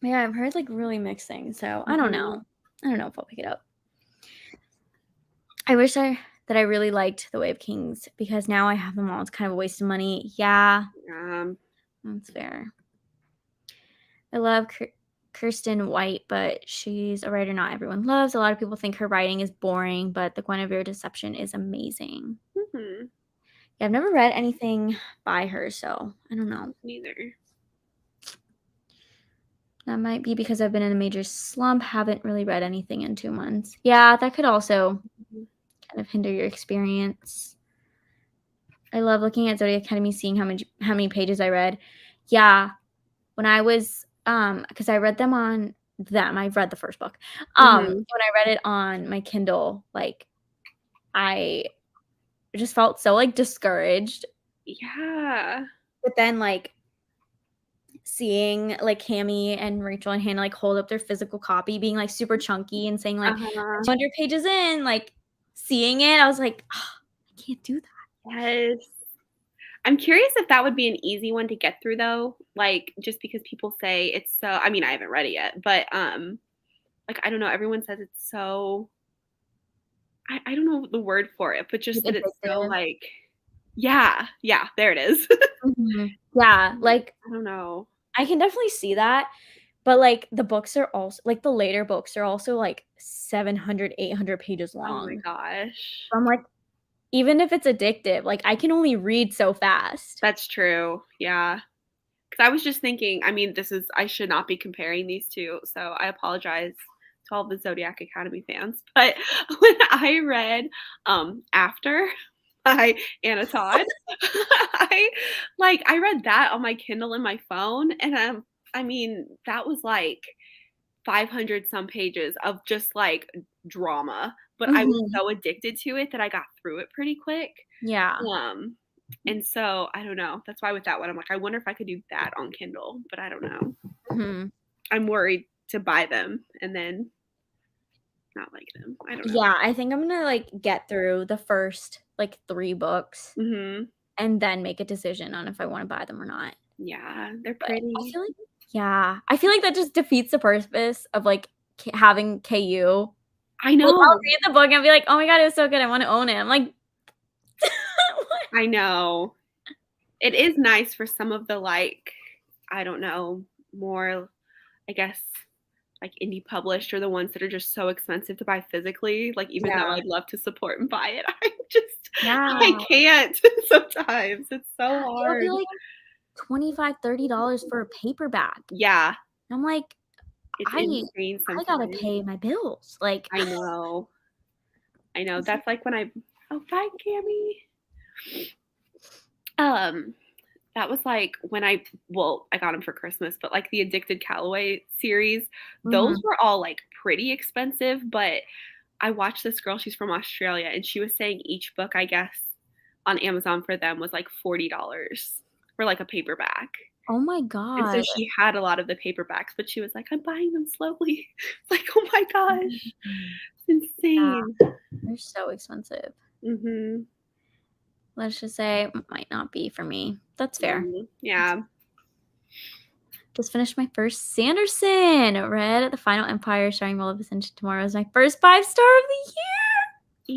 Yeah, I've heard really mixed things, so I don't know. I don't know if I'll pick it up. I wish that I really liked The Way of Kings because now I have them all. It's kind of a waste of money. Yeah, that's fair. I love Kirsten White, but she's a writer not everyone loves. A lot of people think her writing is boring, but The Guinevere Deception is amazing. Mm-hmm. Yeah, I've never read anything by her, so I don't know. Neither. That might be because I've been in a major slump, haven't really read anything in 2 months. Yeah, that could also kind of hinder your experience. I love looking at Zodiac Academy, seeing how many pages I read. Yeah, when I was because I read them on them. I've read the first book. When I read it on my Kindle, I just felt so discouraged. Yeah. But then seeing Cami and Rachel and Hannah hold up their physical copy, being super chunky and saying 200 pages in, seeing it, I was like, oh, I can't do that. Yes. I'm curious if that would be an easy one to get through though, just because people say it's so I mean, I haven't read it yet, but I don't know, everyone says it's so I don't know the word for it, but just that it's so yeah, there it is. Yeah, I don't know. I can definitely see that, but the books are also the later books are also 700, 800 pages long. Oh my gosh. So I'm even if it's addictive, I can only read so fast. That's true. Yeah. Because I was just thinking, I mean, I should not be comparing these two, so I apologize to all the Zodiac Academy fans. But when I read After by Anna Todd, I read that on my Kindle and my phone, and I mean, that was 500 some pages of just drama. But I was so addicted to it that I got through it pretty quick. Yeah. And so I don't know. That's why with that one, I'm I wonder if I could do that on Kindle, but I don't know. I'm worried to buy them and then not like them. I don't know. Yeah, I think I'm gonna get through the first 3 books and then make a decision on if I want to buy them or not. Yeah, they're pretty. I feel like that just defeats the purpose of having KU. I know. I'll read the book and be like, oh my god, it was so good. I want to own it. I'm like, I know. It is nice for some of the I don't know, more, I guess, indie published or the ones that are just so expensive to buy physically. Even though I'd love to support and buy it, I can't sometimes. It's so hard. It'll be $25, $30 for a paperback. Yeah. I'm like, it's insane sometimes. I gotta pay my bills. I know. That's when oh, bye, Cammy. That was when I got them for Christmas, but the Addicted Calloway series, those were all pretty expensive, but I watched this girl, she's from Australia, and she was saying each book, I guess, on Amazon for them was $40 for a paperback. Oh my god. And so she had a lot of the paperbacks, but she was I'm buying them slowly. Oh my gosh. It's insane. Yeah. They're so expensive. Mm-hmm. Let's just say it might not be for me. That's fair. Yeah. Just finished my first Sanderson. Read The Final Empire starring Maleficent tomorrow is my first 5-star of the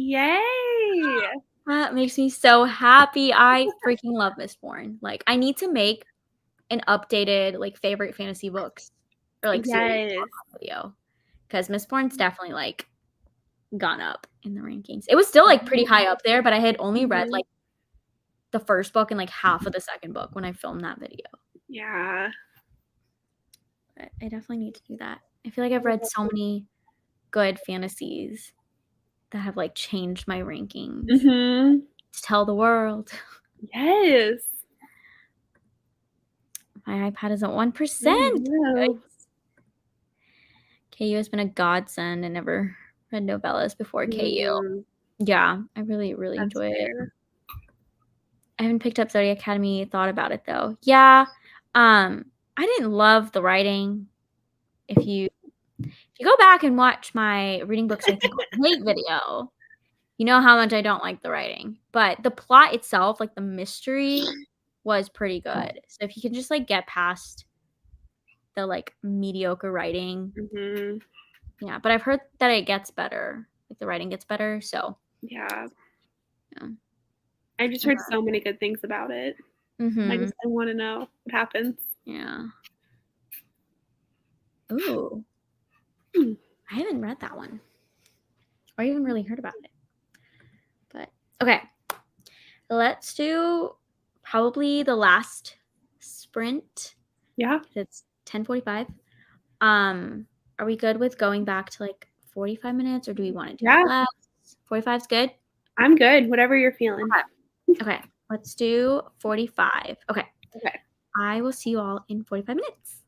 year. Yay. That makes me so happy. I freaking love Mistborn. I need to make an updated favorite fantasy books or series video because Mistborn's definitely like gone up in the rankings. It was still like pretty high up there, but I had only read like the first book and like half of the second book when I filmed that video. Yeah. But I definitely need to do that. I feel like I've read so many good fantasies that have like changed my rankings to tell the world. Yes. My iPad is at 1%. KU has been a godsend. I never read novellas before KU. Yeah, I really enjoy it. I haven't picked up Zodiac Academy, thought about it though. Yeah. I didn't love the writing. If you go back and watch my reading books I think late video, you know how much I don't like the writing. But the plot itself, like the mystery, was pretty good. So if you can just like get past the like mediocre writing. Yeah, but I've heard that it gets better. Like the writing gets better, so yeah. I just heard so many good things about it. I want to know what happens. Yeah. Ooh. I haven't read that one. Or even really heard about it. But okay. Let's do probably the last sprint. Yeah. It's 10:45. Are we good with going back to like 45 minutes, or do we want to do less? 45 is good? I'm good. Whatever you're feeling. Okay. Let's do 45. Okay. I will see you all in 45 minutes.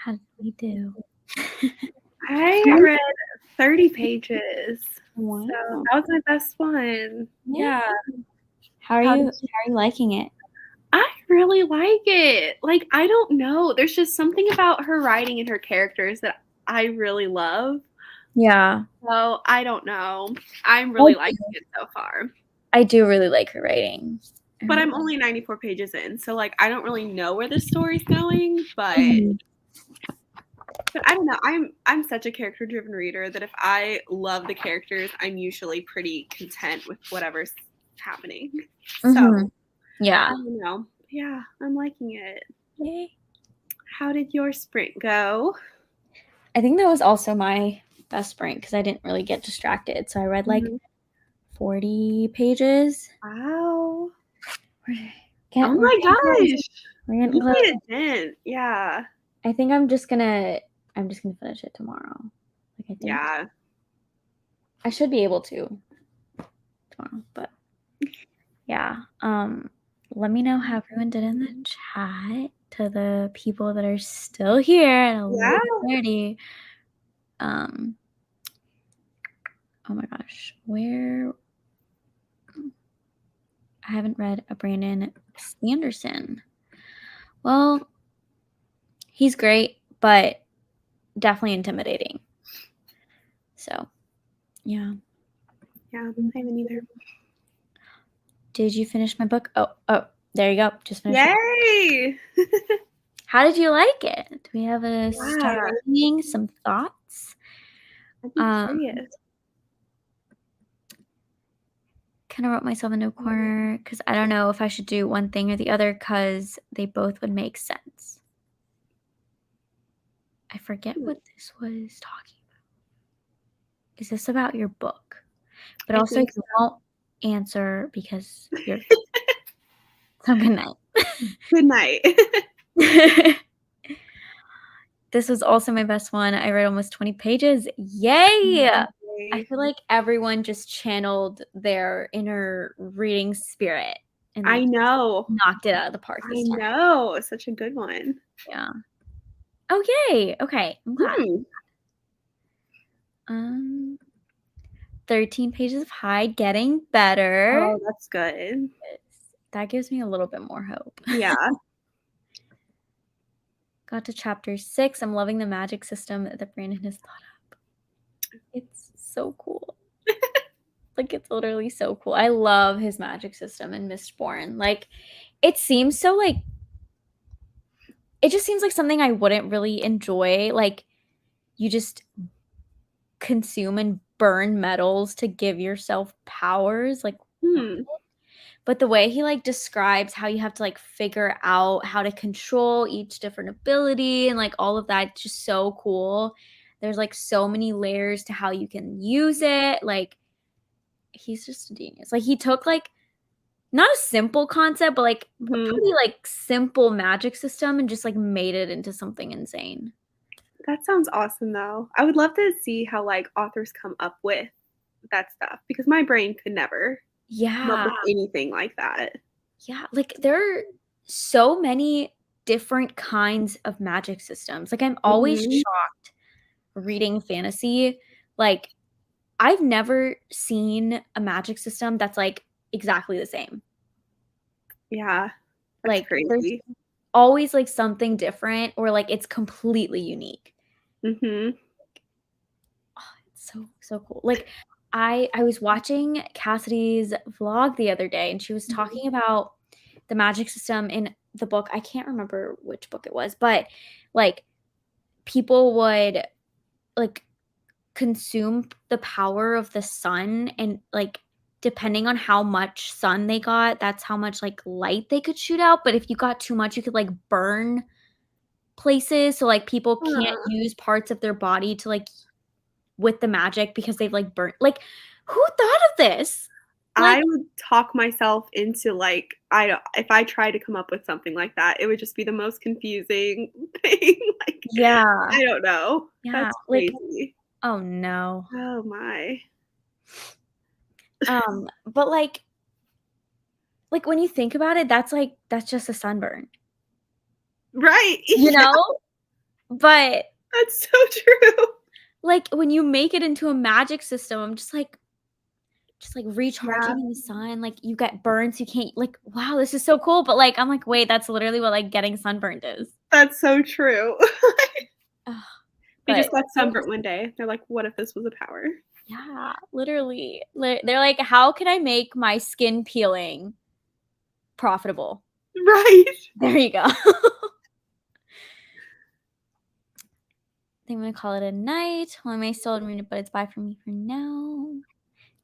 How did we do? I read 30 pages. Wow. So that was my best one. Yeah. How are you liking it? I really like it. Like, I don't know. There's just something about her writing and her characters that I really love. Yeah. So I don't know. I'm really liking it so far. I do really like her writing. But I'm only 94 pages in, so like I don't really know where the story's going, but I don't know. I'm such a character-driven reader that if I love the characters, I'm usually pretty content with whatever's happening. So yeah. I don't know. Yeah, I'm liking it. Yay. How did your sprint go? I think that was also my best sprint because I didn't really get distracted. So I read like 40 pages. Wow. Oh my gosh. You made a dent. Yeah. I think I'm just gonna finish it tomorrow. Like I think Yeah. I should be able to tomorrow, but yeah. Let me know how everyone did in the chat to the people that are still here at 11:30. Oh my gosh, where I haven't read a Brandon Sanderson. Well, he's great, but definitely intimidating. So, yeah. Yeah, I haven't either. Did you finish my book? Oh, there you go. Just finished. Yay! How did you like it? Do we have a star rating? Some thoughts? I'd be curious. Kind of wrote myself into a corner because I don't know if I should do one thing or the other because they both would make sense. I forget what this was talking about. Is this about your book? But also you won't answer because you're so good night. Good night. This was also my best one. I read almost 20 pages. Yay! I feel like everyone just channeled their inner reading spirit. And I know. Knocked it out of the park this time. I know. Such a good one. Yeah. Oh, yay. Okay. I'm glad. 13 pages of Hyde, getting better. Oh, that's good. That gives me a little bit more hope. Yeah. Got to chapter 6. I'm loving the magic system that Brandon has thought up. It's so cool. Like, it's literally so cool. I love his magic system in Mistborn. Like, it seems so, like, it just seems like something I wouldn't really enjoy. Like, you just consume and burn metals to give yourself powers. Like, but the way he like describes how you have to like figure out how to control each different ability and like all of that, it's just so cool. There's like so many layers to how you can use it. Like, he's just a genius. Like, he took like not a simple concept, but like a pretty like simple magic system and just like made it into something insane. That sounds awesome though. I would love to see how like authors come up with that stuff because my brain could never come up with anything like that. Yeah, like there are so many different kinds of magic systems. Like, I'm always shocked reading fantasy. Like, I've never seen a magic system that's like exactly the same. Yeah. Like, crazy. There's always like something different or like it's completely unique. Oh, it's so cool. Like, I was watching Cassidy's vlog the other day and she was talking about the magic system in the book. I can't remember which book it was, but like people would like consume the power of the sun and like depending on how much sun they got, that's how much like light they could shoot out. But if you got too much, you could like burn places. So like people can't use parts of their body to like with the magic because they've like burnt. Like, who thought of this? Like, I would talk myself into like if I tried to come up with something like that, it would just be the most confusing thing. Like, I don't know. Yeah, that's crazy. Like, oh no. Oh my. But like when you think about it, that's just a sunburn. Right. You know? But That's so true. like when you make it into a magic system, I'm just like recharging Yeah. in the sun, like you get burns, you can't like, wow, this is so cool. But like I'm like, wait, that's literally what like getting sunburned is. That's so true. Ugh, They just but got sunburnt one day. They're like, what if this was a power? yeah, literally. They're like, how can I make my skin peeling profitable? Right. There you go. I'm gonna call it a night. Well, I may still read it, but it's bye from me for now.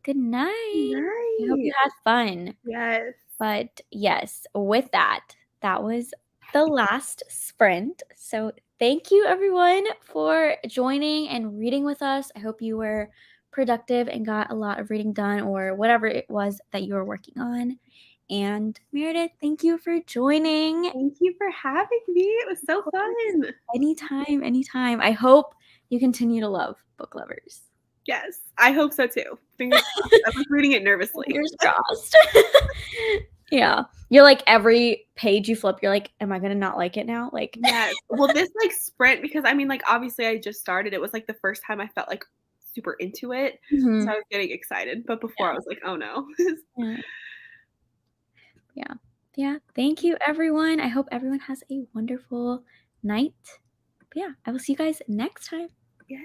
Good night. I hope you Night. had fun. Yes. But yes, with that, that was the last sprint. So thank you everyone for joining and reading with us. I hope you were productive and got a lot of reading done or whatever it was that you were working on. And Meredith, thank you for joining. Thank you for having me. It was so fun. Anytime, anytime. I hope you continue to love book lovers. Yes, I hope so too. Fingers crossed. I was reading it nervously. Fingers crossed. Yeah. You're like every page you flip, you're like, am I gonna not like it now? Like Yes. Well, this like sprint, because I mean, like obviously I just started. It was like the first time I felt like super into it. Mhm. So I was getting excited. But before I was like, oh no. Yeah. Yeah. Thank you everyone. I hope everyone has a wonderful night. But yeah, I will see you guys next time. Yes.